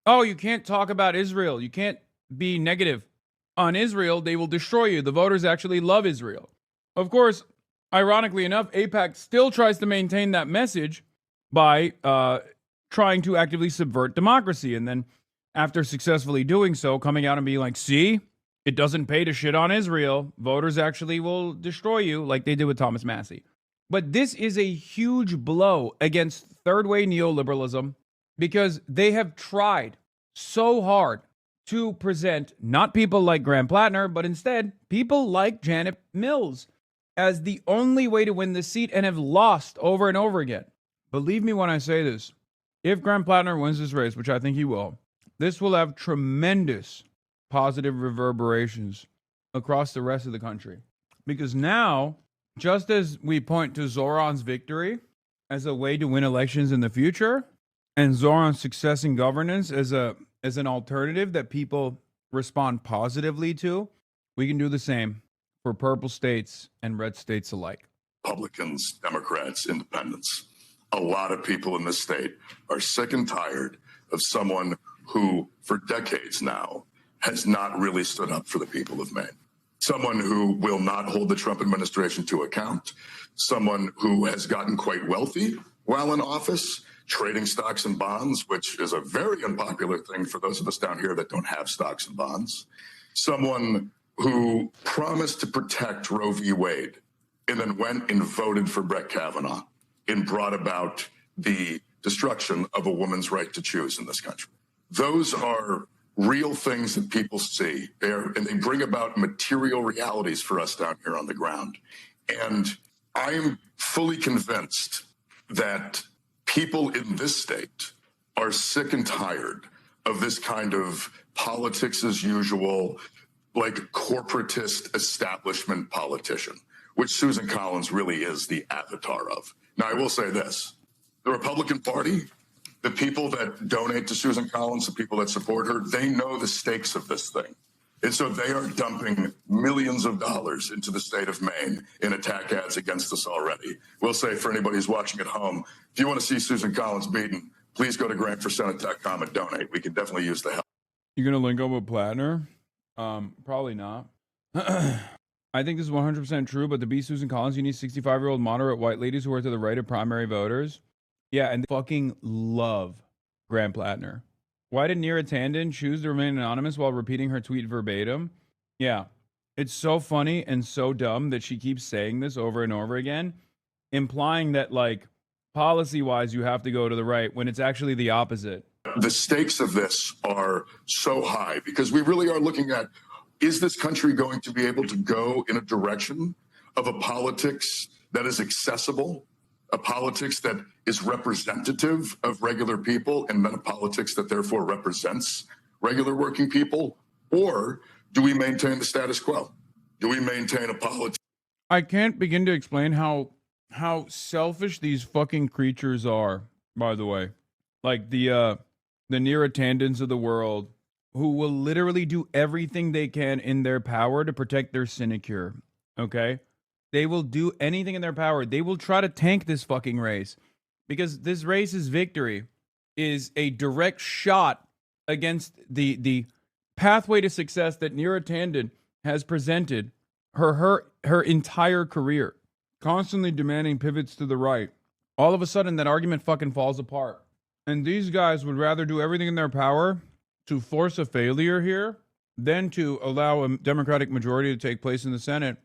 Oh, you can't talk about Israel. You can't be negative on Israel. They will destroy you. The voters actually love Israel. Of course, ironically enough, AIPAC still tries to maintain that message by trying to actively subvert democracy. And then after successfully doing so, coming out and being like, see, it doesn't pay to shit on Israel. Voters actually will destroy you, like they did with Thomas Massie. But this is a huge blow against third-way neoliberalism, because they have tried so hard to present not people like Graham Plattner, but instead people like Janet Mills as the only way to win the seat, and have lost over and over again. Believe me when I say this. If Graham Plattner wins this race, which I think he will, this will have tremendous positive reverberations across the rest of the country. Because now, just as we point to Zoran's victory as a way to win elections in the future, and Zoran's success in governance as an alternative that people respond positively to, we can do the same for purple states and red states alike. Republicans, Democrats, independents. A lot of people in this state are sick and tired of someone who, for decades now, has not really stood up for the people of Maine. Someone who will not hold the Trump administration to account. Someone who has gotten quite wealthy while in office, trading stocks and bonds, which is a very unpopular thing for those of us down here that don't have stocks and bonds. Someone who promised to protect Roe v. Wade and then went and voted for Brett Kavanaugh and brought about the destruction of a woman's right to choose in this country. Those are real things that people see there, and they bring about material realities for us down here on the ground. And I'm fully convinced that people in this state are sick and tired of this kind of politics as usual, like corporatist establishment politician, which Susan Collins really is the avatar of. Now, I will say this. The Republican Party, the people that donate to Susan Collins, the people that support her, they know the stakes of this thing. And so they are dumping millions of dollars into the state of Maine in attack ads against us already. We'll say for anybody who's watching at home, if you want to see Susan Collins beaten, please go to grantforsenate.com and donate. We can definitely use the help. You gonna link up with Plattner? Probably not. I think this is 100% true, but to beat Susan Collins, you need 65-year-old moderate white ladies who are to the right of primary voters. Yeah, and they fucking love Graham Plattner. Why did Neera Tanden choose to remain anonymous while repeating her tweet verbatim? Yeah, it's so funny and so dumb that she keeps saying this over and over again, implying that, like, policy-wise, you have to go to the right when it's actually the opposite. The stakes of this are so high because we really are looking at, is this country going to be able to go in a direction of a politics that is accessible, a politics that is representative of regular people, and then a politics that therefore represents regular working people? Or do we maintain the status quo? Do we maintain a politics? I can't begin to explain how selfish these fucking creatures are, by the way. Like the Neera Tandons of the world, who will literally do everything they can in their power to protect their sinecure, okay? They will do anything in their power. They will try to tank this fucking race because this race's victory is a direct shot against the pathway to success that Neera Tanden has presented her entire career, constantly demanding pivots to the right. All of a sudden, that argument fucking falls apart. And these guys would rather do everything in their power to force a failure here than to allow a Democratic majority to take place in the Senate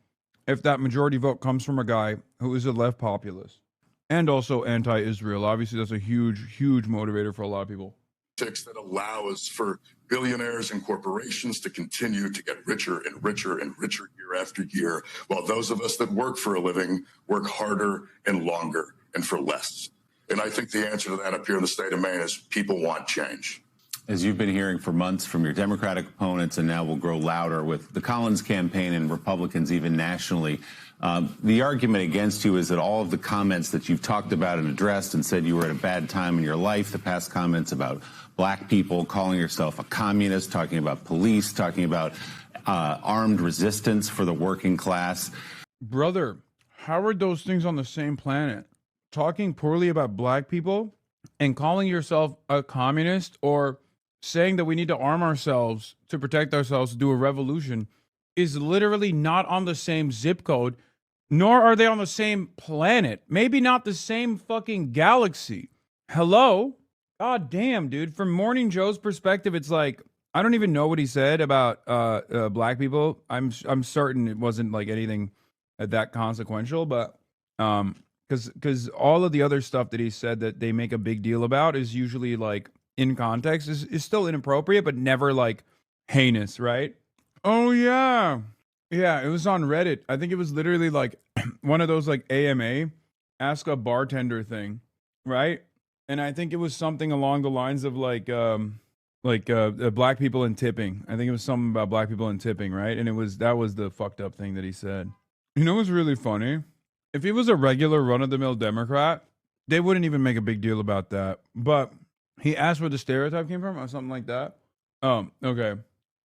if that majority vote comes from a guy who is a left populist and also anti-Israel. Obviously, that's a huge, huge motivator for a lot of people. That allows for billionaires and corporations to continue to get richer and richer and richer year after year, while those of us that work for a living work harder and longer and for less. And I think the answer to that up here in the state of Maine is people want change. As you've been hearing for months from your Democratic opponents, and now will grow louder with the Collins campaign and Republicans even nationally, the argument against you is that all of the comments that you've talked about and addressed and said you were at a bad time in your life, the past comments about black people, calling yourself a communist, talking about police, talking about armed resistance for the working class. Brother, how are those things on the same planet? Talking poorly about black people and calling yourself a communist, or saying that we need to arm ourselves to protect ourselves to do a revolution, is literally not on the same zip code, nor are they on the same planet. Maybe not the same fucking galaxy. Hello? God damn, dude. From Morning Joe's perspective, it's like, I don't even know what he said about black people. I'm certain it wasn't like anything that consequential, but because all of the other stuff that he said that they make a big deal about is usually like in context is still inappropriate, but never like heinous, right? Oh yeah. Yeah, it was on Reddit. I think it was literally like one of those like AMA, ask a bartender thing, right? And I think it was something along the lines of like black people and tipping. I think it was something about black people and tipping, right? And that was the fucked up thing that he said. You know what's really funny? If he was a regular run-of-the-mill Democrat, they wouldn't even make a big deal about that. But he asked where the stereotype came from or something like that. Oh, okay.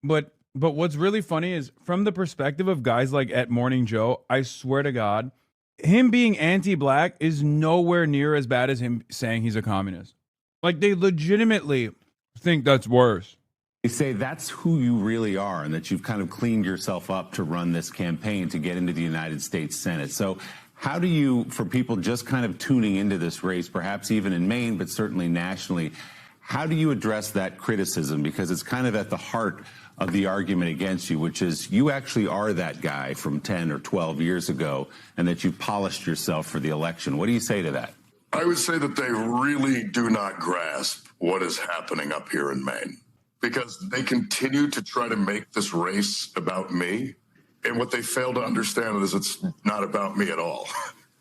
But what's really funny is from the perspective of guys like at Morning Joe, I swear to God, him being anti-black is nowhere near as bad as him saying he's a communist. Like, they legitimately think that's worse. They say that's who you really are and that you've kind of cleaned yourself up to run this campaign to get into the United States Senate. So how do you, for people just kind of tuning into this race, perhaps even in Maine, but certainly nationally, how do you address that criticism? Because it's kind of at the heart of the argument against you, which is you actually are that guy from 10 or 12 years ago and that you polished yourself for the election. What do you say to that? I would say that they really do not grasp what is happening up here in Maine, because they continue to try to make this race about me. And what they fail to understand is it's not about me at all.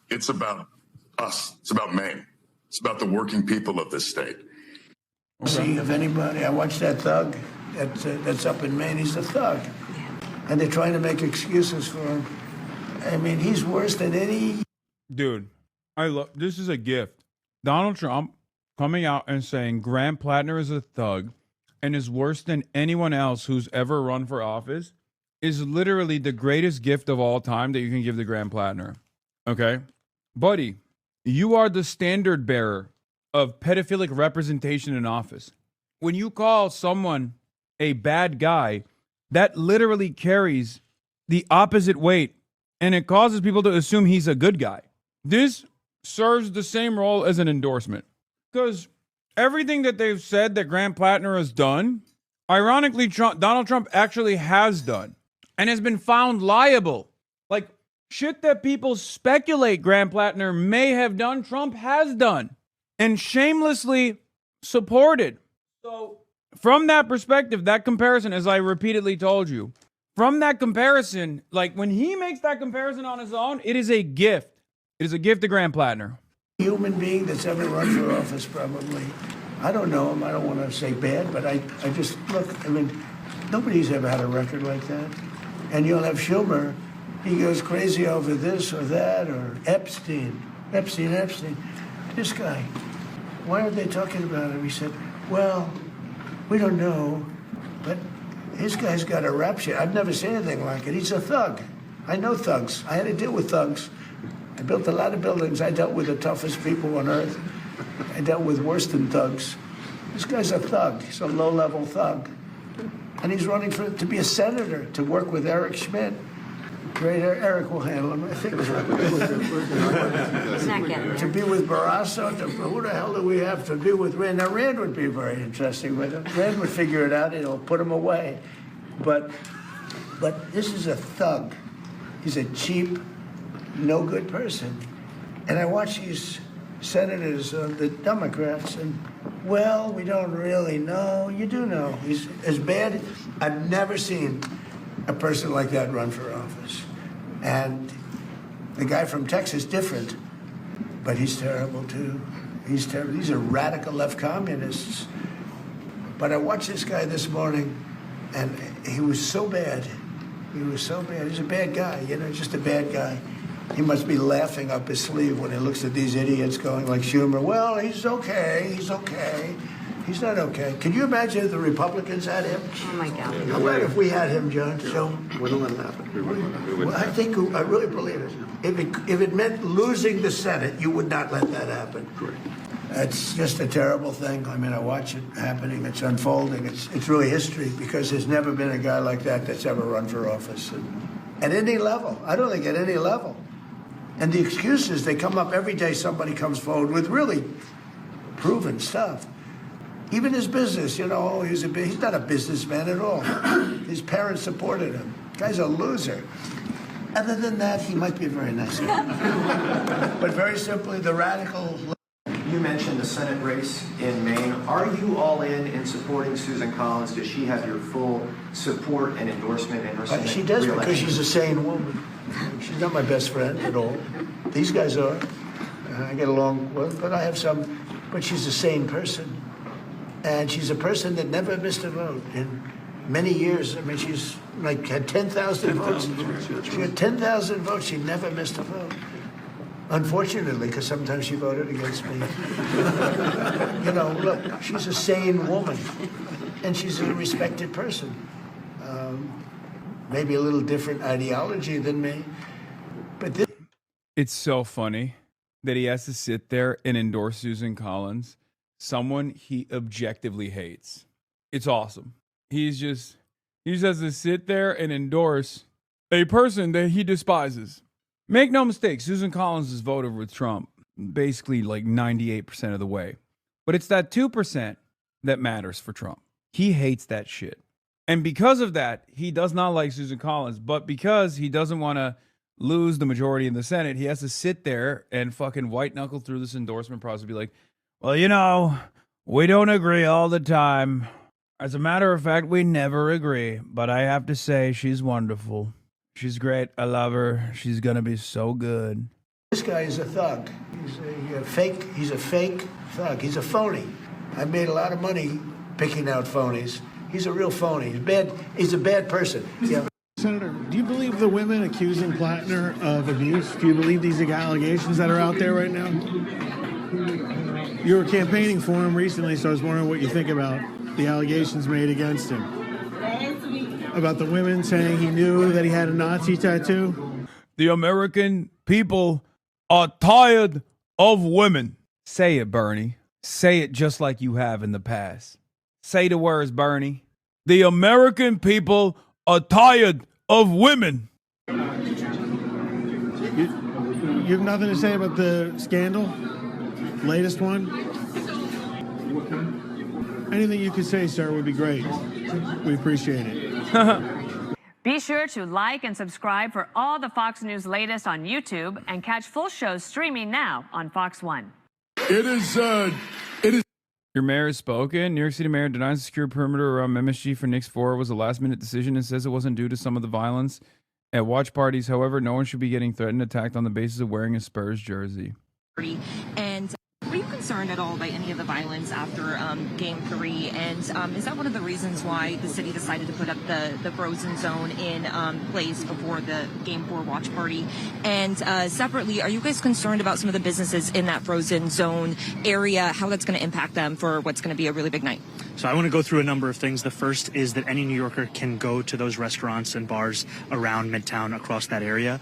It's about us. It's about Maine. It's about the working people of this state. See, if anybody, I watched that thug that's up in Maine. He's a thug. And they're trying to make excuses for him. I mean, he's worse than any... Dude, this is a gift. Donald Trump coming out and saying Graham Plattner is a thug and is worse than anyone else who's ever run for office is literally the greatest gift of all time that you can give to Graham Plattner. Okay? Buddy, you are the standard bearer of pedophilic representation in office. When you call someone a bad guy, that literally carries the opposite weight, and it causes people to assume he's a good guy. This serves the same role as an endorsement, because everything that they've said that Graham Plattner has done, ironically, Donald Trump actually has done and has been found liable. Like, shit that people speculate Graham Plattner may have done, Trump has done and shamelessly supported. So from that perspective, that comparison, as I repeatedly told you, from that comparison, like when he makes that comparison on his own, it is a gift. It is a gift to Graham Plattner. Human being that's ever run for office, probably. I don't know him. I don't want to say bad, but I just, look, I mean, nobody's ever had a record like that. And you'll have Schumer. He goes crazy over this or that, or Epstein. This guy, why aren't they talking about him? He said, well, we don't know, but this guy's got a rap sheet. I've never seen anything like it. He's a thug. I know thugs. I had to deal with thugs. I built a lot of buildings. I dealt with the toughest people on earth. I dealt with worse than thugs. This guy's a thug. He's a low-level thug. And he's running to be a senator, to work with Eric Schmidt. Great, Eric will handle him, I think. To be with Barrasso, who the hell do we have to be with Rand? Now, Rand would be very interesting with him. Rand would figure it out. He'll put him away. But this is a thug. He's a cheap, no good person. And I watch these senators, the Democrats, and, well, we don't really know. You do know. He's as bad. I've never seen a person like that run for office. And the guy from Texas, different, but he's terrible too. He's terrible. These are radical left communists. But I watched this guy this morning, and he was so bad. He was so bad. He's a bad guy, just a bad guy. He must be laughing up his sleeve when he looks at these idiots going like Schumer, well, he's okay. He's not okay. Can you imagine if the Republicans had him? Oh, my God. How about if we had him, John? So, Wouldn't let it happen. well, I really believe it. If it meant losing the Senate, you would not let that happen. Correct. It's just a terrible thing. I mean, I watch it happening. It's unfolding. It's really history, because there's never been a guy like that that's ever run for office. At any level. I don't think at any level. And the excuses, they come up every day. Somebody comes forward with really proven stuff. Even his business, he's not a businessman at all. His parents supported him. Guy's a loser. Other than that, he might be a very nice guy. But very simply, the radical... You mentioned the Senate race in Maine. Are you all in supporting Susan Collins? Does she have your full support and endorsement in her Senate She does, re-election? because she's a sane woman. She's not my best friend at all. These guys are. I get along with, but I have some... But she's a sane person. And she's a person that never missed a vote in many years. I mean, she's had 10,000 votes. She had 10,000 votes. She never missed a vote. Unfortunately, because sometimes she voted against me. Look, she's a sane woman. And she's a respected person. Maybe a little different ideology than me. But this... It's so funny that he has to sit there and endorse Susan Collins, someone he objectively hates. It's awesome. He just has to sit there and endorse a person that he despises. Make no mistake, Susan Collins has voted with Trump basically like 98% of the way. But it's that 2% that matters for Trump. He hates that shit. And because of that, he does not like Susan Collins. But because he doesn't want to lose the majority in the Senate, he has to sit there and fucking white knuckle through this endorsement process and be like, well, we don't agree all the time. As a matter of fact, we never agree. But I have to say, she's wonderful. She's great. I love her. She's gonna be so good. This guy is a thug. He's a fake thug. He's a phony. I made a lot of money picking out phonies. He's a real phony. He's a bad person. Yeah. Senator, do you believe the women accusing Plattner of abuse? Do you believe these allegations that are out there right now? You were campaigning for him recently, so I was wondering what you think about the allegations made against him. About the women saying he knew that he had a Nazi tattoo? The American people are tired of women. Say it, Bernie. Say it just like you have in the past. Say the words, Bernie. The American people are tired of women. You have nothing to say about the scandal? Latest one? Anything you could say, sir, would be great. We appreciate it. Be sure to like and subscribe for all the Fox News latest on YouTube and catch full shows streaming now on Fox One. It is. Your mayor has spoken. New York City mayor denies the secure perimeter around MSG for Knicks 4 was a last-minute decision and says it wasn't due to some of the violence at watch parties. However, no one should be getting threatened, attacked on the basis of wearing a Spurs jersey. And were you concerned at all by any of the violence after Game 3? And is that one of the reasons why the city decided to put up the frozen zone in place before the Game 4 watch party? And separately, are you guys concerned about some of the businesses in that frozen zone area, how that's going to impact them for what's going to be a really big night? So I want to go through a number of things. The first is that any New Yorker can go to those restaurants and bars around Midtown across that area.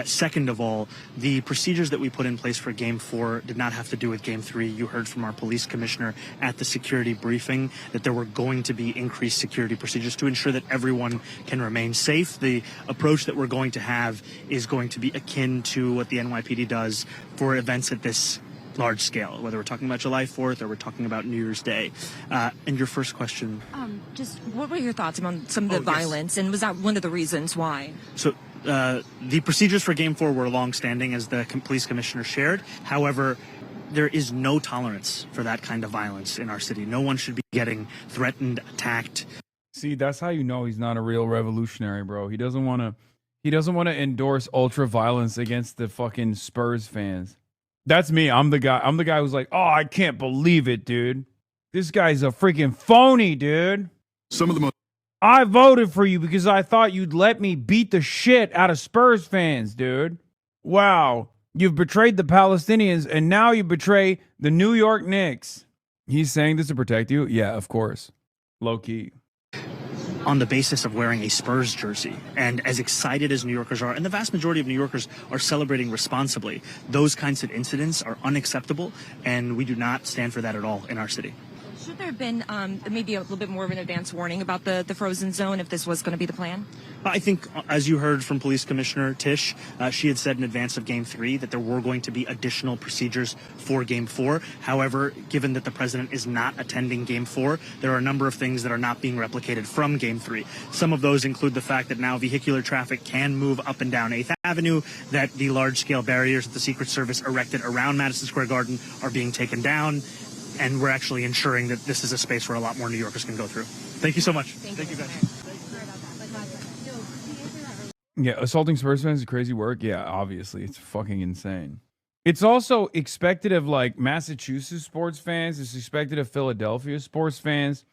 Second of all, the procedures that we put in place for Game 4 did not have to do with Game 3. You heard from our police commissioner at the security briefing that there were going to be increased security procedures to ensure that everyone can remain safe. The approach that we're going to have is going to be akin to what the NYPD does for events at this large scale, whether we're talking about July 4th or we're talking about New Year's Day. And your first question? Just what were your thoughts on some of the violence, and was that one of the reasons why? So the procedures for Game 4 were long-standing, as the police commissioner shared. However, there is no tolerance for that kind of violence in our city. No one should be getting threatened, attacked. See, that's how you know he's not a real revolutionary, bro. He doesn't want to endorse ultra violence against the fucking Spurs fans. That's me. I'm the guy who's like, oh, I can't believe it, dude. This guy's a freaking phony, dude. Some of the most. I voted for you because I thought you'd let me beat the shit out of Spurs fans, dude. Wow. You've betrayed the Palestinians, and now you betray the New York Knicks. He's saying this to protect you? Yeah, of course. Low key. On the basis of wearing a Spurs jersey. And as excited as New Yorkers are, and the vast majority of New Yorkers are celebrating responsibly, those kinds of incidents are unacceptable, and we do not stand for that at all in our city. Should there have been maybe a little bit more of an advance warning about the frozen zone if this was going to be the plan? I think, as you heard from Police Commissioner Tisch, she had said in advance of Game 3 that there were going to be additional procedures for Game 4. However, given that the president is not attending Game 4, there are a number of things that are not being replicated from Game 3. Some of those include the fact that now vehicular traffic can move up and down 8th Avenue, that the large-scale barriers that the Secret Service erected around Madison Square Garden are being taken down, and we're actually ensuring that this is a space where a lot more New Yorkers can go through. Thank you so much. Thank you guys. Yeah, assaulting Spurs fans is crazy work. Yeah, obviously. It's fucking insane. It's also expected of, like, Massachusetts sports fans. It's expected of Philadelphia sports fans.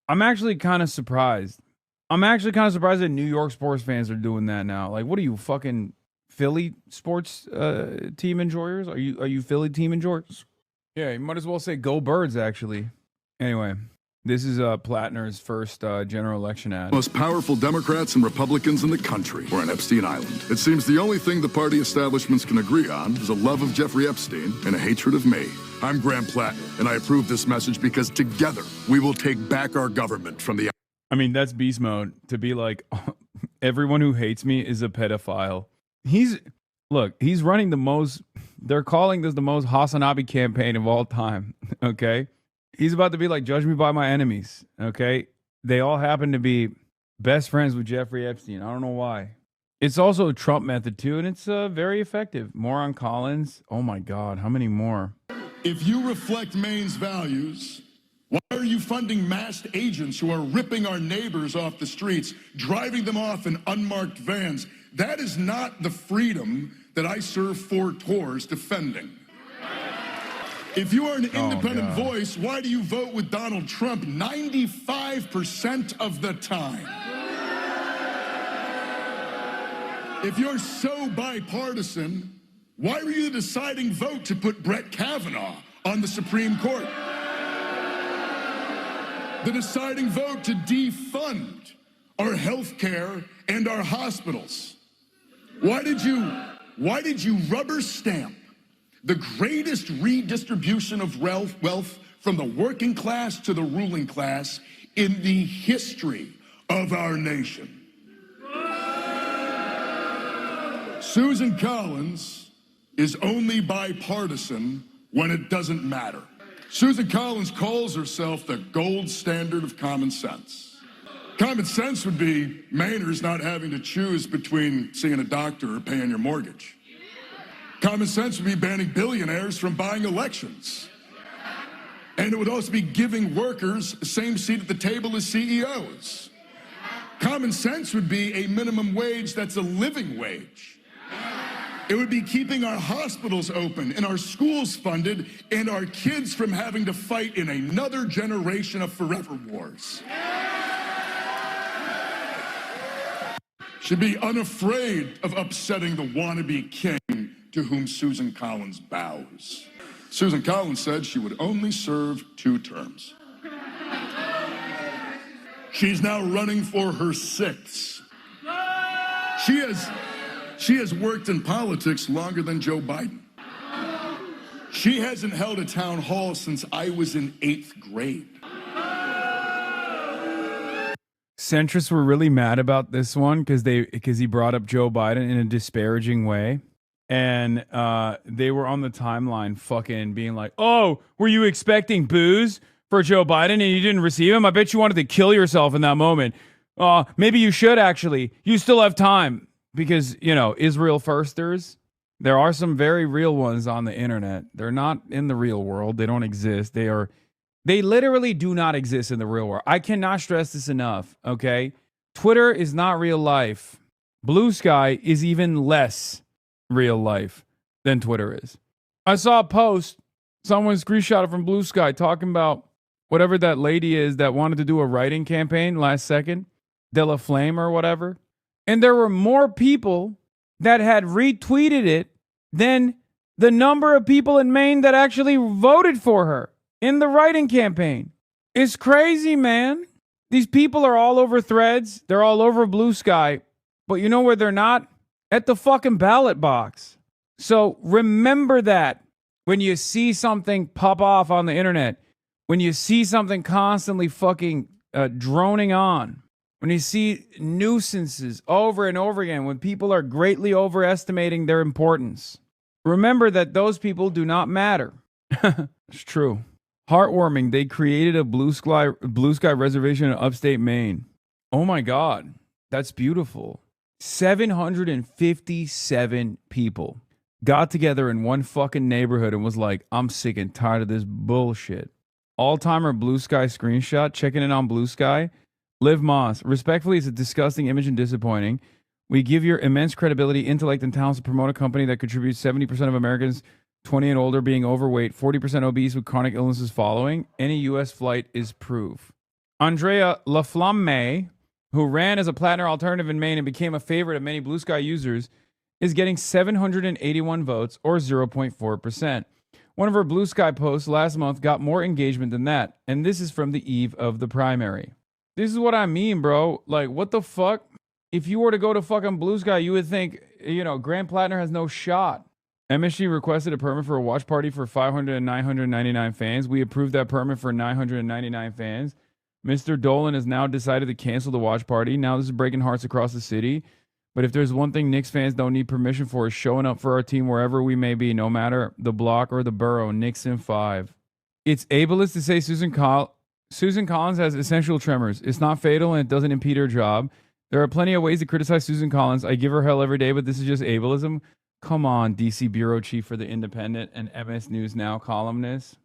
I'm actually kind of surprised. That New York sports fans are doing that now. Like, what are you, fucking Philly sports team enjoyers? Are you Philly team enjoyers? Yeah, you might as well say go Birds, actually. Anyway, this is Plattner's first general election ad. Most powerful Democrats and Republicans in the country were on Epstein Island. It seems the only thing the party establishments can agree on is a love of Jeffrey Epstein and a hatred of me. I'm Graham Plattner, and I approve this message because together we will take back our government from the... I mean, that's beast mode, to be like, everyone who hates me is a pedophile. He's running the most... They're calling this the most HasanAbi campaign of all time, okay? He's about to be like, judge me by my enemies, okay? They all happen to be best friends with Jeffrey Epstein. I don't know why. It's also a Trump method, too, and it's very effective. More on Collins. Oh, my God. How many more? If you reflect Maine's values, why are you funding masked agents who are ripping our neighbors off the streets, driving them off in unmarked vans, That is not the freedom that I serve 4 tours defending. If you are an independent voice, why do you vote with Donald Trump 95% of the time? If you're so bipartisan, why were you the deciding vote to put Brett Kavanaugh on the Supreme Court? The deciding vote to defund our health care and our hospitals. Why did you rubber stamp the greatest redistribution of wealth from the working class to the ruling class in the history of our nation? Susan Collins is only bipartisan when it doesn't matter. Susan Collins calls herself the gold standard of common sense. Common sense would be Mainers not having to choose between seeing a doctor or paying your mortgage. Common sense would be banning billionaires from buying elections. And it would also be giving workers the same seat at the table as CEOs. Common sense would be a minimum wage that's a living wage. It would be keeping our hospitals open and our schools funded and our kids from having to fight in another generation of forever wars. Should be unafraid of upsetting the wannabe king to whom Susan Collins bows. Susan Collins said she would only serve 2 terms. She's now running for her 6th. She has worked in politics longer than Joe Biden. She hasn't held a town hall since I was in 8th grade. Centrists were really mad about this one because he brought up Joe Biden in a disparaging way. And they were on the timeline fucking being like, oh, were you expecting booze for Joe Biden and you didn't receive him? I bet you wanted to kill yourself in that moment. Maybe you should actually. You still have time. Because, you know, Israel firsters, there are some very real ones on the internet. They're not in the real world. They don't exist. They literally do not exist in the real world. I cannot stress this enough, okay? Twitter is not real life. Blue Sky is even less real life than Twitter is. I saw a post, someone screenshot it from Blue Sky talking about whatever that lady is that wanted to do a writing campaign last second, De La Flame or whatever. And there were more people that had retweeted it than the number of people in Maine that actually voted for her in the writing campaign. It's crazy, man. These people are all over Threads. They're all over Blue Sky. But you know where they're not? At the fucking ballot box. So remember that when you see something pop off on the internet, when you see something constantly fucking droning on, when you see nuisances over and over again, when people are greatly overestimating their importance, remember that those people do not matter. It's true. Heartwarming, they created a Blue Sky reservation in upstate Maine. Oh my God, that's beautiful. 757 people got together in one fucking neighborhood and was like, I'm sick and tired of this bullshit. All-timer Blue Sky screenshot, checking in on Blue Sky. Liv Moss, respectfully, it's a disgusting image and disappointing. We give your immense credibility, intellect, and talents to promote a company that contributes 70% of Americans 20 and older being overweight, 40% obese with chronic illnesses following. Any U.S. flight is proof. Andrea Laflamme, who ran as a PLATNER alternative in Maine and became a favorite of many Blue Sky users, is getting 781 votes, or 0.4%. One of her Blue Sky posts last month got more engagement than that, and this is from the eve of the primary. This is what I mean, bro. Like, what the fuck? If you were to go to fucking Blue Sky, you would think, you know, Graham PLATNER has no shot. MSG requested a permit for a watch party for 500 and 999 fans. We approved that permit for 999 fans. Mr. Dolan has now decided to cancel the watch party. Now this is breaking hearts across the city. But if there's one thing Knicks fans don't need permission for is showing up for our team wherever we may be, no matter the block or the borough. Knicks in 5. It's ableist to say Susan Collins has essential tremors. It's not fatal and it doesn't impede her job. There are plenty of ways to criticize Susan Collins. I give her hell every day, but this is just ableism. Come on, DC bureau chief for The Independent and MS News Now columnist.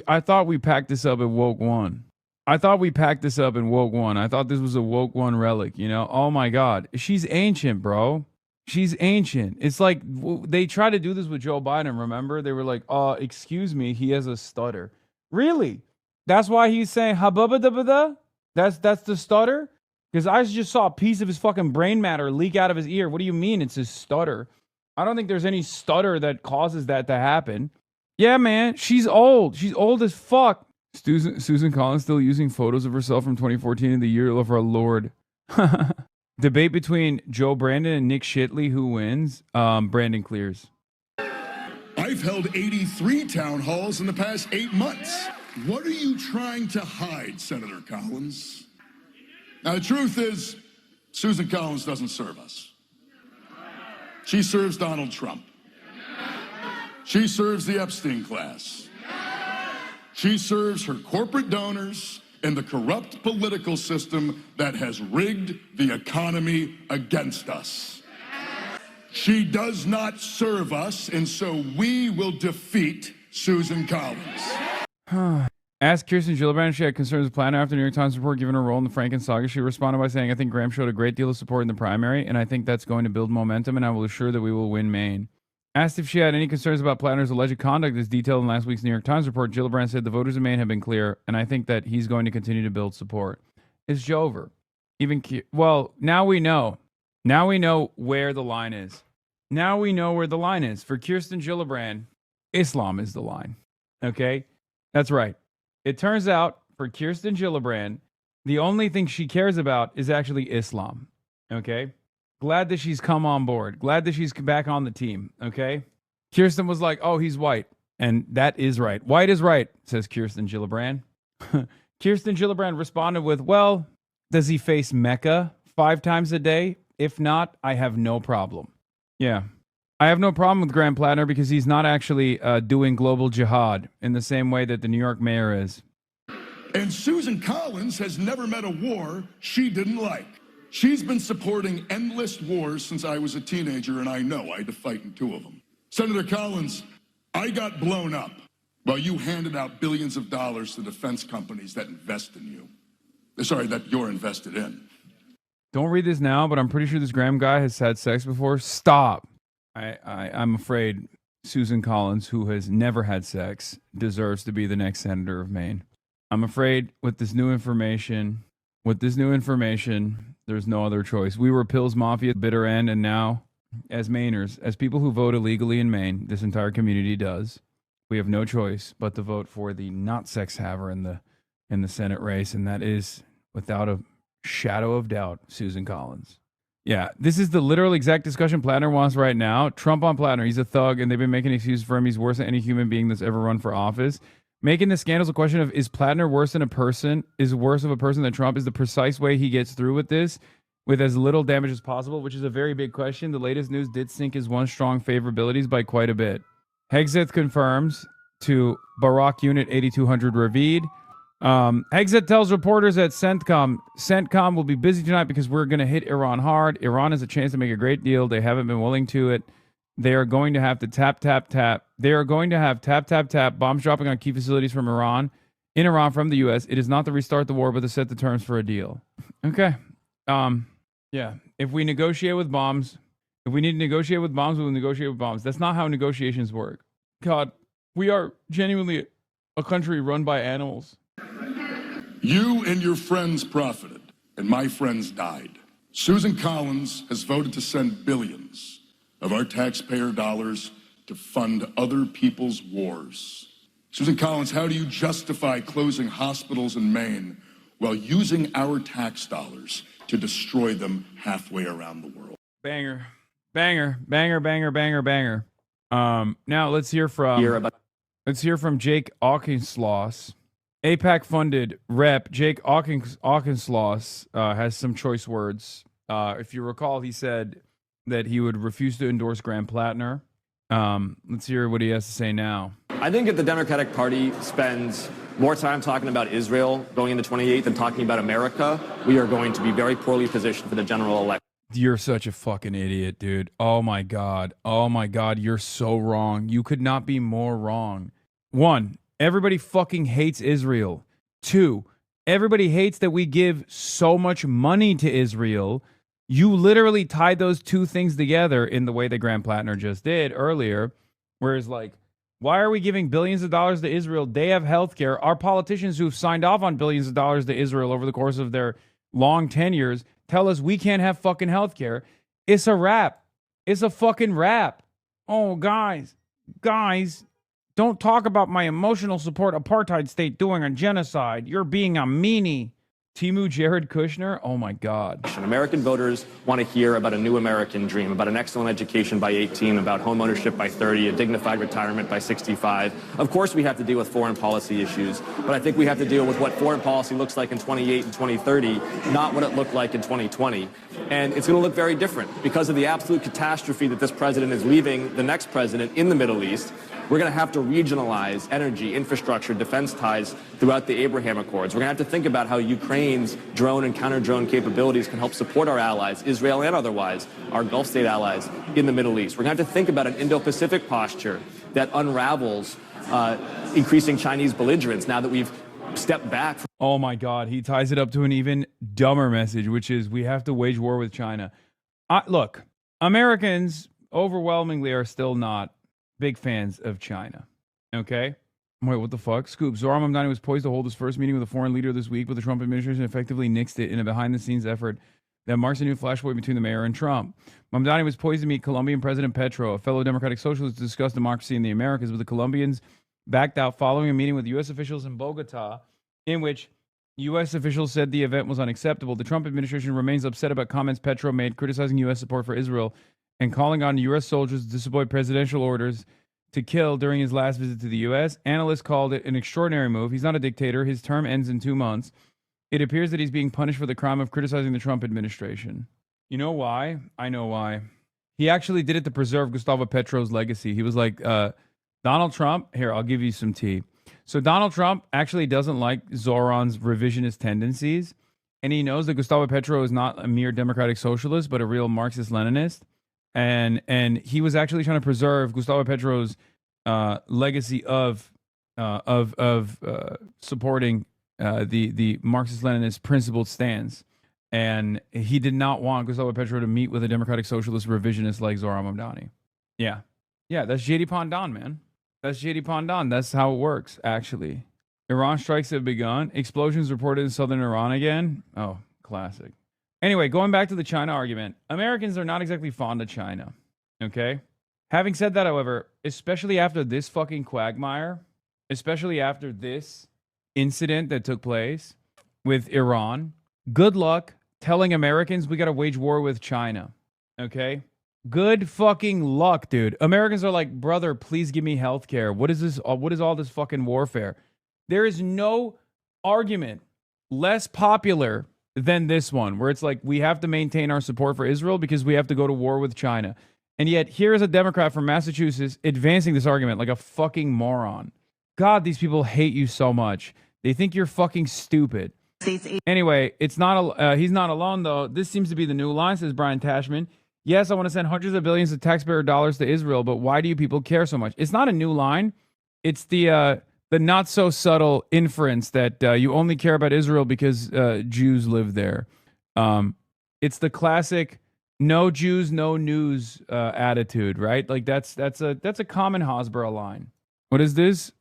I thought we packed this up at Woke One. I thought this was a Woke One relic, you know? Oh my God. She's ancient, bro. She's ancient. It's like they tried to do this with Joe Biden, remember? They were like, excuse me, he has a stutter. Really? That's why he's saying habubba-da-ba-da? That's the stutter? Because I just saw a piece of his fucking brain matter leak out of his ear. What do you mean it's his stutter? I don't think there's any stutter that causes that to happen. Yeah, man, she's old. She's old as fuck. Susan Collins still using photos of herself from 2014 in the year of our Lord. Debate between Joe Brandon and Nick Shitley. Who wins? Brandon clears. I've held 83 town halls in the past 8 months. What are you trying to hide, Senator Collins? Now, the truth is, Susan Collins doesn't serve us. She serves Donald Trump. She serves the Epstein class. She serves her corporate donors and the corrupt political system that has rigged the economy against us. She does not serve us, and so we will defeat Susan Collins. Asked Kirsten Gillibrand if she had concerns with PLATNER after the New York Times report given her role in the Franken saga. She responded by saying, I think Graham showed a great deal of support in the primary, and I think that's going to build momentum, and I will assure that we will win Maine. Asked if she had any concerns about PLATNER's alleged conduct as detailed in last week's New York Times report, Gillibrand said the voters in Maine have been clear, and I think that he's going to continue to build support. It's Jover. Well, now we know. Now we know where the line is. Now we know where the line is. For Kirsten Gillibrand, Islam is the line. Okay? That's right. It turns out, for Kirsten Gillibrand, the only thing she cares about is actually Islam. Okay? Glad that she's come on board. Glad that she's back on the team. Okay? Kirsten was like, oh, he's white. And that is right. White is right, says Kirsten Gillibrand. Kirsten Gillibrand responded with, well, does he face Mecca 5 times a day? If not, I have no problem. Yeah. I have no problem with Graham PLATNER because he's not actually doing global jihad in the same way that the New York mayor is. And Susan Collins has never met a war she didn't like. She's been supporting endless wars since I was a teenager, and I know I had to fight in 2 of them. Senator Collins, I got blown up while you handed out billions of dollars to defense companies that invest in you. Sorry, that you're invested in. Don't read this now, but I'm pretty sure this Graham guy has had sex before. Stop. I'm afraid Susan Collins, who has never had sex, deserves to be the next senator of Maine. I'm afraid with this new information, there's no other choice. We were Pills Mafia at the bitter end, and now, as Mainers, as people who vote illegally in Maine, this entire community does, we have no choice but to vote for the not sex haver in the Senate race, and that is, without a shadow of doubt, Susan Collins. Yeah, this is the literal exact discussion PLATNER wants right now. Trump on PLATNER. He's a thug, and they've been making excuses for him. He's worse than any human being that's ever run for office. Making the scandals a question of, is PLATNER worse than a person, is worse of a person than Trump, is the precise way he gets through with this, with as little damage as possible, which is a very big question. The latest news did sink his one strong favorabilities by quite a bit. Hegseth confirms to Barack Unit 8200 Ravid. Hegseth tells reporters at CENTCOM will be busy tonight because we're going to hit Iran hard. Iran has a chance to make a great deal. They haven't been willing to it. They are going to have to tap. They are going to have tap, bombs dropping on key facilities from Iran from the U.S. It is not to restart the war, but to set the terms for a deal. Okay. Yeah. If we negotiate with bombs, if we need to negotiate with bombs, we'll negotiate with bombs. That's not how negotiations work. God, we are genuinely a country run by animals. You and your friends profited, and my friends died. Susan Collins has voted to send billions of our taxpayer dollars to fund other people's wars. Susan Collins, how do you justify closing hospitals in Maine while using our tax dollars to destroy them halfway around the world? Banger. Now let's hear from Jake Auchincloss. AIPAC-funded Rep. Jake Auchincloss has some choice words. If you recall, he said that he would refuse to endorse Graham PLATNER. Let's hear what he has to say now. I think if the Democratic Party spends more time talking about Israel going into 28 than talking about America, we are going to be very poorly positioned for the general election. You're such a fucking idiot, dude. Oh my God, you're so wrong. You could not be more wrong. 1, everybody fucking hates Israel. 2, everybody hates that we give so much money to Israel. You literally tied those two things together in the way that Graham Plattner just did earlier, whereas like, why are we giving billions of dollars to Israel? They have health care. Our politicians who've signed off on billions of dollars to Israel over the course of their long tenures tell us we can't have fucking health care. It's a wrap. It's a fucking wrap. Oh, guys, don't talk about my emotional support apartheid state doing a genocide. You're being a meanie. Timu Jared Kushner? Oh, my God. American voters want to hear about a new American dream, about an excellent education by 18, about home ownership by 30, a dignified retirement by 65. Of course, we have to deal with foreign policy issues, but I think we have to deal with what foreign policy looks like in 28 and 2030, not what it looked like in 2020. And it's going to look very different because of the absolute catastrophe that this president is leaving the next president in the Middle East. We're going to have to regionalize energy, infrastructure, defense ties throughout the Abraham Accords. We're going to have to think about how Ukraine's drone and counter-drone capabilities can help support our allies, Israel and otherwise, our Gulf state allies in the Middle East. We're going to have to think about an Indo-Pacific posture that unravels increasing Chinese belligerence now that we've stepped back. Oh, my God. He ties it up to an even dumber message, which is we have to wage war with China. Look, Americans overwhelmingly are still not big fans of China. Okay? Wait, what the fuck? Scoop. Zohran Mamdani was poised to hold his first meeting with a foreign leader this week, but the Trump administration effectively nixed it in a behind-the-scenes effort that marks a new flashpoint between the mayor and Trump. Mamdani was poised to meet Colombian President Petro, a fellow Democratic socialist, to discuss democracy in the Americas, but the Colombians backed out following a meeting with U.S. officials in Bogota, in which U.S. officials said the event was unacceptable. The Trump administration remains upset about comments Petro made criticizing U.S. support for Israel and calling on U.S. soldiers to disobey presidential orders to kill during his last visit to the U.S. Analysts called it an extraordinary move. He's not a dictator. His term ends in 2 months. It appears that he's being punished for the crime of criticizing the Trump administration. You know why? I know why. He actually did it to preserve Gustavo Petro's legacy. He was like, Donald Trump, here, I'll give you some tea. So Donald Trump actually doesn't like Zoran's revisionist tendencies, and he knows that Gustavo Petro is not a mere democratic socialist, but a real Marxist-Leninist. And he was actually trying to preserve Gustavo Petro's legacy of supporting the Marxist-Leninist principled stance. And he did not want Gustavo Petro to meet with a democratic socialist revisionist like Zohran Mamdani. Yeah, that's JD Pandan, man. That's JD Pandan. That's how it works, actually. Iran strikes have begun. Explosions reported in southern Iran again. Oh, classic. Anyway, going back to the China argument, Americans are not exactly fond of China, okay? Having said that, however, especially after this fucking quagmire, especially after this incident that took place with Iran, good luck telling Americans we got to wage war with China, okay? Good fucking luck, dude. Americans are like, brother, please give me health care. What is this? What is all this fucking warfare? There is no argument less popular than this one, where it's like, we have to maintain our support for Israel because we have to go to war with China. And yet, here's a Democrat from Massachusetts advancing this argument like a fucking moron. God, these people hate you so much. They think you're fucking stupid. Anyway, it's not. He's not alone, though. This seems to be the new line, says Brian Tashman. Yes, I want to send hundreds of billions of taxpayer dollars to Israel, but why do you people care so much? It's not a new line. It's the not so subtle inference that you only care about Israel because Jews live there. It's the classic no Jews, no news attitude, right? Like that's a common Hasbara line. What is this?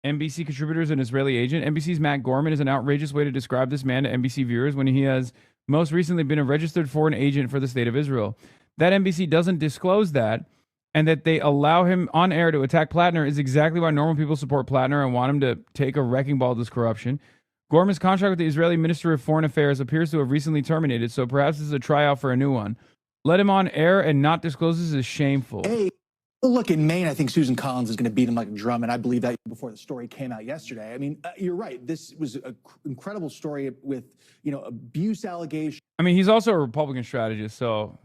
NBC contributor is an Israeli agent. NBC's Matt Gorman is an outrageous way to describe this man to NBC viewers when he has most recently been a registered foreign agent for the state of Israel. That NBC doesn't disclose that, and that they allow him on air to attack Plattner is exactly why normal people support Plattner and want him to take a wrecking ball to this corruption. Gorman's contract with the Israeli Ministry of Foreign Affairs appears to have recently terminated, so perhaps this is a tryout for a new one. Let him on air and not disclose this is shameful. Hey, look, in Maine, I think Susan Collins is going to beat him like a drum, and I believe that before the story came out yesterday. I mean, you're right. This was an incredible story with, abuse allegations. I mean, he's also a Republican strategist, so,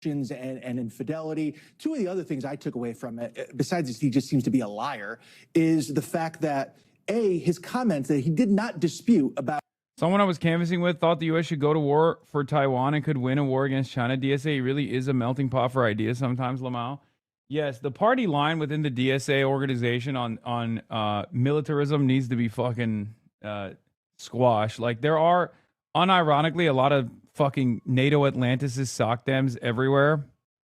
And infidelity. Two of the other things I took away from it, besides he just seems to be a liar, is the fact that, his comments that he did not dispute about. Someone I was canvassing with thought the U.S. should go to war for Taiwan and could win a war against China. DSA really is a melting pot for ideas sometimes, Lamau. Yes, the party line within the DSA organization on militarism needs to be fucking squashed. Like, there are, unironically, a lot of fucking NATO Atlantis' sock dams everywhere.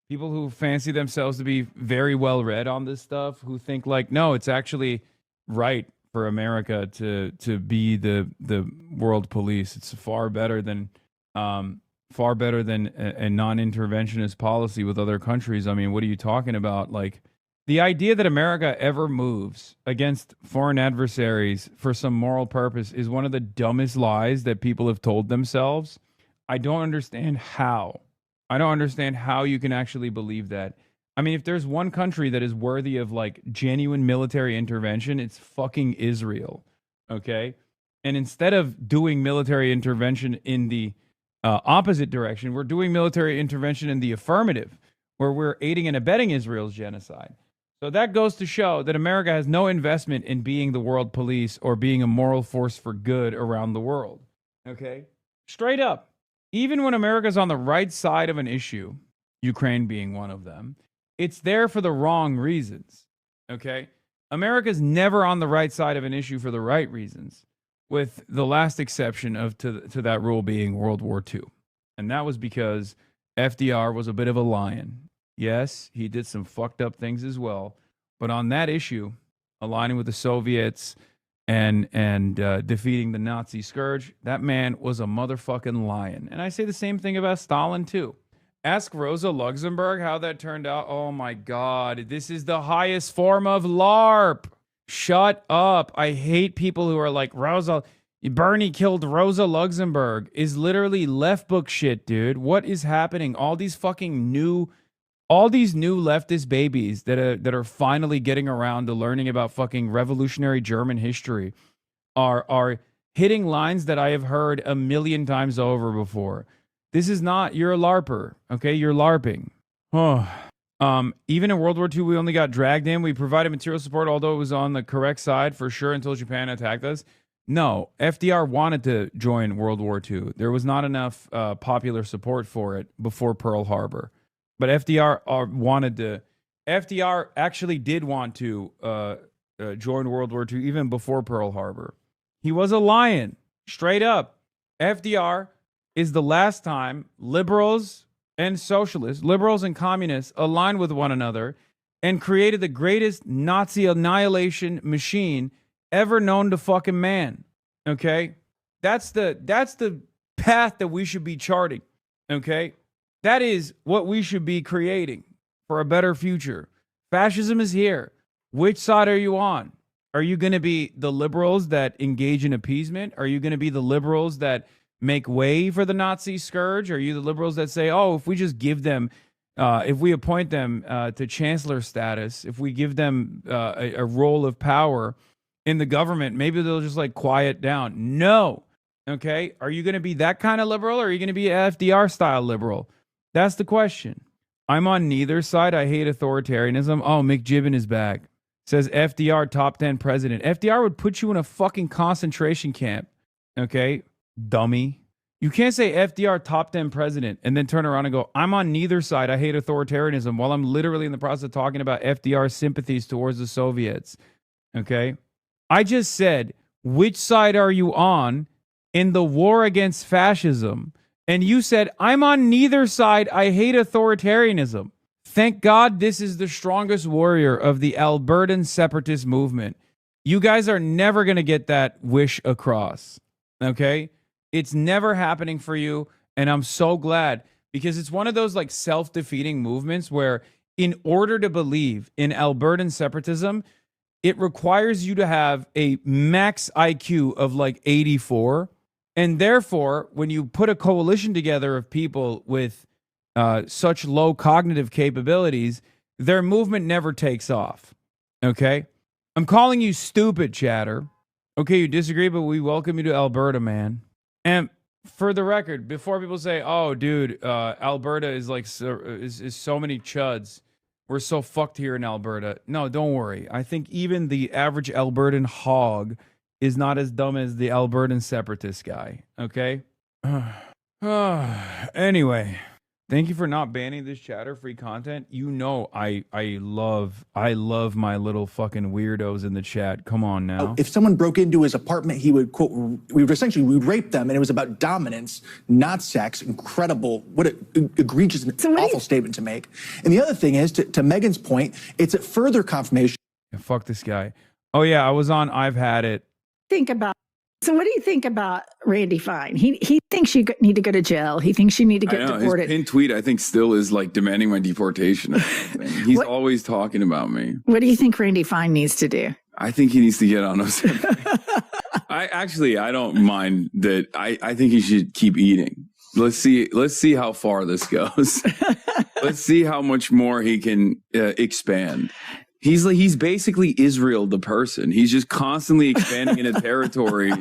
People who fancy themselves to be very well read on this stuff, who think like, no, it's actually right for America to be the world police. It's far better than a non-interventionist policy with other countries. I mean, what are you talking about? Like, the idea that America ever moves against foreign adversaries for some moral purpose is one of the dumbest lies that people have told themselves. I don't understand how. I don't understand how you can actually believe that. I mean, if there's one country that is worthy of like genuine military intervention, it's fucking Israel. Okay? And instead of doing military intervention in the opposite direction, we're doing military intervention in the affirmative, where we're aiding and abetting Israel's genocide. So that goes to show that America has no investment in being the world police or being a moral force for good around the world. Okay? Straight up. Even when America's on the right side of an issue, Ukraine being one of them, it's there for the wrong reasons. Okay? America's never on the right side of an issue for the right reasons, with the last exception to that rule being World War II. And that was because FDR was a bit of a lion. Yes, he did some fucked up things as well. But on that issue, aligning with the Soviets and defeating the Nazi scourge, that man was a motherfucking lion. And I say the same thing about Stalin, too. Ask Rosa Luxemburg how that turned out. Oh, my God. This is the highest form of LARP. Shut up. I hate people who are like, Bernie killed Rosa Luxemburg is literally left book shit, dude. What is happening? All these new leftist babies that are finally getting around to learning about fucking revolutionary German history are hitting lines that I have heard a million times over before. This is not, you're a LARPer, okay? You're LARPing. Oh. Even in World War II, we only got dragged in. We provided material support, although it was on the correct side for sure until Japan attacked us. No, FDR wanted to join World War II. There was not enough popular support for it before Pearl Harbor. But FDR actually did want to join World War II even before Pearl Harbor. He was a lion, straight up. FDR is the last time liberals and socialists, liberals and communists aligned with one another and created the greatest Nazi annihilation machine ever known to fucking man. Okay? That's the path that we should be charting. Okay? That is what we should be creating for a better future. Fascism is here. Which side are you on? Are you going to be the liberals that engage in appeasement? Are you going to be the liberals that make way for the Nazi scourge? Are you the liberals that say, oh, if we just give them, if we appoint them to chancellor status, if we give them a role of power in the government, maybe they'll just like quiet down? No. Okay. Are you going to be that kind of liberal, or are you going to be an FDR style liberal? That's the question. I'm on neither side. I hate authoritarianism. Oh, McJibbin is back. Says FDR top 10 president. FDR would put you in a fucking concentration camp. Okay. Dummy. You can't say FDR top 10 president and then turn around and go, I'm on neither side. I hate authoritarianism, while I'm literally in the process of talking about FDR's sympathies towards the Soviets. Okay. I just said, which side are you on in the war against fascism? And you said, I'm on neither side. I hate authoritarianism. Thank God this is the strongest warrior of the Albertan separatist movement. You guys are never going to get that wish across. Okay? It's never happening for you. And I'm so glad, because it's one of those like self-defeating movements where in order to believe in Albertan separatism, it requires you to have a max IQ of like 84. And therefore, when you put a coalition together of people with such low cognitive capabilities, their movement never takes off. Okay? I'm calling you stupid, chatter. Okay, you disagree, but we welcome you to Alberta, man. And for the record, before people say, oh, dude, Alberta is like is so many chuds. We're so fucked here in Alberta. No, don't worry. I think even the average Albertan hog is not as dumb as the Albertan separatist guy. Okay? Anyway, Thank you for not banning this chatter free content. You know I love my little fucking weirdos in the chat. Come on now. If someone broke into his apartment, he would quote, we would rape them, and it was about dominance, not sex. Incredible, what an egregious and awful statement to make. And the other thing is, to Megan's point, it's a further confirmation. Yeah, fuck this guy. Oh yeah, I was on I've Had It. So what do you think about Randy Fine? He thinks you need to go to jail. He thinks you need to get deported. His pinned tweet, I think, still is like demanding my deportation. He's always talking about me. What do you think Randy Fine needs to do? I think he needs to get on Ozempic. I don't mind that. I think he should keep eating. Let's see how far this goes. Let's see how much more he can expand. He's basically Israel the person. He's just constantly expanding in a territory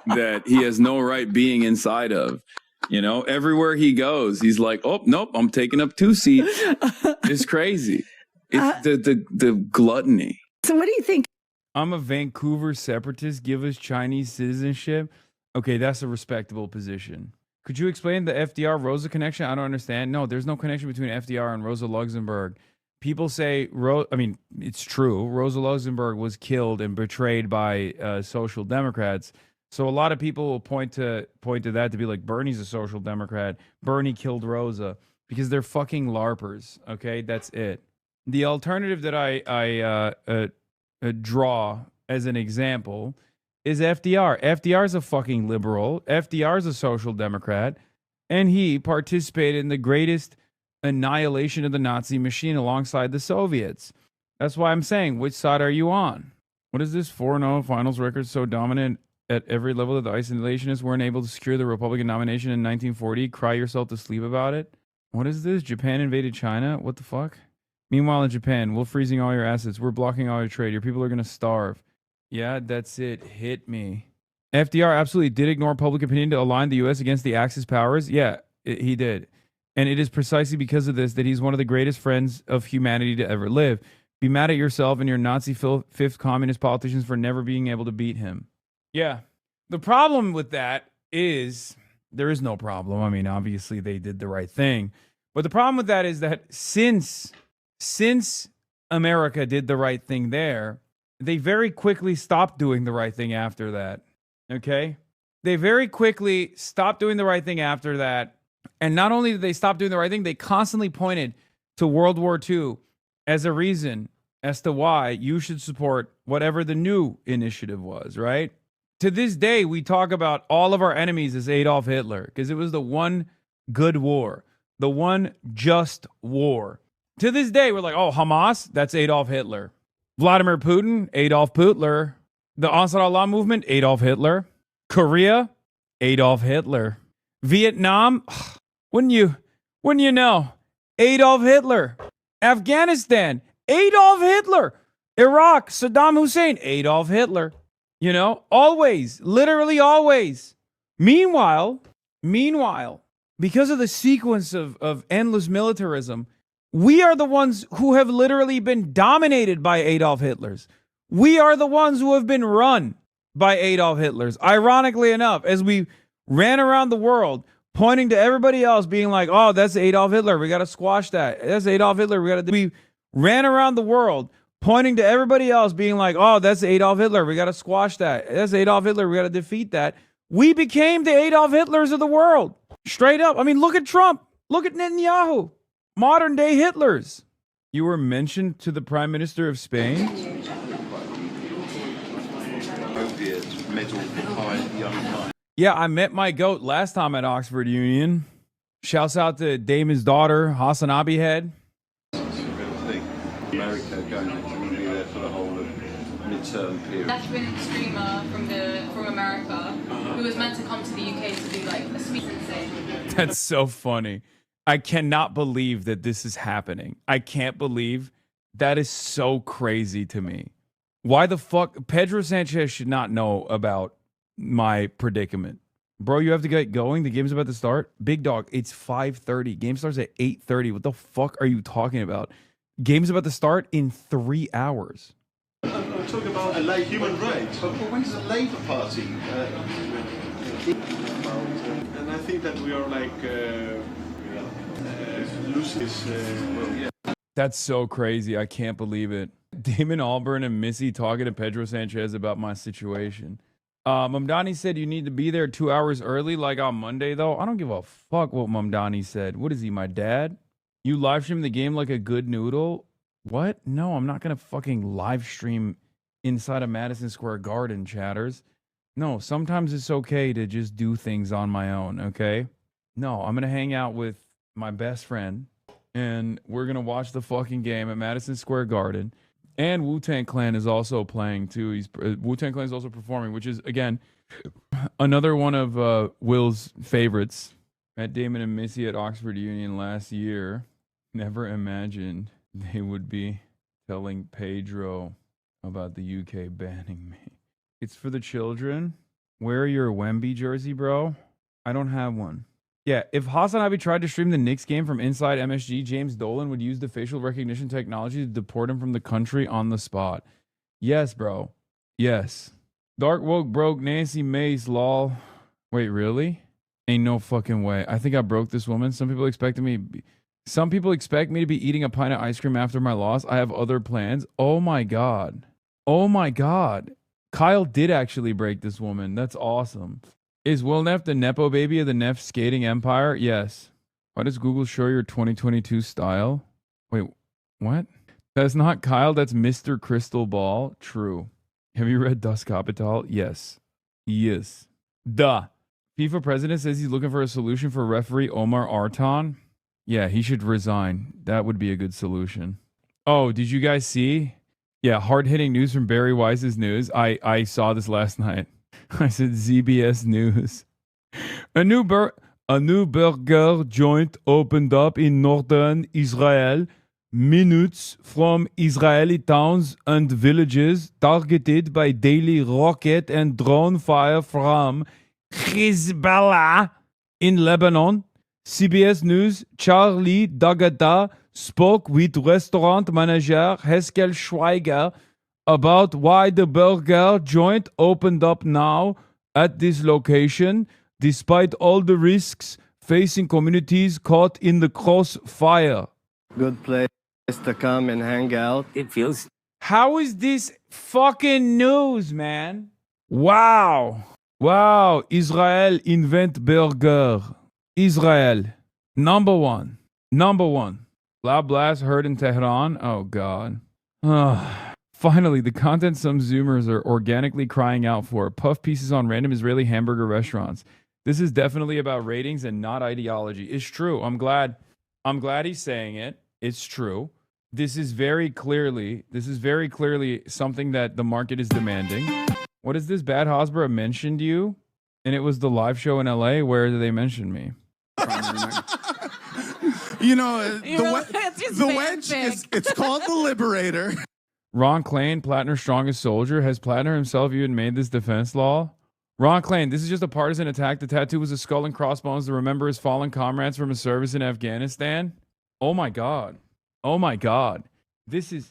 that he has no right being inside of. You know, everywhere he goes, he's like, oh, nope, I'm taking up 2 seats. It's crazy. It's the gluttony. So what do you think? I'm a Vancouver separatist. Give us Chinese citizenship. Okay, that's a respectable position. Could you explain the FDR Rosa connection? I don't understand. No, there's no connection between FDR and Rosa Luxemburg. People say, it's true. Rosa Luxemburg was killed and betrayed by social democrats. So a lot of people will point to that to be like, Bernie's a social democrat. Bernie killed Rosa because they're fucking LARPers. Okay, that's it. The alternative that I draw as an example is FDR. FDR is a fucking liberal. FDR is a social democrat, and he participated in the greatest annihilation of the Nazi machine alongside the Soviets. That's why I'm saying, which side are you on? What is this 4-0 finals record so dominant at every level that the isolationists weren't able to secure the Republican nomination in 1940? Cry yourself to sleep about it? What is this? Japan invaded China? What the fuck? Meanwhile in Japan, we're freezing all your assets. We're blocking all your trade. Your people are going to starve. Yeah, that's it. Hit me. FDR absolutely did ignore public opinion to align the U.S. against the Axis powers. Yeah, he did. And it is precisely because of this that he's one of the greatest friends of humanity to ever live. Be mad at yourself and your Nazi fifth communist politicians for never being able to beat him. Yeah. The problem with that is, there is no problem. I mean, obviously they did the right thing. But the problem with that is that since America did the right thing there, they very quickly stopped doing the right thing after that. Okay? They very quickly stopped doing the right thing after that. And not only did they stop doing the right thing, they constantly pointed to World War II as a reason as to why you should support whatever the new initiative was, right? To this day, we talk about all of our enemies as Adolf Hitler because it was the one good war, the one just war. To this day, we're like, oh, Hamas, that's Adolf Hitler. Vladimir Putin, Adolf Putler. The Ansar Allah movement, Adolf Hitler. Korea, Adolf Hitler. Vietnam, wouldn't you know? Adolf Hitler. Afghanistan, Adolf Hitler. Iraq, Saddam Hussein, Adolf Hitler. You know, always, literally always. Meanwhile, because of the sequence of endless militarism, we are the ones who have literally been dominated by Adolf Hitlers. We are the ones who have been run by Adolf Hitlers. Ironically enough, as we ran around the world pointing to everybody else being like, oh, that's Adolf Hitler. We got to squash that. That's Adolf Hitler. We ran around the world pointing to everybody else being like, oh, that's Adolf Hitler. We got to squash that. That's Adolf Hitler. We got to defeat that. We became the Adolf Hitlers of the world. Straight up. I mean, look at Trump. Look at Netanyahu. Modern day Hitlers. You were mentioned to the Prime Minister of Spain? Yeah, I met my goat last time at Oxford Union. Shouts out to Damon's daughter, HasanAbi head. America going to be there for the whole of midterm period. Left-wing streamer from America who was meant to come to the UK to do like a speech and say. That's so funny. I cannot believe that this is happening. I can't believe that is so crazy to me. Why the fuck? Pedro Sanchez should not know about my predicament. Bro, you have to get going. The game's about to start. Big dog, it's 5:30. Game starts at 8:30. What the fuck are you talking about? Game's about to start in 3 hours. I'm talking about human rights. But when does the Labour Party? And I think that we are like That's so crazy. I can't believe it. Damon Albarn and Missy talking to Pedro Sanchez about my situation. Mamdani said you need to be there 2 hours early, like on Monday, though. I don't give a fuck what Mamdani said. What is he, my dad? You live stream the game like a good noodle? What? No, I'm not going to fucking live stream inside of Madison Square Garden, chatters. No, sometimes it's okay to just do things on my own, okay? No, I'm going to hang out with my best friend, and we're going to watch the fucking game at Madison Square Garden. And Wu-Tang Clan is also playing, too. Wu-Tang Clan is also performing, which is, again, another one of Will's favorites. Met Damon and Missy at Oxford Union last year. Never imagined they would be telling Pedro about the UK banning me. It's for the children. Wear your Wemby jersey, bro. I don't have one. Yeah, if HasanAbi tried to stream the Knicks game from inside MSG, James Dolan would use the facial recognition technology to deport him from the country on the spot. Yes, bro. Yes. Dark Woke broke Nancy Mace, lol. Wait, really? Ain't no fucking way. I think I broke this woman. Some people expect me to be eating a pint of ice cream after my loss. I have other plans. Oh my God. Oh my God. Kyle did actually break this woman. That's awesome. Is Will Neff the Nepo baby of the Neff skating empire? Yes. Why does Google show your 2022 style? Wait, what? That's not Kyle. That's Mr. Crystal Ball. True. Have you read Das Kapital? Yes. Yes. Duh. FIFA president says he's looking for a solution for referee Omar Artan. Yeah, he should resign. That would be a good solution. Oh, did you guys see? Yeah, hard-hitting news from Barry Weiss's news. I saw this last night. I said ZBS News. A new burger joint opened up in northern Israel, minutes from Israeli towns and villages targeted by daily rocket and drone fire from Hezbollah in Lebanon. CBS News, Charlie Dagata spoke with restaurant manager Heskel Schweiger about why the burger joint opened up now at this location, despite all the risks facing communities caught in the crossfire. Good place to come and hang out. It feels... How is this fucking news, man? Wow. Wow. Israel invent burger. Israel. Number one. Blah blast heard in Tehran. Oh, God. Finally, the content some Zoomers are organically crying out for. Puff pieces on random Israeli hamburger restaurants. This is definitely about ratings and not ideology. It's true. I'm glad he's saying it. It's true. This is very clearly something that the market is demanding. What is this? Bad Hosborough mentioned you? And it was the live show in LA. Where did they mention me? The wedge it's called the Liberator. Ron Klain, Plattner's strongest soldier. Has Plattner himself even made this defense law? Ron Klain, this is just a partisan attack. The tattoo was a skull and crossbones to remember his fallen comrades from his service in Afghanistan. Oh my God. Oh my God. This is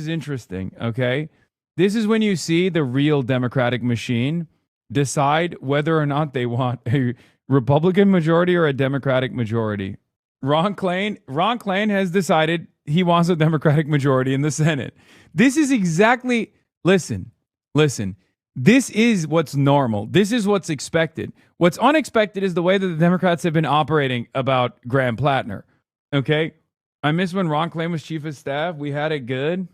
interesting, okay? This is when you see the real Democratic machine decide whether or not they want a Republican majority or a Democratic majority. Ron Klain has decided he wants a Democratic majority in the Senate. This is exactly, listen. This is what's normal. This is what's expected. What's unexpected is the way that the Democrats have been operating about Graham Plattner. Okay? I miss when Ron Klain was chief of staff. We had it good.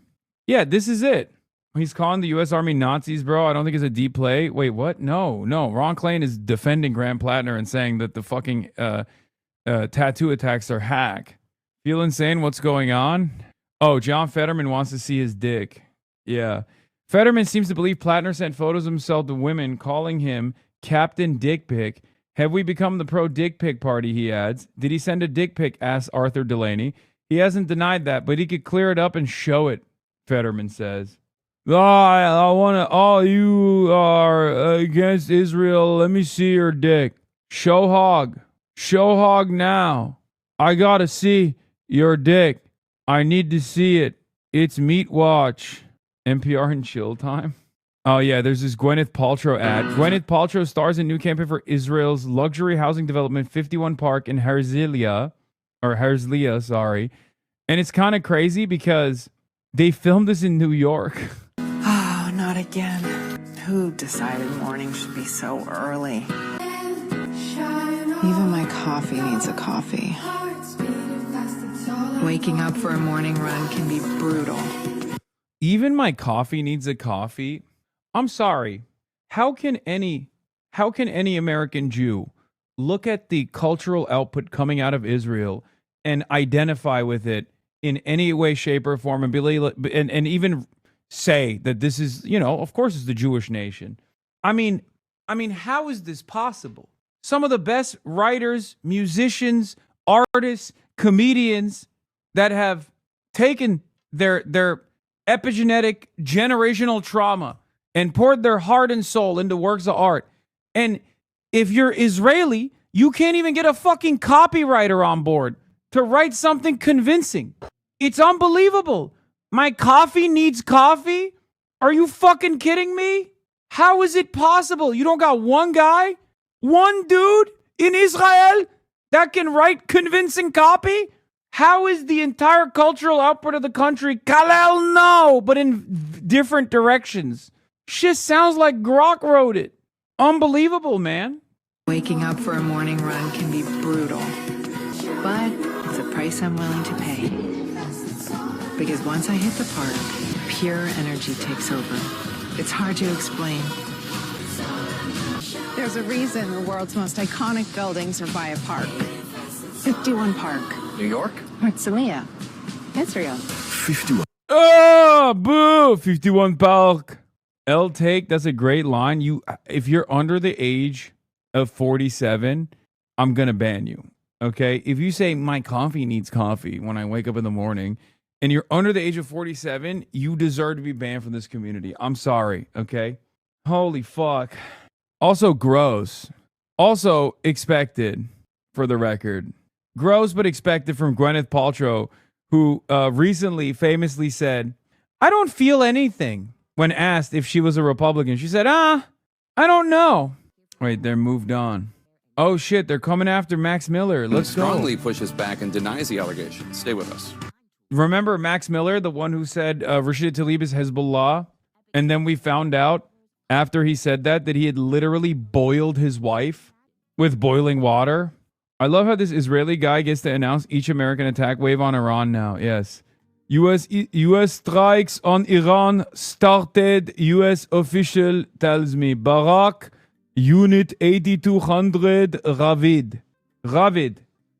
Yeah, this is it. He's calling the U.S. Army Nazis, bro. I don't think it's a deep play. Wait, what? No. Ron Klain is defending Graham Plattner and saying that the fucking tattoo attacks are hack. Feel insane? What's going on? Oh, John Fetterman wants to see his dick. Yeah. Fetterman seems to believe Plattner sent photos of himself to women, calling him Captain Dick Pic. Have we become the pro-dick pic party, he adds. Did he send a dick pic, asks Arthur Delaney. He hasn't denied that, but he could clear it up and show it, Fetterman says. You are against Israel. Let me see your dick. Show hog now. I gotta see your dick. I need to see it. It's Meat Watch. NPR and chill time. Oh, yeah, there's this Gwyneth Paltrow ad. Gwyneth Paltrow stars in new campaign for Israel's luxury housing development 51 Park in Herzliya, sorry. And it's kind of crazy because they filmed this in New York. Oh, not again. Who decided morning should be so early? Even my coffee needs a coffee. Waking up for a morning run can be brutal. Even my coffee needs a coffee. I'm sorry. How can any American Jew look at the cultural output coming out of Israel and identify with it in any way, shape, or form and even say that this is, of course it's the Jewish nation. I mean, how is this possible? Some of the best writers, musicians, artists, comedians that have taken their epigenetic generational trauma and poured their heart and soul into works of art. And if you're Israeli, you can't even get a fucking copywriter on board to write something convincing. It's unbelievable. My coffee needs coffee? Are you fucking kidding me? How is it possible? You don't got one guy, one dude in Israel that can write convincing copy? How is the entire cultural output of the country, Kalel, no, but in different directions? Shit sounds like Grok wrote it. Unbelievable, man. Waking up for a morning run can be brutal, but it's a price I'm willing to pay. Because once I hit the park, pure energy takes over. It's hard to explain. There's a reason the world's most iconic buildings are by a park. 51 Park. New York? Herzliya. Israel. 51. Oh, boo! 51 Park. Take, that's a great line. If you're under the age of 47, I'm going to ban you. Okay? If you say my coffee needs coffee when I wake up in the morning and you're under the age of 47, you deserve to be banned from this community. I'm sorry. Okay? Holy fuck. Also gross. Also expected, for the record. Gross but expected from Gwyneth Paltrow, who recently famously said, I don't feel anything. When asked if she was a Republican, she said, I don't know. Wait, they're moved on. Oh, shit, they're coming after Max Miller. Let's strongly go. pushes back and denies the allegations. Stay with us. Remember Max Miller, the one who said Rashida Tlaib is Hezbollah? And then we found out after he said that he had literally boiled his wife with boiling water. I love how this Israeli guy gets to announce each American attack wave on Iran now. Yes. U.S. strikes on Iran started, U.S. official tells me. Barak, Unit 8200, Ravid.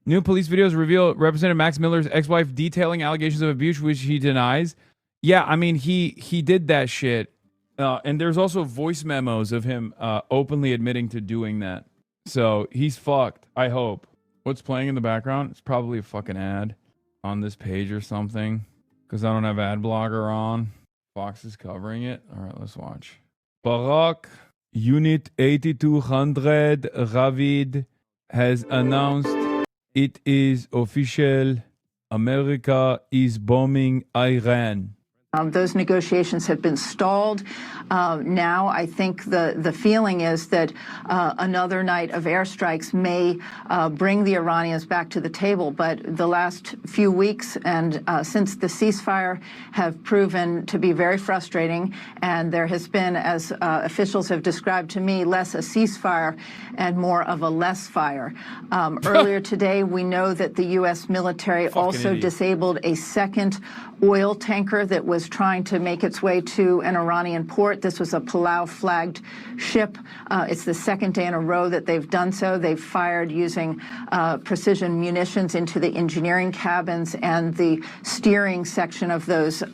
New police videos reveal Representative Max Miller's ex-wife detailing allegations of abuse, which he denies. Yeah, I mean, he did that shit. And there's also voice memos of him openly admitting to doing that. So he's fucked, I hope. What's playing in the background? It's probably a fucking ad on this page or something. Because I don't have ad blocker on. Fox is covering it. All right, let's watch. Barak, Unit 8200, Ravid, has announced it is official. America is bombing Iran. Those negotiations have been stalled. Now I think the feeling is that another night of airstrikes may bring the Iranians back to the table. But the last few weeks and since the ceasefire have proven to be very frustrating. And there has been, as officials have described to me, less a ceasefire and more of a less fire. Earlier today, we know that the U.S. military also disabled a second oil tanker that was trying to make its way to an Iranian port. This was a Palau-flagged ship. It's the second day in a row that they've done so. They've fired using precision munitions into the engineering cabins and the steering section of those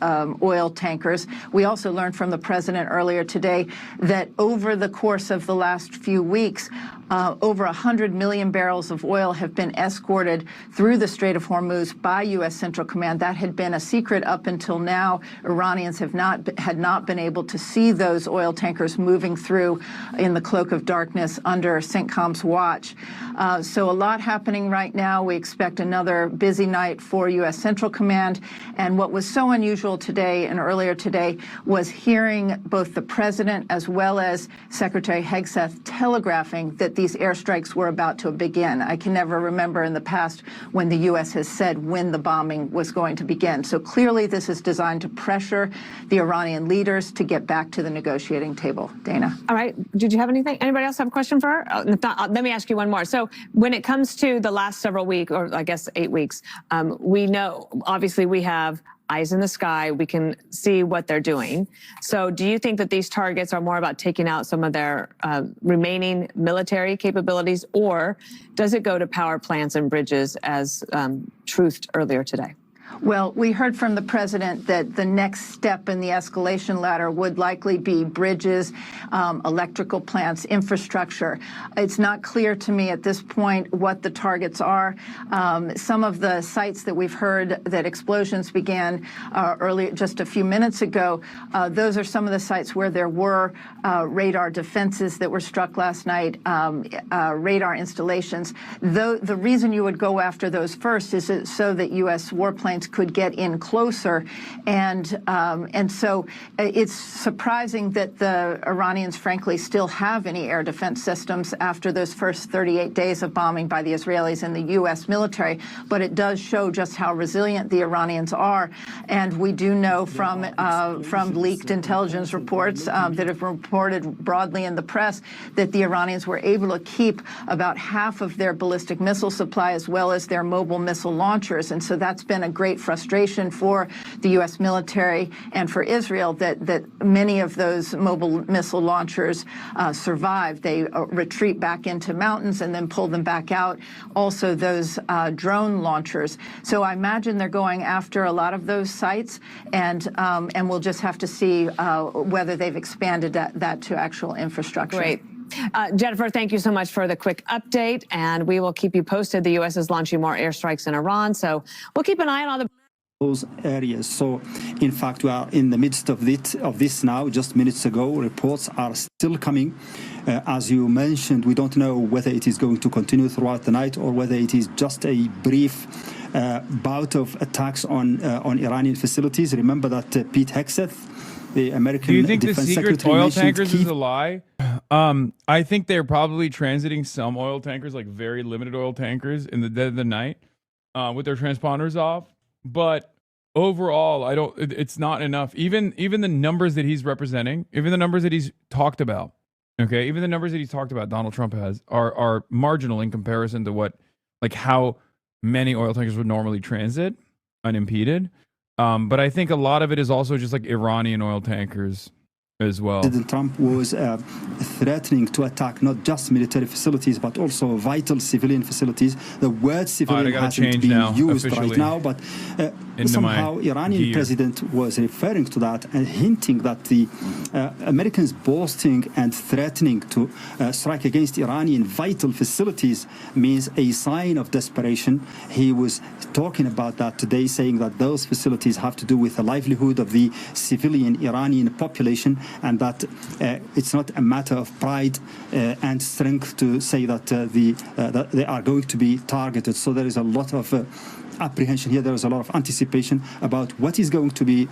oil tankers. We also learned from the president earlier today that over the course of the last few weeks, Over 100 million barrels of oil have been escorted through the Strait of Hormuz by U.S. Central Command. That had been a secret up until now. Iranians had not been able to see those oil tankers moving through in the cloak of darkness under CENTCOM's watch. So a lot happening right now. We expect another busy night for U.S. Central Command. And what was so unusual today and earlier today was hearing both the president as well as Secretary Hegseth telegraphing that these airstrikes were about to begin. I can never remember in the past when the U.S. has said when the bombing was going to begin. So clearly this is designed to pressure the Iranian leaders to get back to the negotiating table. Dana. All right. Did you have anything? Anybody else have a question for her? If not, let me ask you one more. So when it comes to the last several weeks, or I guess 8 weeks, we know, obviously we have eyes in the sky. We can see what they're doing. So do you think that these targets are more about taking out some of their remaining military capabilities, or does it go to power plants and bridges as truthed earlier today? Well, we heard from the president that the next step in the escalation ladder would likely be bridges, electrical plants, infrastructure. It's not clear to me at this point what the targets are. Some of the sites that we've heard that explosions began earlier, just a few minutes ago, those are some of the sites where there were radar defenses that were struck last night, radar installations. The reason you would go after those first is so that U.S. warplanes could get in closer, and so it's surprising that the Iranians, frankly, still have any air defense systems after those first 38 days of bombing by the Israelis and the U.S. military. But it does show just how resilient the Iranians are, and we do know from leaked intelligence reports that have reported broadly in the press that the Iranians were able to keep about half of their ballistic missile supply as well as their mobile missile launchers, and so that's been a great frustration for the U.S. military and for Israel that many of those mobile missile launchers survive. They retreat back into mountains and then pull them back out. Also, those drone launchers. So I imagine they're going after a lot of those sites, and we'll just have to see whether they've expanded that to actual infrastructure. Great. Jennifer, thank you so much for the quick update, and we will keep you posted. The U.S. is launching more airstrikes in Iran, so we'll keep an eye on all those areas. So, in fact, we are in the midst of this now. Just minutes ago, reports are still coming. As you mentioned, we don't know whether it is going to continue throughout the night or whether it is just a brief bout of attacks on Iranian facilities. Remember that Pete Hegseth, the American Do you think Defense the secret Secretary, oil tankers is a lie? I think they're probably transiting some oil tankers, like very limited oil tankers, in the dead of the night with their transponders off. But overall, it's not enough. Even the numbers that he's representing, even the numbers that he's talked about, okay, even the numbers that he's talked about, Donald Trump has, are marginal in comparison to what, like how many oil tankers would normally transit unimpeded. But I think a lot of it is also just like Iranian oil tankers as well. President Trump was threatening to attack not just military facilities, but also vital civilian facilities. The word civilian hasn't been used right now, but somehow Iranian president was referring to that and hinting that the Americans boasting and threatening to strike against Iranian vital facilities means a sign of desperation. He was talking about that today, saying that those facilities have to do with the livelihood of the civilian Iranian population, and that it's not a matter of pride and strength to say that that they are going to be targeted. So there is a lot of apprehension here. There is a lot of anticipation about what is going to be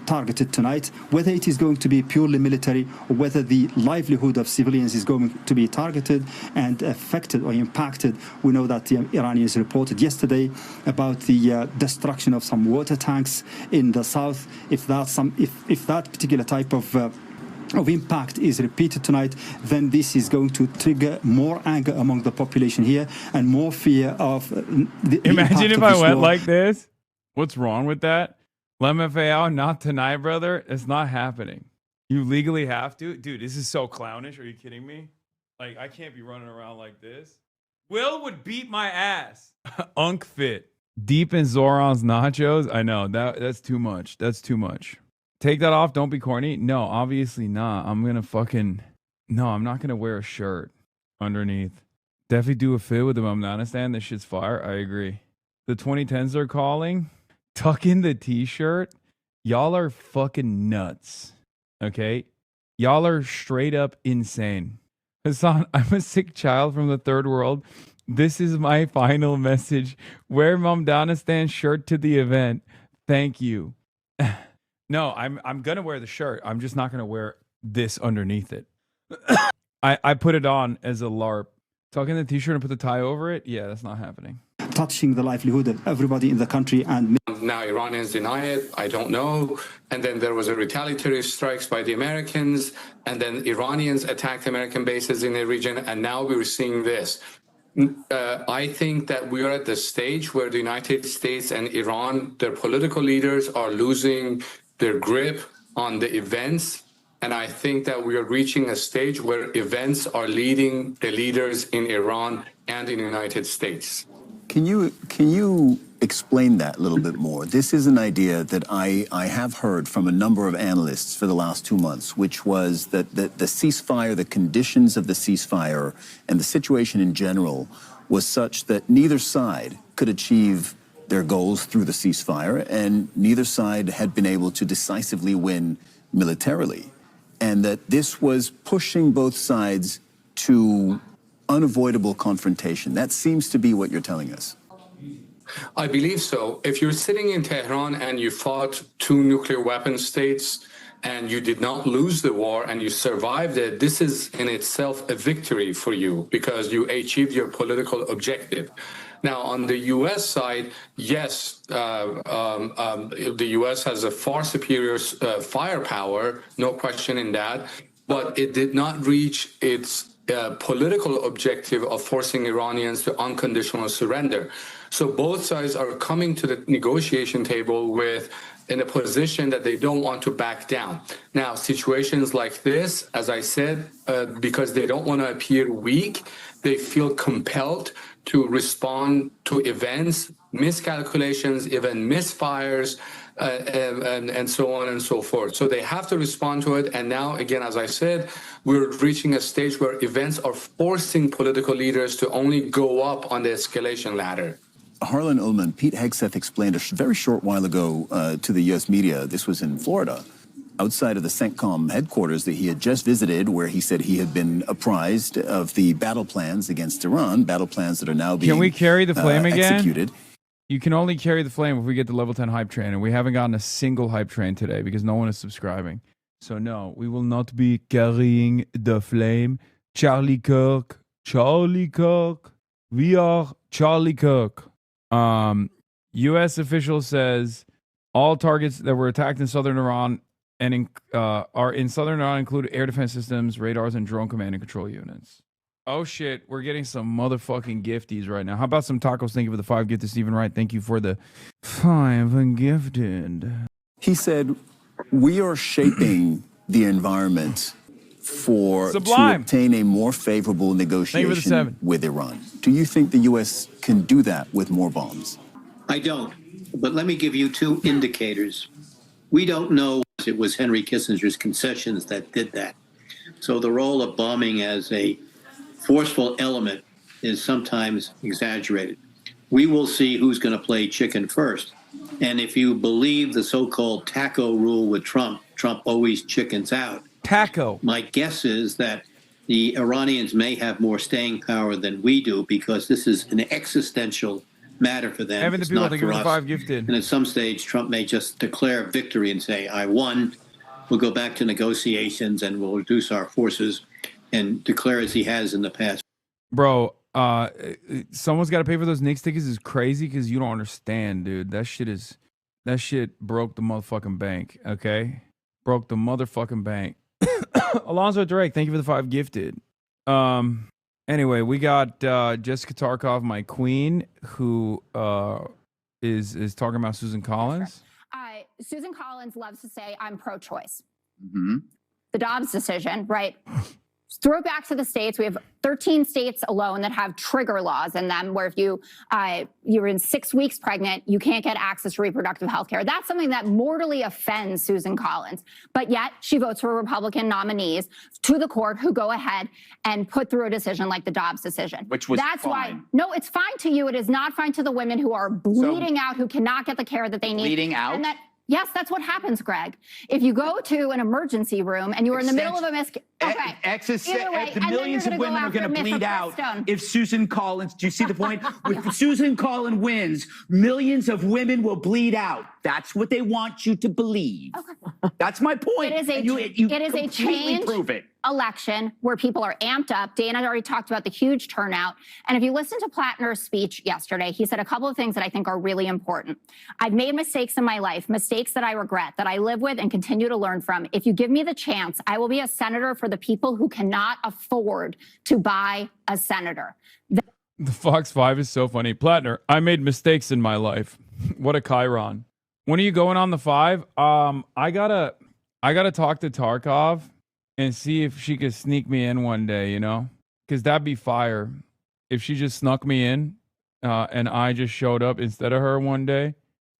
targeted tonight, whether it is going to be purely military or whether the livelihood of civilians is going to be targeted and affected or impacted. We know that the Iranians reported yesterday about the destruction of some water tanks in the south. If that particular type of impact is repeated tonight, then this is going to trigger more anger among the population here and more fear of the Imagine if of I went war. like this. What's wrong with that? LMFAO, not tonight, brother. It's not happening. You legally have to. Dude, this is so clownish. Are you kidding me? Like, I can't be running around like this. Will would beat my ass. Unk fit. Deep in Zoran's nachos. I know. That's too much. That's too much. Take that off. Don't be corny. No, obviously not. I'm not going to wear a shirt. underneath. Definitely do a fit with them. I'm not understand. This shit's fire. I agree. The 2010s are calling. Tuck in the t-shirt. Y'all are fucking nuts. Okay? Y'all are straight up insane. Hasan, I'm a sick child from the third world. This is my final message. Wear Mamdanistan shirt to the event. Thank you. No, I'm gonna wear the shirt. I'm just not gonna wear this underneath it. I put it on as a LARP. Tuck in the t-shirt and put the tie over it? Yeah, that's not happening. Touching the livelihood of everybody in the country. And now Iranians deny it. I don't know. And then there was a retaliatory strikes by the Americans. And then Iranians attacked American bases in the region. And now we're seeing this. I think that we are at the stage where the United States and Iran, their political leaders, are losing their grip on the events. And I think that we are reaching a stage where events are leading the leaders in Iran and in the United States. Can you explain that a little bit more? This is an idea that I have heard from a number of analysts for the last 2 months, which was that the ceasefire, the conditions of the ceasefire, and the situation in general was such that neither side could achieve their goals through the ceasefire, and neither side had been able to decisively win militarily, and that this was pushing both sides to unavoidable confrontation. That seems to be what you're telling us. I believe so. If you're sitting in Tehran and you fought 2 nuclear weapon states and you did not lose the war and you survived it, this is in itself a victory for you because you achieved your political objective. Now, on the U.S. side, yes, the U.S. has a far superior firepower, no question in that, but it did not reach its political objective of forcing Iranians to unconditional surrender. So both sides are coming to the negotiation table in a position that they don't want to back down. Now, situations like this, as I said, because they don't want to appear weak, they feel compelled to respond to events, miscalculations, even misfires, and so on and so forth. So they have to respond to it. And now, again, as I said, we're reaching a stage where events are forcing political leaders to only go up on the escalation ladder. Harlan Ullman, Pete Hegseth explained a very short while ago to the U.S. media, this was in Florida, outside of the CENTCOM headquarters that he had just visited, where he said he had been apprised of the battle plans against Iran, battle plans that are now being Can we carry the flame again? Executed. You can only carry the flame if we get the level 10 hype train, and we haven't gotten a single hype train today because no one is subscribing. So no, we will not be carrying the flame. Charlie Kirk. We are Charlie Kirk. U.S. official says all targets that were attacked in southern Iran and are in southern Iran include air defense systems, radars, and drone command and control units. Oh shit, we're getting some motherfucking gifties right now. How about some tacos? Thank you for the 5 gifted, Stephen Wright. Thank you for the 5 gifted. He said, we are shaping the environment to obtain a more favorable negotiation with Iran. Do you think the U.S. can do that with more bombs? I don't. But let me give you 2 indicators. We don't know if it was Henry Kissinger's concessions that did that. So the role of bombing as a forceful element is sometimes exaggerated. We will see who's going to play chicken first. And if you believe the so-called taco rule with Trump always chickens out. Taco. My guess is that the Iranians may have more staying power than we do because this is an existential matter for them. Evan, the people, thank you for the 5 gifted. And at some stage, Trump may just declare victory and say, I won. We'll go back to negotiations and we'll reduce our forces and declare as he has in the past. Bro, someone's got to pay for those Knicks tickets is crazy because you don't understand, dude. That shit broke the motherfucking bank, okay? Broke the motherfucking bank. Alonzo Drake, thank you for the 5 gifted. Anyway, we got Jessica Tarkov, my queen, who is talking about Susan Collins. Susan Collins loves to say, I'm pro-choice. Mm-hmm. The Dobbs decision, right? throw it back to the states. We have 13 states alone that have trigger laws in them, where if you're in 6 weeks pregnant, you can't get access to reproductive health care. That's something that mortally offends Susan Collins. But yet she votes for Republican nominees to the court who go ahead and put through a decision like the Dobbs decision. Which was That's fine. why, no, it's fine to you. It is not fine to the women who are bleeding out, who cannot get the care that they need. Bleeding out? And that, yes, that's what happens, Greg. If you go to an emergency room and you are in the middle of a okay. The millions of women are going to bleed out if Susan Collins, do you see the point? If Susan Collins wins, millions of women will bleed out. That's what they want you to believe. Okay. That's my point. It is a change prove it. Election where people are amped up. Dana already talked about the huge turnout. And if you listen to Plattner's speech yesterday, he said a couple of things that I think are really important. I've made mistakes in my life, mistakes that I regret, that I live with and continue to learn from. If you give me the chance, I will be a senator for the people who cannot afford to buy a senator. The Fox 5 is so funny. Plattner, I made mistakes in my life. What a chyron. When are you going on the 5? I gotta talk to Tarkov and see if she could sneak me in one day, you know? Because that'd be fire. If she just snuck me in and I just showed up instead of her one day.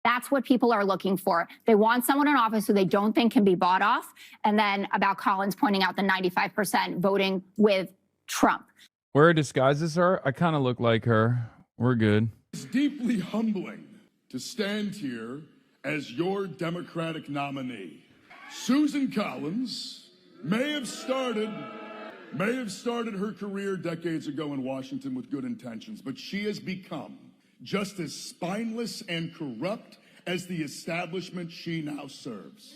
That's what people are looking for. They want someone in office who they don't think can be bought off. And then about Collins pointing out the 95% voting with Trump. Wear disguises her? I kind of look like her. We're good. It's deeply humbling to stand here as your Democratic nominee. Susan Collins may have started her career decades ago in Washington with good intentions, but she has become just as spineless and corrupt as the establishment she now serves.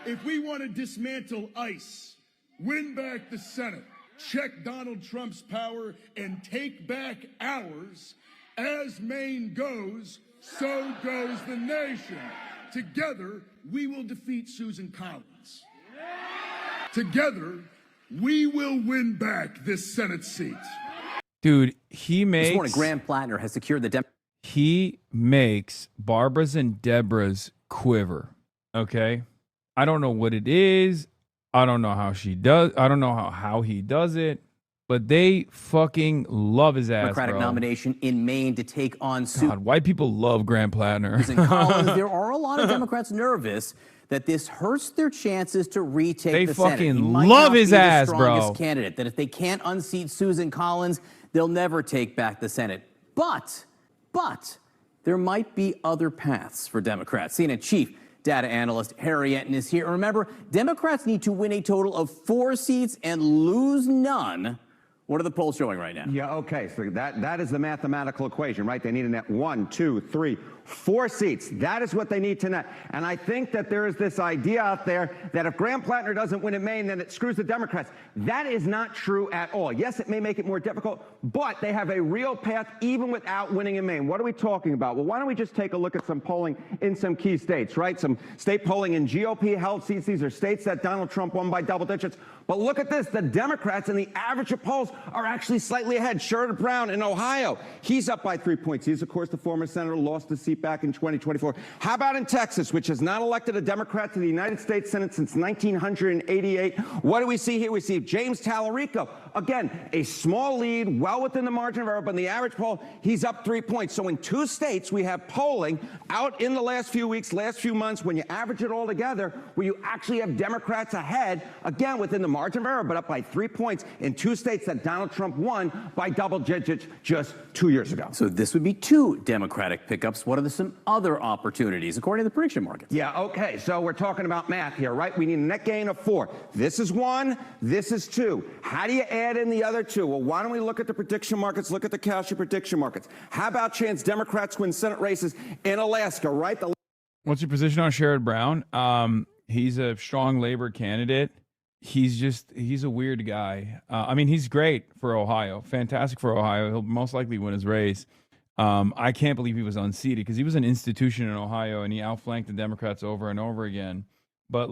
If we want to dismantle ICE, win back the Senate, check Donald Trump's power, and take back ours, as Maine goes, so goes the nation. Together, we will defeat Susan Collins. Together, we will win back this Senate seat. Dude, he makes... This morning, Graham Plattner has secured the... He makes Barbara's and Deborah's quiver, okay? I don't know what it is. I don't know how she does. I don't know how he does it. But they fucking love his ass, Democratic bro. nomination in Maine to take on God, white people love Graham Plattner. Susan Collins. There are a lot of Democrats nervous that this hurts their chances to retake the Senate. They He fucking might love not his be the ass, strongest bro. candidate, that if they can't unseat Susan Collins, they'll never take back the Senate. But there might be other paths for Democrats. CNN chief data analyst Harry Enton is here. Remember, Democrats need to win a total of 4 seats and lose none. What are the polls showing right now? Yeah, okay, so that is the mathematical equation, right? They need a net 1, 2, 3, 4 seats. That is what they need to net. And I think that there is this idea out there that if Graham Plattner doesn't win in Maine, then it screws the Democrats. That is not true at all. Yes, it may make it more difficult, but they have a real path even without winning in Maine. What are we talking about? Well, why don't we just take a look at some polling in some key states, right? Some state polling in GOP-held seats. These are states that Donald Trump won by double digits. But look at this. The Democrats in the average of polls are actually slightly ahead. Sherrod Brown in Ohio, he's up by 3 points. He's, of course, the former senator, lost the seat back in 2024. How about in Texas, which has not elected a Democrat to the United States Senate since 1988? What do we see here? We see James Tallarico. Again, a small lead, well within the margin of error, but in the average poll, he's up 3 points. So in 2 states, we have polling out in the last few weeks, last few months, when you average it all together, where you actually have Democrats ahead, again, within the margin of error, but up by 3 points in 2 states that Donald Trump won by double digits just 2 years ago. So this would be 2 Democratic pickups. What are some other opportunities, according to the prediction markets? Yeah, okay, so we're talking about math here, right? We need a net gain of 4. This is 1, this is 2. How do you add in the other 2? Well, why don't we look at the prediction markets, look at the Kalshi prediction markets. How about chance Democrats win Senate races in Alaska, right? What's your position on Sherrod Brown? He's a strong labor candidate. He's a weird guy. I mean, he's great for Ohio, fantastic for Ohio. He'll most likely win his race. I can't believe he was unseated because he was an institution in Ohio and he outflanked the Democrats over and over again. But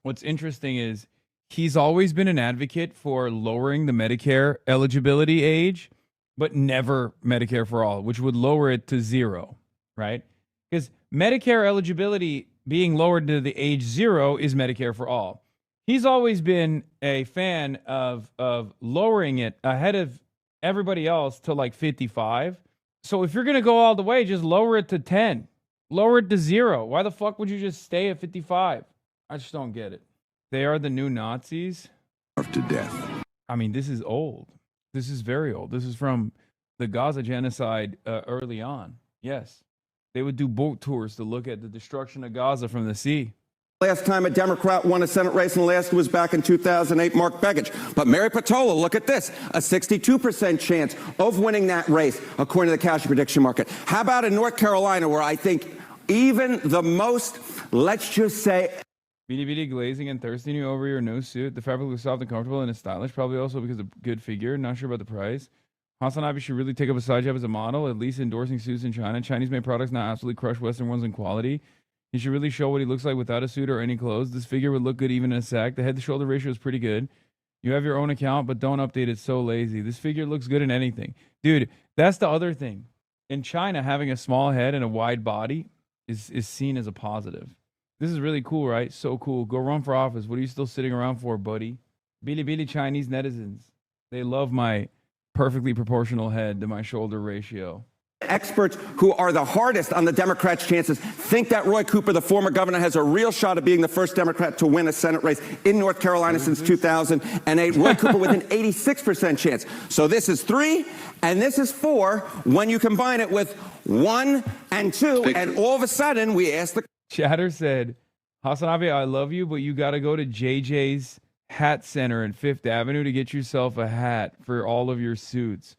what's interesting is he's always been an advocate for lowering the Medicare eligibility age, but never Medicare for all, which would lower it to 0, right? Because Medicare eligibility being lowered to the age 0 is Medicare for all. He's always been a fan of lowering it ahead of everybody else to like 55. So if you're going to go all the way, just lower it to 10. Lower it to 0. Why the fuck would you just stay at 55? I just don't get it. They are the new Nazis. To death. I mean, this is old. This is very old. This is from the Gaza genocide early on. Yes. They would do boat tours to look at the destruction of Gaza from the sea. Last time a Democrat won a Senate race in Alaska was back in 2008, Mark Begich. But Mary Patola, look at this, a 62% chance of winning that race, according to the cash prediction market. How about in North Carolina, where I think even the most, let's just say... BD glazing and thirsting you over your new suit. The fabric looks soft and comfortable and is stylish, probably also because of good figure. Not sure about the price. HasanAbi should really take up a side job as a model, at least endorsing suits in China. Chinese-made products now absolutely crush Western ones in quality. He should really show what he looks like without a suit or any clothes. This figure would look good even in a sack. The head-to-shoulder ratio is pretty good. You have your own account, but don't update it. So lazy. This figure looks good in anything. Dude, that's the other thing. In China, having a small head and a wide body is seen as a positive. This is really cool, right? So cool. Go run for office. What are you still sitting around for, buddy? Bilibili Chinese netizens. They love my perfectly proportional head to my shoulder ratio. Experts who are the hardest on the Democrats' chances think that Roy Cooper, the former governor, has a real shot of being the first Democrat to win a Senate race in North Carolina since 2008. Roy Cooper with an 86% chance. So this is 3 and this is 4 when you combine it with 1 and 2. And all of a sudden we ask the... Chatter said, HasanAbi, I love you, but you got to go to JJ's Hat Center in 5th Avenue to get yourself a hat for all of your suits.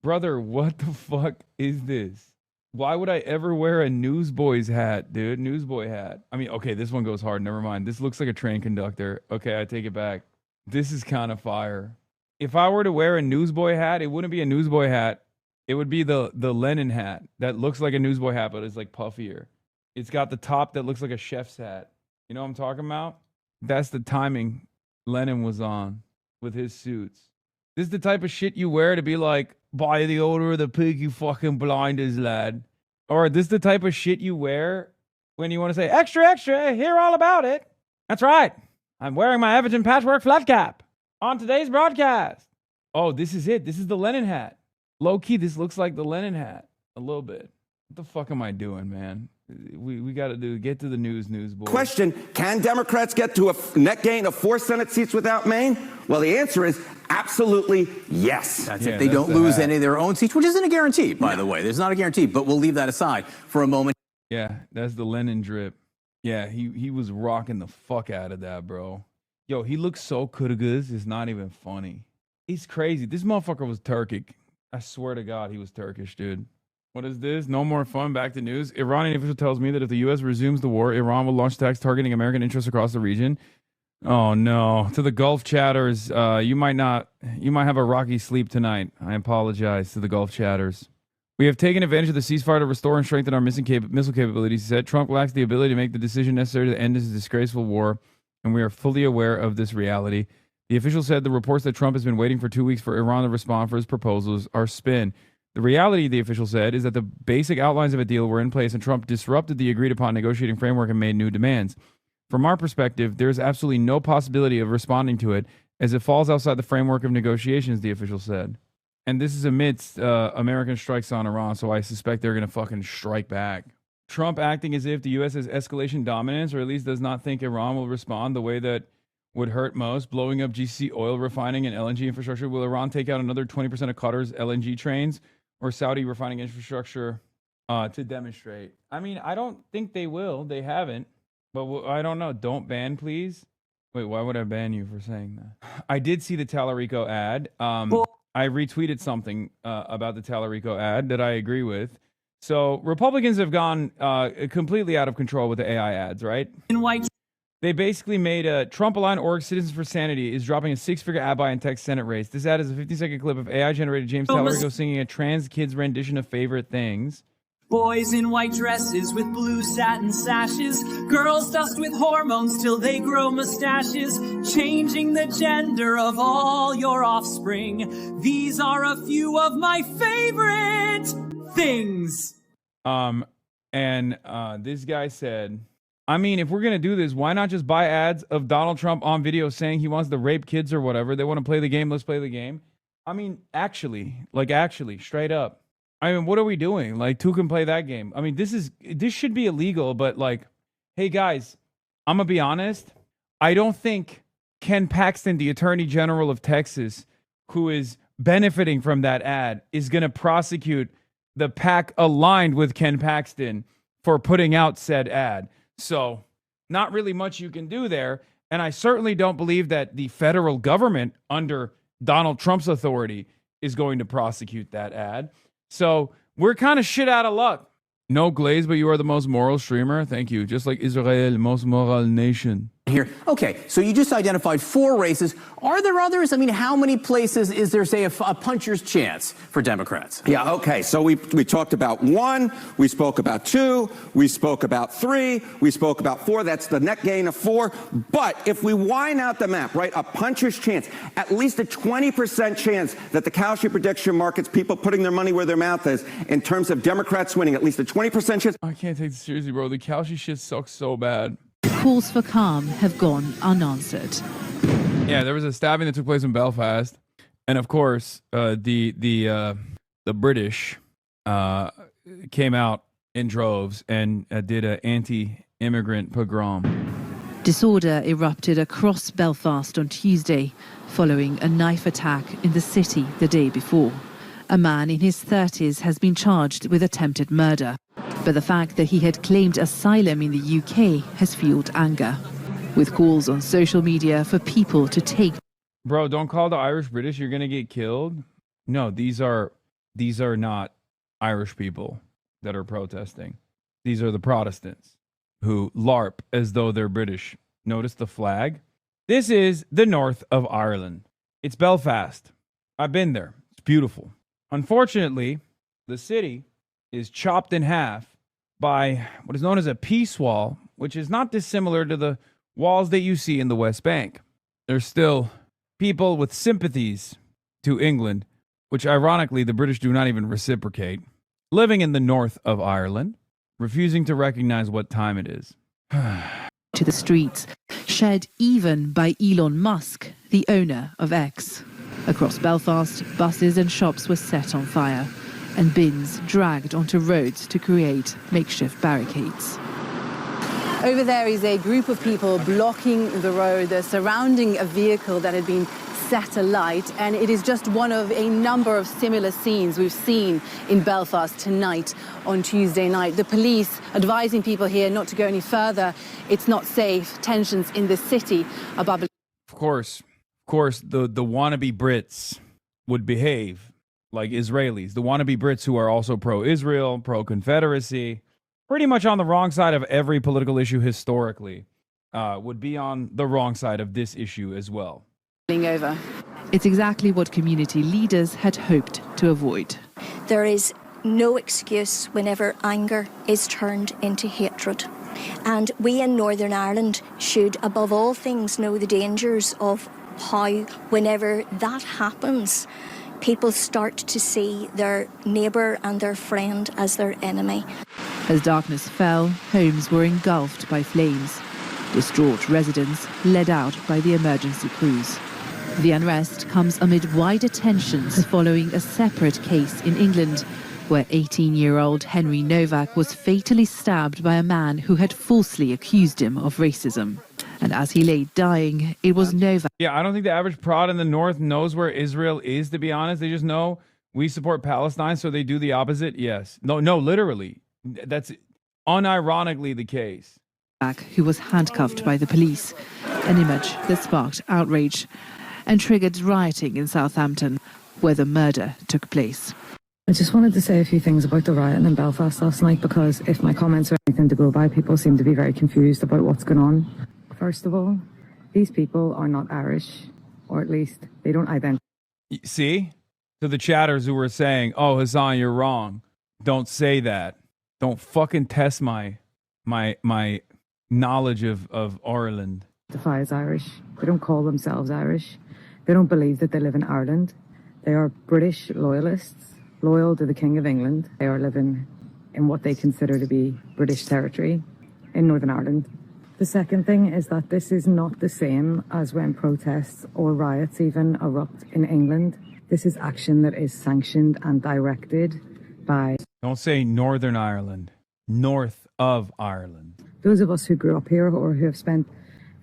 Brother, what the fuck is this? Why would I ever wear a newsboy's hat, dude? Newsboy hat. I mean, okay, this one goes hard. Never mind. This looks like a train conductor. Okay, I take it back. This is kind of fire. If I were to wear a newsboy hat, it wouldn't be a newsboy hat. It would be the Lenin hat that looks like a newsboy hat, but it's like puffier. It's got the top that looks like a chef's hat. You know what I'm talking about? That's the timing Lenin was on with his suits. This is the type of shit you wear to be like, by the odor of the pig, you fucking blinders, lad. Or this is the type of shit you wear when you want to say, extra, extra, hear all about it. That's right. I'm wearing my Everton patchwork flat cap on today's broadcast. Oh, this is it. This is the Lenin hat. Low key, this looks like the Lenin hat a little bit. What the fuck am I doing, man? We got to get to the news, boy. Question, can Democrats get to a net gain of 4 Senate seats without Maine? Well, the answer is absolutely yes. That's if they don't lose any of their own seats, which isn't a guarantee, by the way. There's not a guarantee, but we'll leave that aside for a moment. Yeah, that's the Lenin drip. Yeah, he was rocking the fuck out of that, bro. Yo, he looks so good. It's not even funny. He's crazy. This motherfucker was Turkic. I swear to God, he was Turkish, dude. What is this? No more fun. Back to news. Iranian official tells me that if the U.S. resumes the war, Iran will launch attacks targeting American interests across the region. Oh, no. To the Gulf chatters, you might have a rocky sleep tonight. I apologize to the Gulf chatters. We have taken advantage of the ceasefire to restore and strengthen our missile capabilities, he said. Trump lacks the ability to make the decision necessary to end this disgraceful war, and we are fully aware of this reality. The official said the reports that Trump has been waiting for 2 weeks for Iran to respond for his proposals are spin. The reality, the official said, is that the basic outlines of a deal were in place and Trump disrupted the agreed-upon negotiating framework and made new demands. From our perspective, there is absolutely no possibility of responding to it as it falls outside the framework of negotiations, the official said. And this is amidst American strikes on Iran, so I suspect they're going to fucking strike back. Trump acting as if the U.S. has escalation dominance, or at least does not think Iran will respond the way that would hurt most, blowing up GC oil refining and LNG infrastructure. Will Iran take out another 20% of Qatar's LNG trains or Saudi refining infrastructure to demonstrate? I mean, I don't think they will. They haven't. But I don't know. Don't ban, please. Wait, why would I ban you for saying that? I did see the Tallarico ad. I retweeted something about the Tallarico ad that I agree with. So Republicans have gone completely out of control with the AI ads, right? They basically made Trump-aligned org Citizens for Sanity is dropping a 6-figure ad buy in text Senate race. This ad is a 50-second clip of AI-generated James Tallarico singing a trans kid's rendition of favorite things. Boys in white dresses with blue satin sashes, girls dust with hormones till they grow mustaches, changing the gender of all your offspring. These are a few of my favorite things. And this guy said, I mean, if we're going to do this, why not just buy ads of Donald Trump on video saying he wants to rape kids or whatever? They want to play the game. Let's play the game. I mean, actually, straight up. I mean, what are we doing? Like, who can play that game? I mean, this should be illegal, but like, hey guys, I'm going to be honest. I don't think Ken Paxton, the Attorney General of Texas, who is benefiting from that ad, is going to prosecute the PAC aligned with Ken Paxton for putting out said ad. So not really much you can do there. And I certainly don't believe that the federal government under Donald Trump's authority is going to prosecute that ad. So we're kind of shit out of luck. No glaze, but you are the most moral streamer. Thank you. Just like Israel, most moral nation. Here. Okay, so you just identified 4 races. Are there others? I mean, how many places is there, say, a puncher's chance for Democrats? Yeah, okay, so we talked about 1, we spoke about 2, we spoke about 3, we spoke about 4. That's the net gain of 4. But if we widen out the map, right, a puncher's chance, at least a 20% chance that the Kalshi prediction markets, people putting their money where their mouth is, in terms of Democrats winning, at least a 20% chance. I can't take this seriously, bro. The Kalshi shit sucks so bad. Calls for calm have gone unanswered. Yeah, there was a stabbing that took place in Belfast, and of course, the British came out in droves and did an anti-immigrant pogrom. Disorder erupted across Belfast on Tuesday, following a knife attack in the city the day before. A man in his 30s has been charged with attempted murder. But the fact that he had claimed asylum in the UK has fueled anger, with calls on social media for people to take. Bro, don't call the Irish British. You're gonna get killed. No, these are not Irish people that are protesting. These are the Protestants who LARP as though they're British. Notice the flag. This is the north of Ireland. It's Belfast. I've been there. It's beautiful. Unfortunately, the city is chopped in half by what is known as a peace wall, which is not dissimilar to the walls that you see in the West Bank. There's still people with sympathies to England, which ironically the British do not even reciprocate, living in the north of Ireland, refusing to recognize what time it is. To the streets, shared even by Elon Musk, the owner of X. Across Belfast, buses and shops were set on fire, and bins dragged onto roads to create makeshift barricades. Over there is a group of people blocking the road. They're surrounding a vehicle that had been set alight, and it is just one of a number of similar scenes we've seen in Belfast tonight on Tuesday night. The police advising people here not to go any further. It's not safe. Tensions in the city are bubbling. Of course, the wannabe Brits would behave like Israelis, the wannabe Brits who are also pro-Israel, pro-Confederacy, pretty much on the wrong side of every political issue historically, would be on the wrong side of this issue as well. Over. It's exactly what community leaders had hoped to avoid. There is no excuse whenever anger is turned into hatred. And we in Northern Ireland should, above all things, know the dangers of how, whenever that happens, people start to see their neighbour and their friend as their enemy. As darkness fell, homes were engulfed by flames. Distraught residents led out by the emergency crews. The unrest comes amid wider tensions following a separate case in England, where 18-year-old Henry Novak was fatally stabbed by a man who had falsely accused him of racism. And as he lay dying, it was Novak. Yeah, I don't think the average prod in the North knows where Israel is, to be honest. They just know we support Palestine, so they do the opposite. Yes. No, literally. That's unironically the case. Who was handcuffed by the police, an image that sparked outrage and triggered rioting in Southampton, where the murder took place. I just wanted to say a few things about the rioting in Belfast last night, because if my comments are anything to go by, people seem to be very confused about what's going on. First of all, these people are not Irish, or at least they don't identify. See? To the chatters who were saying, oh, Hasan, you're wrong. Don't say that. Don't fucking test my knowledge of Ireland. As Irish. They don't call themselves Irish. They don't believe that they live in Ireland. They are British loyalists, loyal to the King of England. They are living in what they consider to be British territory. in Northern Ireland. The second thing is that this is not the same as when protests or riots even erupt in England. This is action that is sanctioned and directed by... Don't say Northern Ireland. North of Ireland. Those of us who grew up here or who have spent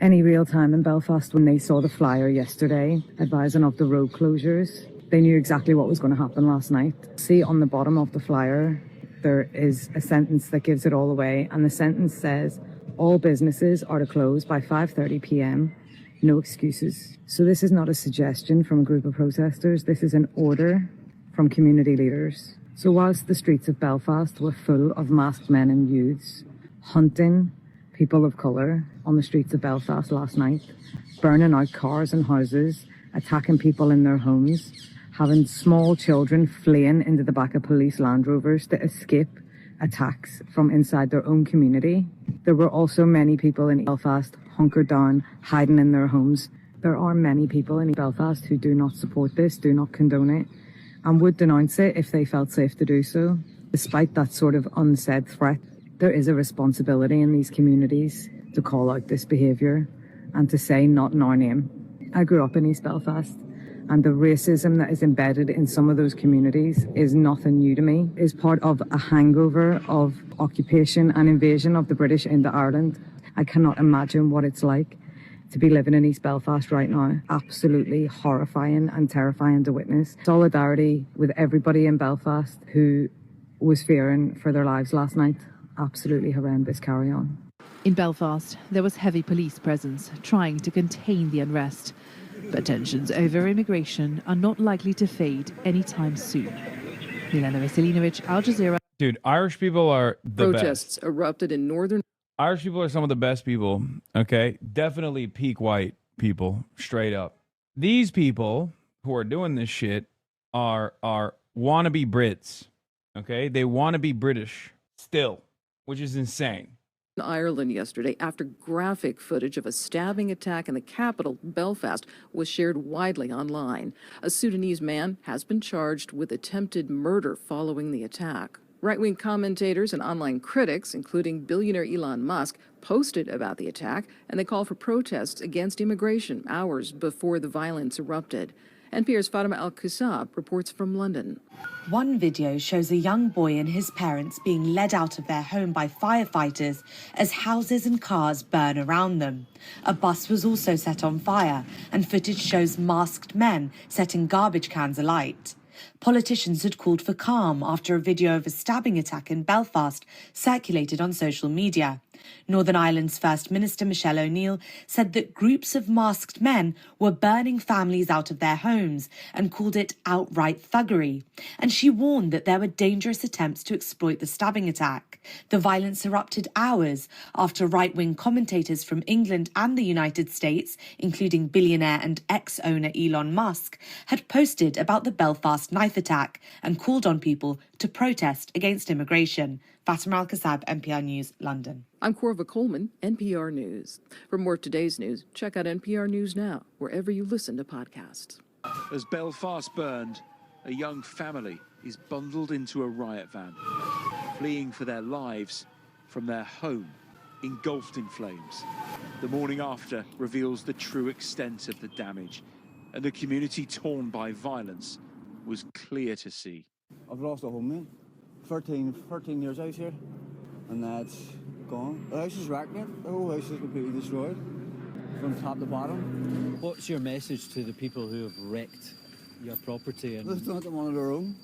any real time in Belfast, when they saw the flyer yesterday advising of the road closures, they knew exactly what was going to happen last night. See on the bottom of the flyer, there is a sentence that gives it all away, and the sentence says, all businesses are to close by 5:30 p.m. No excuses. So this is not a suggestion from a group of protesters. This is an order from community leaders. So whilst the streets of Belfast were full of masked men and youths hunting people of colour on the streets of Belfast last night, burning out cars and houses, attacking people in their homes, having small children fleeing into the back of police Land Rovers to escape attacks from inside their own community. There were also many people in Belfast hunkered down, hiding in their homes. There are many people in Belfast who do not support this, do not condone it, and would denounce it if they felt safe to do so. Despite that sort of unsaid threat, there is a responsibility in these communities to call out this behaviour and to say not in our name. I grew up in East Belfast, and the racism that is embedded in some of those communities is nothing new to me. It's part of a hangover of occupation and invasion of the British into Ireland. I cannot imagine what it's like to be living in East Belfast right now. Absolutely horrifying and terrifying to witness. Solidarity with everybody in Belfast who was fearing for their lives last night. Absolutely horrendous carry on. In Belfast, there was heavy police presence trying to contain the unrest. But tensions over immigration are not likely to fade anytime soon. Milena Veselinovic, Al Jazeera. Dude, Irish people are the Protests best. erupted in northern... Irish people are some of the best people, okay? Definitely peak white people, straight up. These people who are doing this shit are wannabe Brits, okay? They want to be British still, which is insane. Ireland yesterday after graphic footage of a stabbing attack in the capital, Belfast, was shared widely online. A Sudanese man has been charged with attempted murder following the attack. Right-wing commentators and online critics, including billionaire Elon Musk, posted about the attack, and they call for protests against immigration hours before the violence erupted. NPR's Fatima Al-Qusab reports from London. One video shows a young boy and his parents being led out of their home by firefighters as houses and cars burn around them. A bus was also set on fire, and footage shows masked men setting garbage cans alight. Politicians had called for calm after a video of a stabbing attack in Belfast circulated on social media. Northern Ireland's First Minister Michelle O'Neill said that groups of masked men were burning families out of their homes and called it outright thuggery. And she warned that there were dangerous attempts to exploit the stabbing attack. The violence erupted hours after right-wing commentators from England and the United States, including billionaire and ex-owner Elon Musk, had posted about the Belfast knife attack and called on people to protest against immigration. Fatima Al-Qusab, NPR News, London. I'm Corva Coleman, NPR News. For more of today's news, check out NPR News Now, wherever you listen to podcasts. As Belfast burned, a young family is bundled into a riot van, fleeing for their lives from their home, engulfed in flames. The morning after reveals the true extent of the damage, and the community torn by violence was clear to see. I've lost a home, mate. 13 years out here, and that's gone. The house is wrecked, mate. The whole house is completely destroyed, from top to bottom. What's your message to the people who have wrecked your property? And they've done it to one of their own.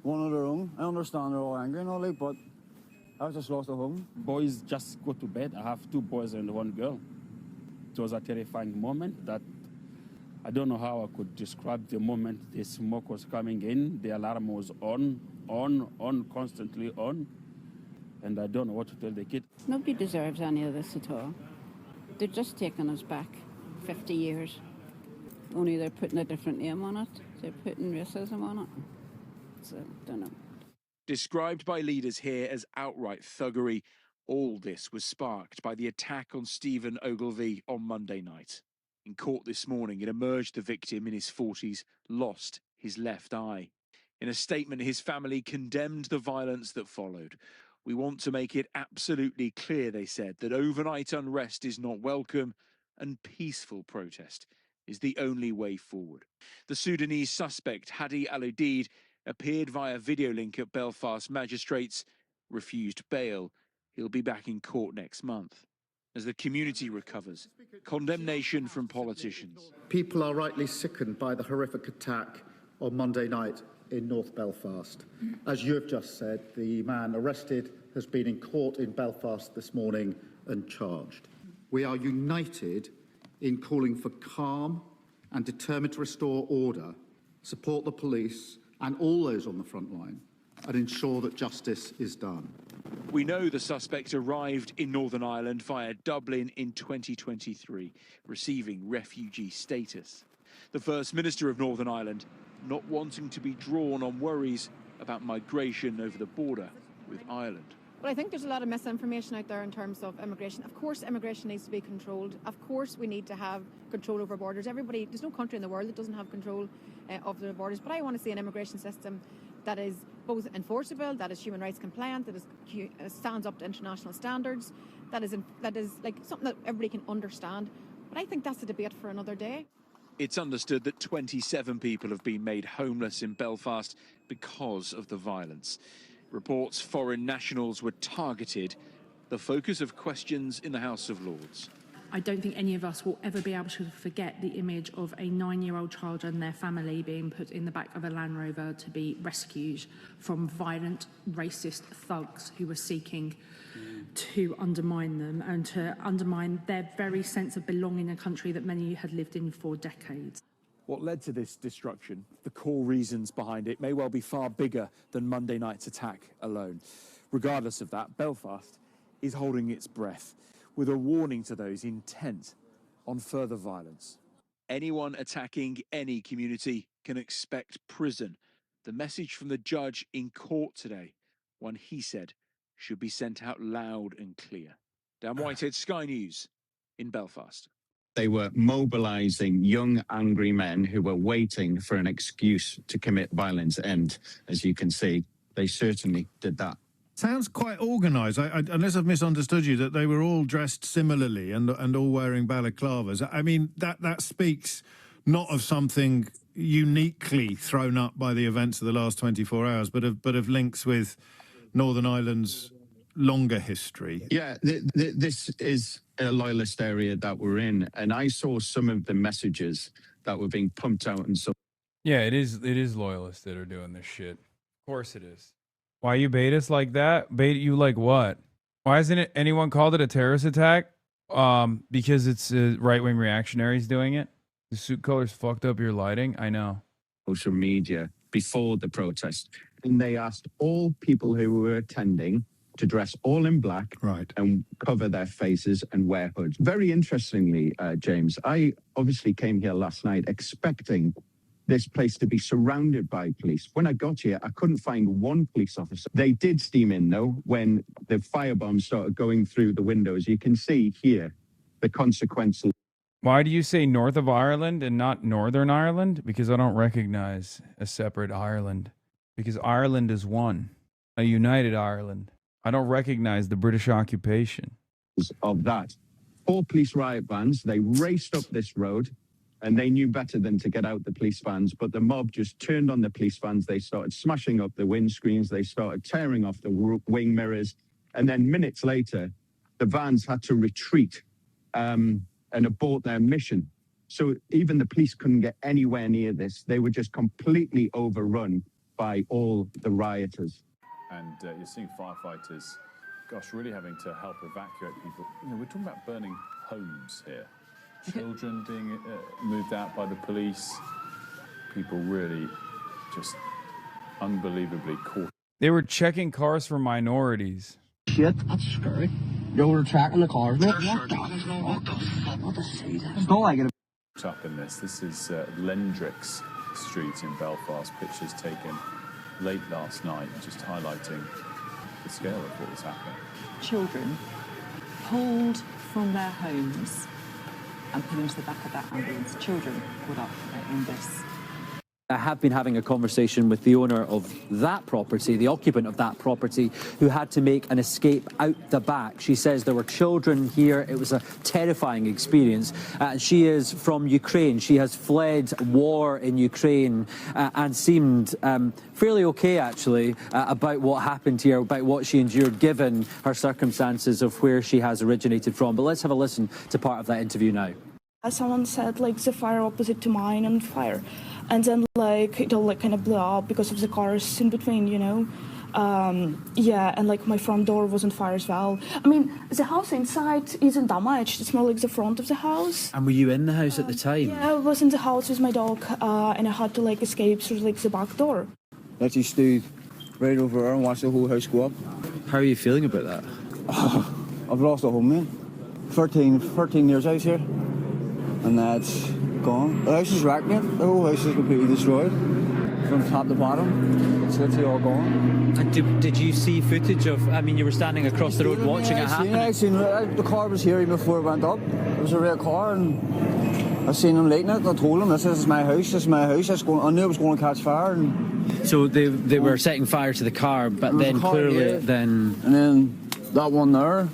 One of their own. I understand they're all angry and all that, but I've just lost a home. Boys just go to bed. I have 2 boys and 1 girl. It was a terrifying moment that I don't know how I could describe the moment the smoke was coming in. The alarm was on, constantly on. And I don't know what to tell the kid. Nobody deserves any of this at all. They're just taking us back 50 years. Only they're putting a different name on it. They're putting racism on it. So, don't know. Described by leaders here as outright thuggery, all this was sparked by the attack on Stephen Ogilvie on Monday night. In court this morning, it emerged the victim in his 40s lost his left eye. In a statement, his family condemned the violence that followed, We want to make it absolutely clear, they said, that overnight unrest is not welcome and peaceful protest is the only way forward. The Sudanese suspect, Hadi Al-Udeid, appeared via video link at Belfast magistrates, refused bail. He'll be back in court next month. As the community recovers, condemnation from politicians. People are rightly sickened by the horrific attack on Monday night in North Belfast. As you have just said, the man arrested has been in court in Belfast this morning and charged. We are united in calling for calm and determined to restore order, support the police and all those on the front line, and ensure that justice is done. We know the suspect arrived in Northern Ireland via Dublin in 2023, receiving refugee status. The First Minister of Northern Ireland not wanting to be drawn on worries about migration over the border with Ireland. Well, I think there's a lot of misinformation out there in terms of immigration. Of course, immigration needs to be controlled. Of course, we need to have control over borders. There's no country in the world that doesn't have control of their borders. But I want to see an immigration system that is both enforceable, that is human rights compliant, that is stands up to international standards, that is like something that everybody can understand. But I think that's a debate for another day. It's understood that 27 people have been made homeless in Belfast because of the violence. Reports foreign nationals were targeted, the focus of questions in the House of Lords. I don't think any of us will ever be able to forget the image of a 9-year-old child and their family being put in the back of a Land Rover to be rescued from violent, racist thugs who were seeking to undermine them and to undermine their very sense of belonging in a country that many had lived in for decades. What led to this destruction, the core reasons behind it, may well be far bigger than Monday night's attack alone. Regardless of that, Belfast is holding its breath, with a warning to those intent on further violence. Anyone attacking any community can expect prison. The message from the judge in court today, one he said should be sent out loud and clear. Dan Whitehead, Sky News in Belfast. They were mobilizing young, angry men who were waiting for an excuse to commit violence. And as you can see, they certainly did that. Sounds quite organised, unless I've misunderstood you, that they were all dressed similarly and all wearing balaclavas. I mean, that speaks not of something uniquely thrown up by the events of the last 24 hours, but of links with Northern Ireland's longer history. Yeah, this is a loyalist area that we're in, and I saw some of the messages that were being pumped out and so. Yeah, it is loyalists that are doing this shit. Of course it is. Why you bait us like that? Bait you like what? Why hasn't anyone called it a terrorist attack? Because it's right-wing reactionaries doing it. The suit colors fucked up your lighting. I know. Social media before the protest, and they asked all people who were attending to dress all in black, right, and cover their faces and wear hoods. Very interestingly, James, I obviously came here last night expecting this place to be surrounded by police. When I got here, I couldn't find one police officer. They did steam in, though, when the firebombs started going through the windows. You can see here the consequences. Why do you say north of Ireland and not Northern Ireland? Because I don't recognize a separate Ireland. Because Ireland is one, a united Ireland. I don't recognize the British occupation. Of that. 4 police riot vans, they raced up this road, and they knew better than to get out the police vans, but the mob just turned on the police vans. They started smashing up the windscreens. They started tearing off the wing mirrors. And then minutes later, the vans had to retreat and abort their mission. So even the police couldn't get anywhere near this. They were just completely overrun by all the rioters. And you're seeing firefighters, gosh, really having to help evacuate people. You know, we're talking about burning homes here. Children being moved out by the police. People really just unbelievably caught. They were checking cars for minorities. Shit, that's scary. Yo, we're tracking the cars. What the fuck? What the see that? Don't like it. Up in this. This is Lendrix Street in Belfast. Pictures taken late last night, just highlighting the scale of what was happening. Children pulled from their homes and put into the back of that ambulance. Children caught up in this. I have been having a conversation with the owner of that property, the occupant of that property, who had to make an escape out the back. She says there were children here. It was a terrifying experience. She is from Ukraine. She has fled war in Ukraine and seemed fairly okay, actually, about what happened here, about what she endured, given her circumstances of where she has originated from. But let's have a listen to part of that interview now. Someone said, like, the fire opposite to mine on fire. And then, like, it all, like, kind of blew up because of the cars in between, you know. Yeah, and, like, my front door was on fire as well. I mean, the house inside isn't damaged. It's more like the front of the house. And were you in the house at the time? Yeah, I was in the house with my dog, and I had to, like, escape through, like, the back door. I just stood right over there and watched the whole house go up. How are you feeling about that? I've lost a home, man. 13 years out here. And that's gone. The house is wrecked, mate. The whole house is completely destroyed. From top to bottom. It's literally all gone. And did you see footage of, I mean, you were standing across the road watching it happen? I seen the car was here even before it went up. It was a red car, and I seen them lighting it, and I told them, this is my house, this is my house. I knew it was going to catch fire. And so they were setting fire to the car, but then clearly And then that one there.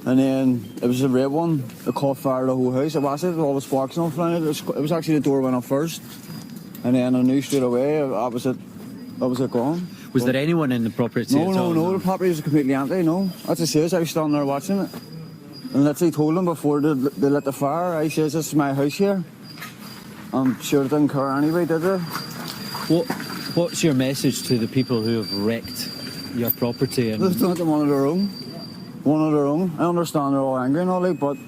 And then it was a red one. It caught fire the whole house. It was all the sparks and all flying. It was actually the door went up first. And then I knew straight away that was it gone. Was there anyone in the property at all? No, the property was completely empty, no. That's what I says, I was standing there watching it. And literally told them before they lit the fire, I says, this is my house here. I'm sure they didn't care anyway, did they? What's your message to the people who have wrecked your property? They've done it one of their own. One of their own. I understand they're all angry and all that, but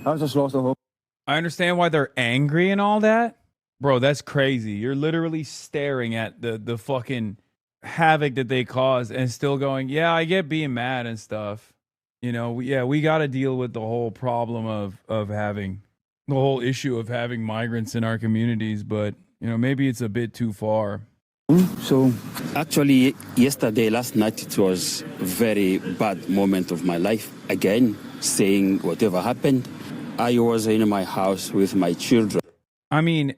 I've just lost a hope. I understand why they're angry and all that. Bro, that's crazy. You're literally staring at the fucking havoc that they caused and still going, yeah, I get being mad and stuff. You know, we got to deal with the whole problem of having the whole issue of having migrants in our communities, but, you know, maybe it's a bit too far. So actually, last night, it was a very bad moment of my life. Again, saying whatever happened, I was in my house with my children. I mean,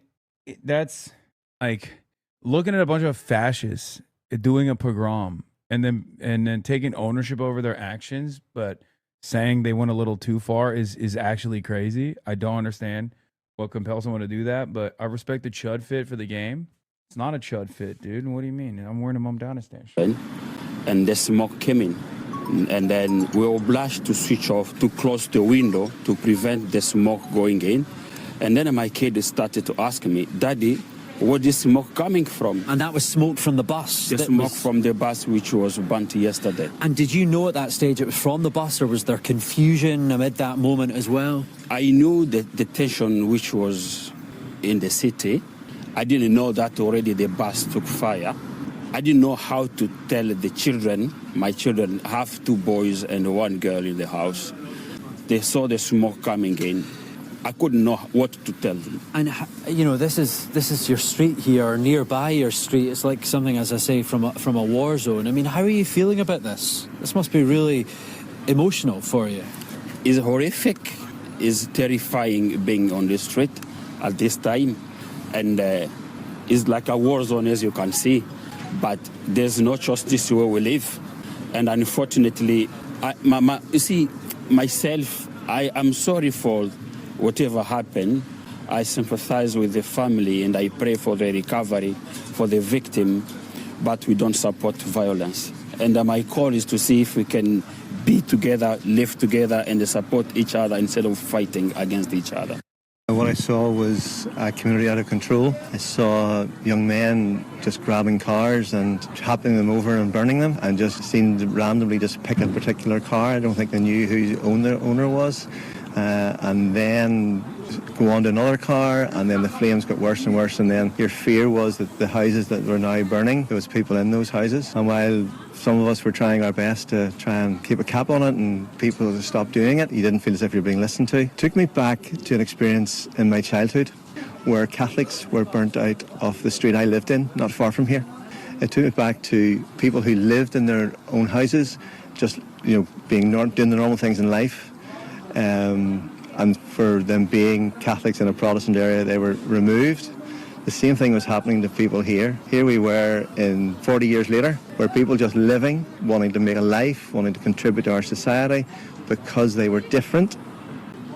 that's like looking at a bunch of fascists doing a pogrom and then taking ownership over their actions, but saying they went a little too far is actually crazy. I don't understand what compels someone to do that, but I respect the chud fit for the game. It's not a chud fit, dude. What do you mean? I'm wearing a Mom Dynasty shirt. And the smoke came in. And then we were obliged to switch off, to close the window to prevent the smoke going in. And then my kid started to ask me, Daddy, where is smoke coming from? And that was smoke from the bus? The smoke from the bus, which was burnt yesterday. And did you know at that stage it was from the bus, or was there confusion amid that moment as well? I knew the tension which was in the city. I didn't know that already the bus took fire. I didn't know how to tell the children. My children have 2 boys and 1 girl in the house. They saw the smoke coming in. I couldn't know what to tell them. And, you know, this is your street here, nearby your street. It's like something, as I say, from a war zone. I mean, how are you feeling about this? This must be really emotional for you. It's horrific. It's terrifying being on the street at this time. And it's like a war zone, as you can see. But there's no justice where we live. And unfortunately, you see, myself, I am sorry for whatever happened. I sympathize with the family and I pray for the recovery for the victim, but we don't support violence. And my call is to see if we can be together, live together, and support each other instead of fighting against each other. What I saw was a community out of control. I saw young men just grabbing cars and chopping them over and burning them, and just seemed to randomly just pick a particular car. I don't think they knew who the owner was. And then go on to another car, and then the flames got worse and worse, and then your fear was that the houses that were now burning, there was people in those houses. And while some of us were trying our best to try and keep a cap on it and people to stop doing it, you didn't feel as if you were being listened to. It took me back to an experience in my childhood where Catholics were burnt out of the street I lived in, not far from here. It took me back to people who lived in their own houses, just, you know, doing the normal things in life. And for them being Catholics in a Protestant area, they were removed. The same thing was happening to people here. Here we were in 40 years later, where people just living, wanting to make a life, wanting to contribute to our society, because they were different,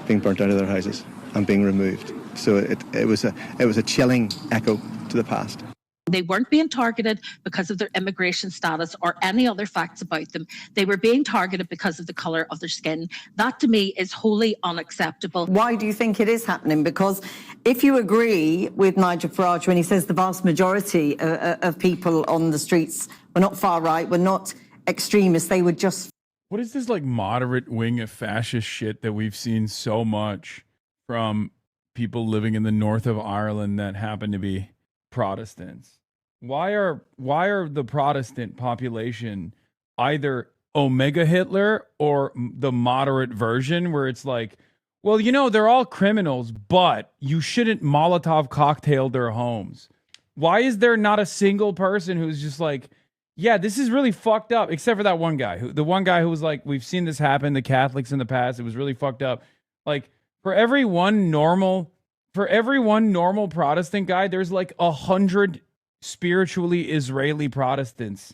being burnt out of their houses and being removed. So it was a chilling echo to the past. They weren't being targeted because of their immigration status or any other facts about them. They were being targeted because of the colour of their skin. That, to me, is wholly unacceptable. Why do you think it is happening? Because if you agree with Nigel Farage when he says the vast majority of people on the streets were not far right, were not extremists, they were just... What is this like moderate wing of fascist shit that we've seen so much from people living in the north of Ireland that happen to be Protestants? Why are the Protestant population either Omega Hitler or the moderate version where it's like, well, you know, they're all criminals, but you shouldn't Molotov cocktail their homes? Why is there not a single person who's just like, yeah, this is really fucked up, except for that one guy, the one guy who was like, we've seen this happen, the Catholics in the past, it was really fucked up. Like, for every one normal Protestant guy, there's like 100 spiritually Israeli Protestants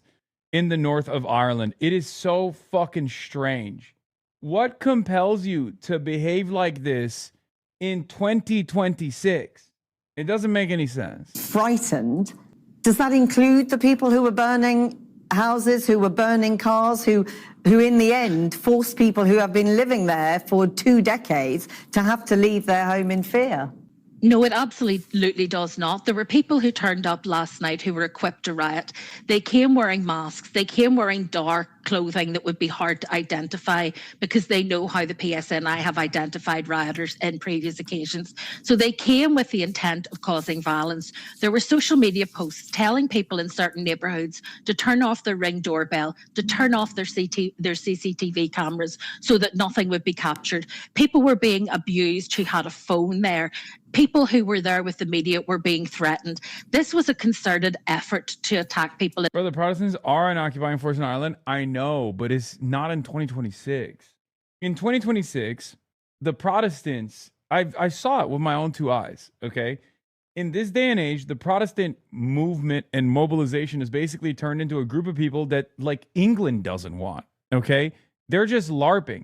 in the north of Ireland. It is so fucking strange. What compels you to behave like this in 2026? It doesn't make any sense. Frightened. Does that include the people who were burning houses, who were burning cars, who in the end forced people who have been living there for 2 decades to have to leave their home in fear? No, it absolutely does not. There were people who turned up last night who were equipped to riot. They came wearing masks. They came wearing dark clothing that would be hard to identify because they know how the PSNI have identified rioters in previous occasions. So they came with the intent of causing violence. There were social media posts telling people in certain neighbourhoods to turn off their Ring doorbell, to turn off their CCTV cameras so that nothing would be captured. People were being abused who had a phone there. People who were there with the media were being threatened. This was a concerted effort to attack people. Bro, the Protestants are an occupying force in Ireland. I know, but it's not in 2026. In 2026, the Protestants, I saw it with my own 2 eyes, okay? In this day and age, the Protestant movement and mobilization has basically turned into a group of people that, like, England doesn't want, okay? They're just LARPing.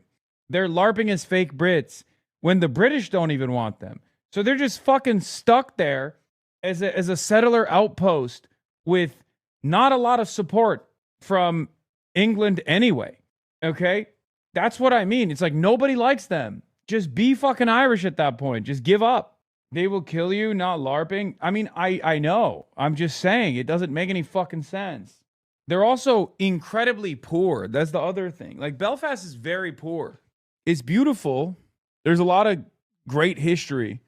They're LARPing as fake Brits when the British don't even want them. So they're just fucking stuck there as a settler outpost with not a lot of support from England anyway. Okay? That's what I mean. It's like nobody likes them. Just be fucking Irish at that point. Just give up. They will kill you, not LARPing. I mean, I know. I'm just saying it doesn't make any fucking sense. They're also incredibly poor. That's the other thing. Like, Belfast is very poor. It's beautiful. There's a lot of great history.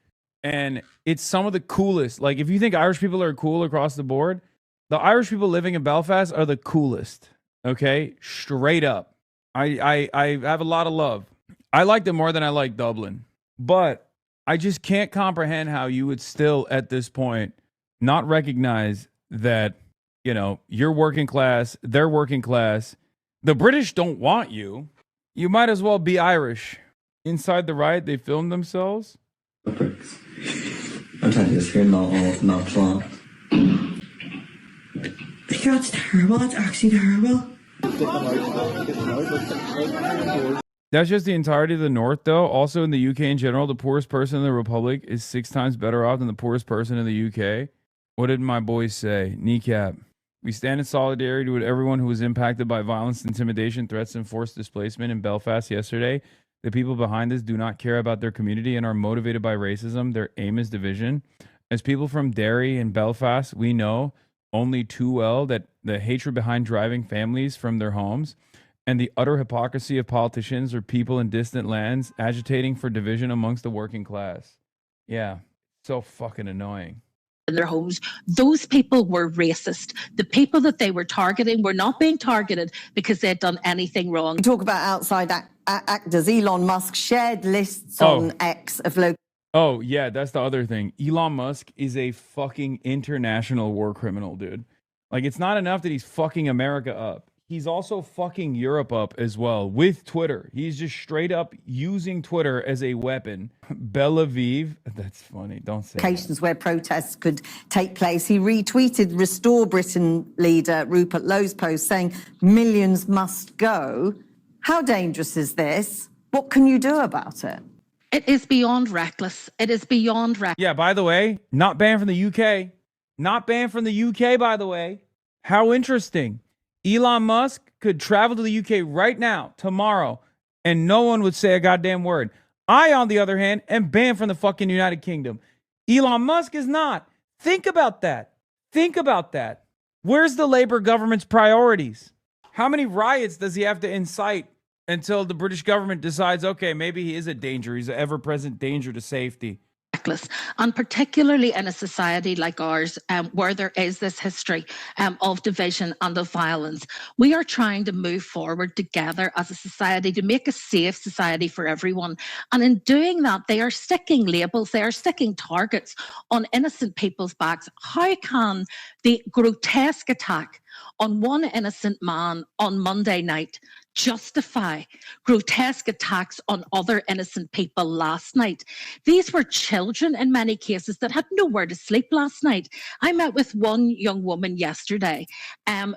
And it's some of the coolest. Like, if you think Irish people are cool across the board, the Irish people living in Belfast are the coolest. Okay? Straight up. I have a lot of love. I like them more than I like Dublin. But I just can't comprehend how you would still, at this point, not recognize that, you know, you're working class, they're working class. The British don't want you. You might as well be Irish. Inside the riot, they filmed themselves. I'm telling you this here, not planned. That's terrible. That's actually terrible. That's just the entirety of the North, though. Also, in the UK in general, the poorest person in the Republic is 6 times better off than the poorest person in the UK. What did my boys say? Kneecap. We stand in solidarity with everyone who was impacted by violence, intimidation, threats, and forced displacement in Belfast yesterday. The people behind this do not care about their community and are motivated by racism. Their aim is division. As people from Derry and Belfast, we know only too well that the hatred behind driving families from their homes and the utter hypocrisy of politicians or people in distant lands agitating for division amongst the working class. Yeah, so fucking annoying. In their homes, those people were racist. The people that they were targeting were not being targeted because they had done anything wrong. Talk about outside actors. Elon Musk shared lists on X of local. Oh, yeah, that's the other thing. Elon Musk is a fucking international war criminal, dude. Like, it's not enough that he's fucking America up. he's also fucking Europe up as well with Twitter. He's just straight up using Twitter as a weapon. Bell Aviv, that's funny. Don't say Locations where protests could take place. He retweeted Restore Britain leader Rupert Lowe's post saying millions must go. How dangerous is this? What can you do about it? It is beyond reckless. It is beyond reckless. Yeah, by the way, not banned from the UK. Not banned from the UK, by the way. How interesting. Elon Musk could travel to the UK right now, tomorrow, and no one would say a goddamn word. I, on the other hand, am banned from the fucking United Kingdom. Elon Musk is not. Think about that. Think about that. Where's the Labour government's priorities? How many riots does he have to incite until the British government decides, okay, maybe he is a danger. He's an ever-present danger to safety. And particularly in a society like ours, where there is this history of division and of violence, we are trying to move forward together as a society to make a safe society for everyone. And in doing that, they are sticking labels, they are sticking targets on innocent people's backs. How can the grotesque attack on one innocent man on Monday night justify grotesque attacks on other innocent people last night? These were children in many cases that had nowhere to sleep last night. I met with one young woman yesterday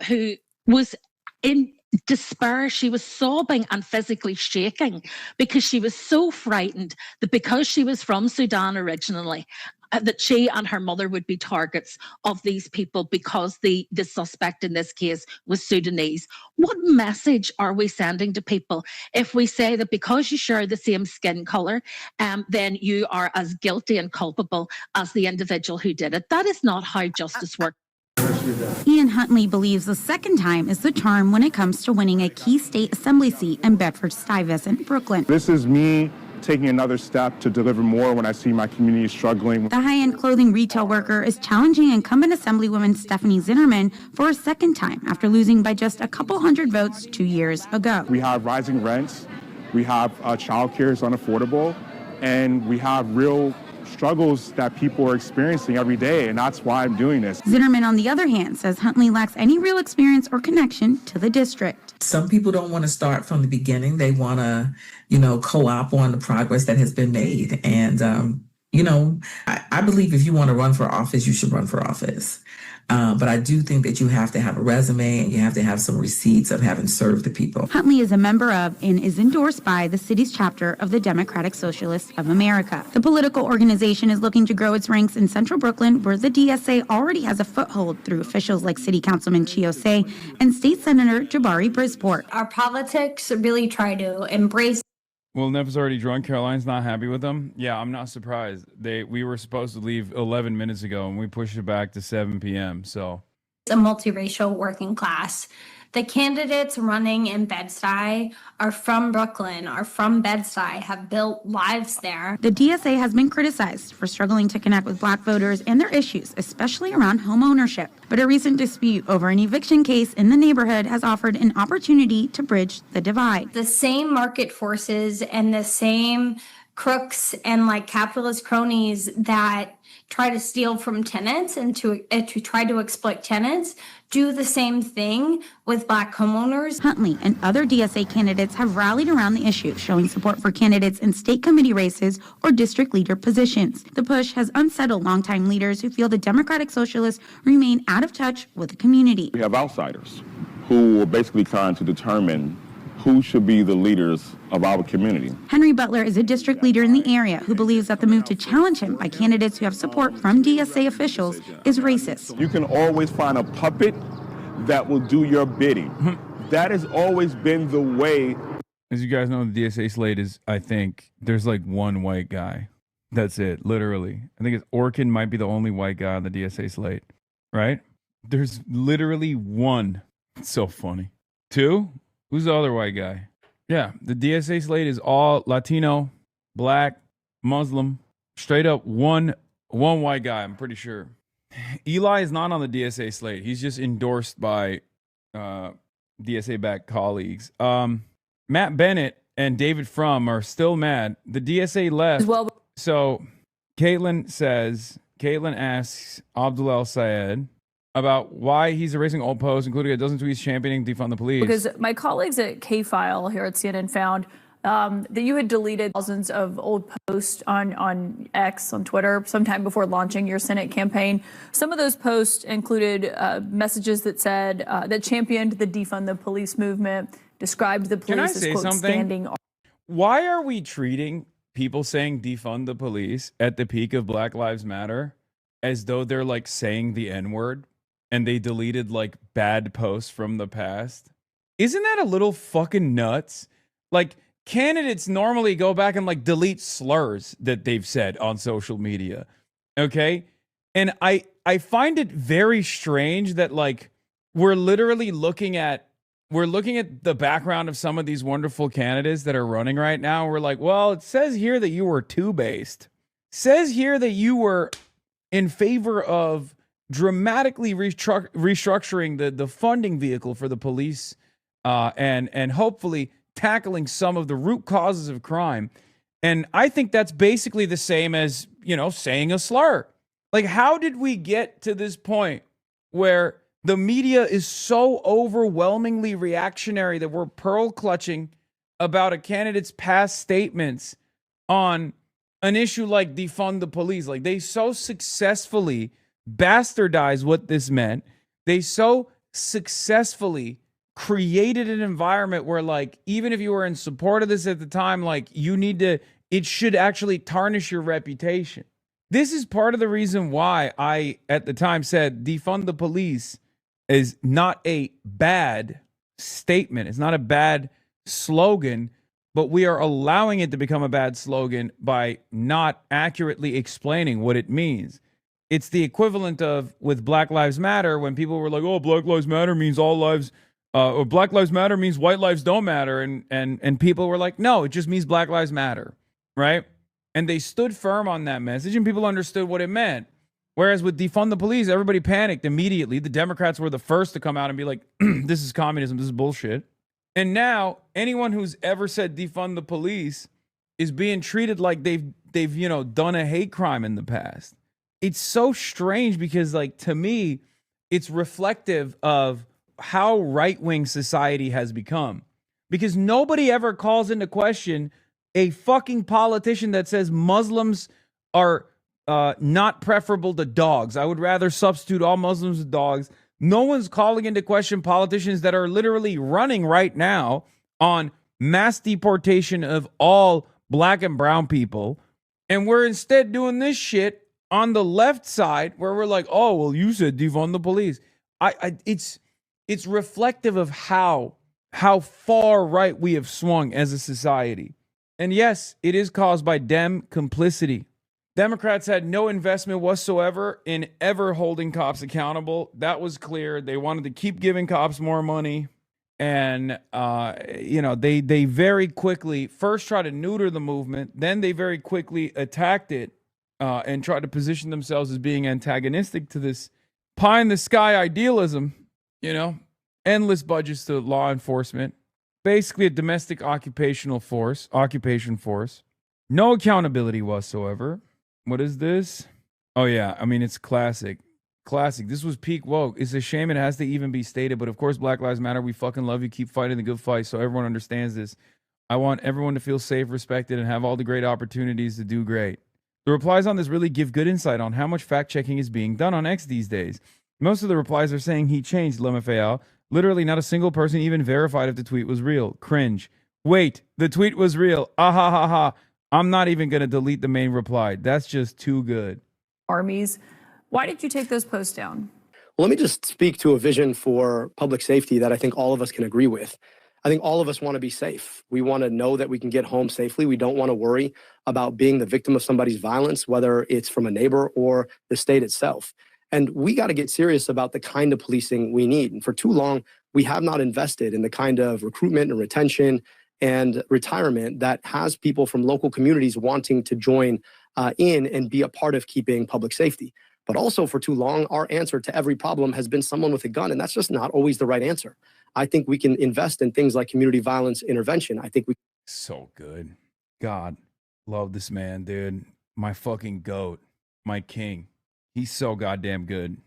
who was in despair. She was sobbing and physically shaking because she was so frightened that because she was from Sudan originally, that she and her mother would be targets of these people because the suspect in this case was Sudanese. What message are we sending to people if we say that because you share the same skin color, then you are as guilty and culpable as the individual who did it? That is not how justice works. Ian Huntley believes the second time is the charm when it comes to winning a key state assembly seat in Bedford-Stuyvesant, Brooklyn. This is me taking another step to deliver more when I see my community struggling. The high-end clothing retail worker is challenging incumbent Assemblywoman Stephanie Zinnerman for a second time after losing by just a couple hundred votes 2 years ago. We have rising rents, we have childcare is unaffordable, and we have real struggles that people are experiencing every day, and that's why I'm doing this. Zinnerman, on the other hand, says Huntley lacks any real experience or connection to the district. Some people don't want to start from the beginning. They want to, co-op on the progress that has been made. And, I believe if you want to run for office, you should run for office. But I do think that you have to have a resume and you have to have some receipts of having served the people. Huntley is a member of and is endorsed by the city's chapter of the Democratic Socialists of America. The political organization is looking to grow its ranks in central Brooklyn, where the DSA already has a foothold through officials like City Councilman Chiosei and State Senator Jabari Brisport. Our politics really try to embrace. Well, Neff's already drunk. Caroline's not happy with them. Yeah, I'm not surprised. We were supposed to leave 11 minutes ago, and we pushed it back to 7 p.m., so. A multiracial working class. The candidates running in Bed-Stuy are from Brooklyn, are from Bed-Stuy, have built lives there. The DSA has been criticized for struggling to connect with Black voters and their issues, especially around home ownership. But a recent dispute over an eviction case in the neighborhood has offered an opportunity to bridge the divide. The same market forces and the same crooks and capitalist cronies that try to steal from tenants and to try to exploit tenants do the same thing with Black homeowners. Huntley and other DSA candidates have rallied around the issue, showing support for candidates in state committee races or district leader positions. The push has unsettled longtime leaders who feel the Democratic Socialists remain out of touch with the community. We have outsiders who are basically trying to determine who should be the leaders of our community. Henry Butler is a district leader in the area who believes that the move to challenge him by candidates who have support from DSA officials is racist. You can always find a puppet that will do your bidding. That has always been the way. As you guys know, the DSA slate is, I think, there's one white guy. That's it, literally. I think Orkin might be the only white guy on the DSA slate, right? There's literally one. It's so funny. Two? Who's the other white guy? Yeah, the DSA slate is all Latino, Black, Muslim, straight up one white guy, I'm pretty sure. Eli is not on the DSA slate. He's just endorsed by DSA-backed colleagues. Matt Bennett and David Frum are still mad. The DSA left. So Caitlin asks Abdul El Sayed, about why he's erasing old posts, including a dozen tweets championing defund the police. Because my colleagues at K-File here at CNN found that you had deleted thousands of old posts on X, on Twitter, sometime before launching your Senate campaign. Some of those posts included messages that said, that championed the defund the police movement, described the police as, quote, standing. Why are we treating people saying defund the police at the peak of Black Lives Matter as though they're like saying the N-word and they deleted like bad posts from the past? Isn't that a little fucking nuts? Like, candidates normally go back and like delete slurs that they've said on social media. Okay? And I find it very strange that like we're literally looking at the background of some of these wonderful candidates that are running right now. We're like, well, it says here that you were two-based. Says here that you were in favor of dramatically restructuring the funding vehicle for the police and hopefully tackling some of the root causes of crime. And I think that's basically the same as, you know, saying a slur. Like, how did we get to this point where the media is so overwhelmingly reactionary that we're pearl clutching about a candidate's past statements on an issue like defund the police? Like, they so successfully bastardized what this meant. They so successfully created an environment where, like, even if you were in support of this at the time, like, it should actually tarnish your reputation. This is part of the reason why I, at the time, said defund the police is not a bad statement. It's not a bad slogan, but we are allowing it to become a bad slogan by not accurately explaining what it means. It's the equivalent of with Black Lives Matter, when people were like, oh, Black Lives Matter means all lives, or Black Lives Matter means white lives don't matter. And people were like, no, it just means Black Lives Matter, right? And they stood firm on that message and people understood what it meant. Whereas with defund the police, everybody panicked immediately. The Democrats were the first to come out and be like, this is communism, this is bullshit. And now anyone who's ever said defund the police is being treated like they've you know, done a hate crime in the past. It's so strange because, like, to me, it's reflective of how right-wing society has become. Because nobody ever calls into question a fucking politician that says Muslims are not preferable to dogs. I would rather substitute all Muslims with dogs. No one's calling into question politicians that are literally running right now on mass deportation of all black and brown people. And we're instead doing this shit on the left side where we're like, oh, well, you said defund the police. It's reflective of how far right we have swung as a society. And yes, it is caused by Dem complicity. Democrats had no investment whatsoever in ever holding cops accountable. That was clear. They wanted to keep giving cops more money. And, you know, they very quickly first tried to neuter the movement. Then they very quickly attacked it and tried to position themselves as being antagonistic to this pie in the sky idealism, you know, endless budgets to law enforcement, basically a domestic occupation force, no accountability whatsoever. What is this? Oh, yeah. I mean, it's classic. This was peak woke. It's a shame it has to even be stated. But of course, Black Lives Matter. We fucking love you. Keep fighting the good fight so everyone understands this. I want everyone to feel safe, respected, and have all the great opportunities to do great. The replies on this really give good insight on how much fact-checking is being done on X these days. Most of the replies are saying he changed, Lemafayal. Literally not a single person even verified if the tweet was real. Cringe. Wait, the tweet was real. Ah ha ha ha. I'm not even going to delete the main reply. That's just too good. Armies. Why did you take those posts down? Well, let me just speak to a vision for public safety that I think all of us can agree with. I think all of us want to be safe. We want to know that we can get home safely. We don't want to worry about being the victim of somebody's violence, whether it's from a neighbor or the state itself. And we got to get serious about the kind of policing we need. And for too long, we have not invested in the kind of recruitment and retention and retirement that has people from local communities wanting to join in and be a part of keeping public safety. But also for too long, our answer to every problem has been someone with a gun, and that's just not always the right answer. I think we can invest in things like community violence intervention. I think we... So good. God, love this man, dude. My fucking goat. My king. He's so goddamn good.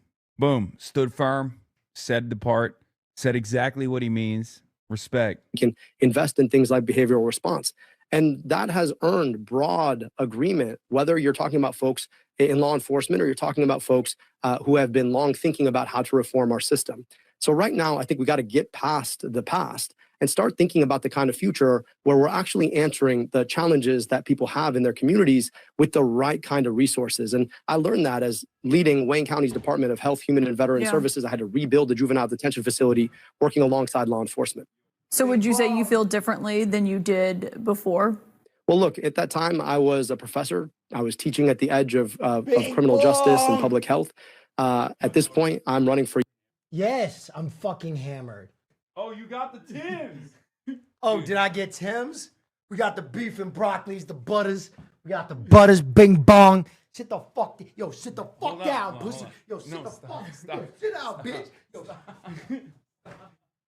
Boom. Stood firm, said the part, said exactly what he means. Respect. We can invest in things like behavioral response. And that has earned broad agreement, whether you're talking about folks in law enforcement or you're talking about folks who have been long thinking about how to reform our system. So right now, I think we got to get past the past and start thinking about the kind of future where we're actually answering the challenges that people have in their communities with the right kind of resources. And I learned that as leading Wayne County's Department of Health, Human and Veteran Services. I had to rebuild the juvenile detention facility working alongside law enforcement. So would you say you feel differently than you did before? Well, look, at that time, I was a professor. I was teaching at the edge of criminal justice and public health. At this point, I'm running for... Yes, I'm fucking hammered. Oh, you got the Tims. Oh, did I get Tims? We got the beef and broccolis, the butters. We got the butters, bing bong. Sit the fuck, yo, sit the fuck down, pussy. Yo, sit the fuck, yo, sit down, bitch. Yo.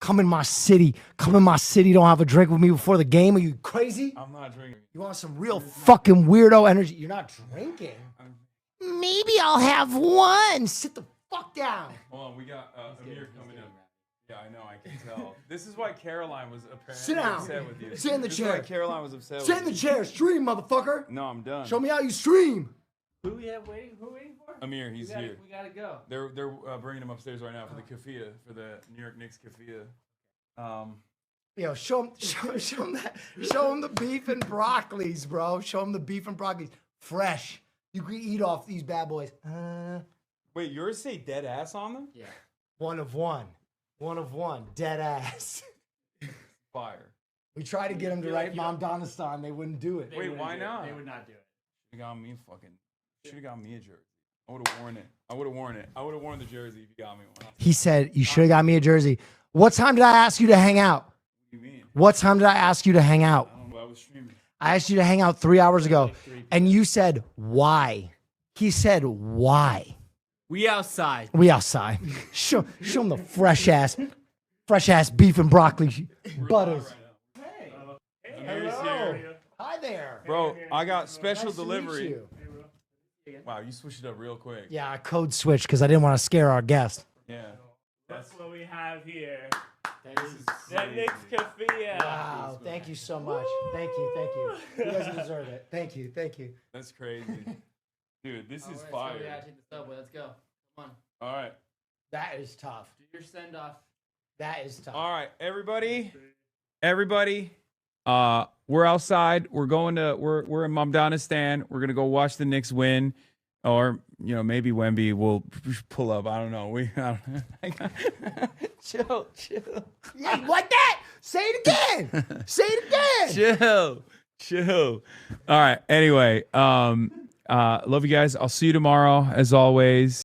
Come in my city. Come in my city. Don't have a drink with me before the game. Are you crazy? I'm not drinking. You want some real fucking weirdo energy? You're not drinking. Maybe I'll have one. Sit the fuck down. Hold on, we got Amir coming in. Yeah, I know, I can tell. This is why Caroline was apparently Sit down. upset with you. Sit in the This chair. is why Caroline was upset Sit with in the you. chair. Stream, motherfucker. No, I'm done. Show me how you stream. Who we have waiting? Who waiting for? Amir, he's here. We gotta go. They're bringing him upstairs right now for the kafia, for the New York Knicks kafia. Yo, show him the beef and broccolis, bro. Show him the beef and broccolis. Fresh. You can eat off these bad boys. Wait, yours say dead ass on them? Yeah. One of one. One of one. Dead ass. Fire. We tried to get him to write Mom Donastan. They wouldn't do it. Wait, why not? They would not do it. Should have got me a jersey. I would have worn it. I would have worn the jersey if you got me one. He said, you should have got me a jersey. What time did I ask you to hang out? What do you mean? What time did I ask you to hang out? I don't know. I was streaming. I asked you to hang out 3 hours ago. And you said, why? He said, why? We outside. We outside. Show him the fresh ass beef and broccoli butters. Amir's here. Hi there. Bro, I got special Nice to meet delivery. you. Wow, you switched it up real quick. Yeah, I code switched because I didn't want to scare our guest. Yeah. That's what we have here. This is That Nick's Kafia. Wow, thank you so much. Thank you. You guys deserve it. Thank you. That's crazy. Dude, this is So fire. we gotta take the subway. Let's go. Come on. All right. That is tough. Do your send off. That is tough. All right, everybody. We're outside. We're in Mamdanistan. We're gonna go watch the Knicks win, or maybe Wemby will pull up. I don't know. Chill. Yeah, like that. Say it again. Chill. All right. Anyway, love you guys. I'll see you tomorrow as always.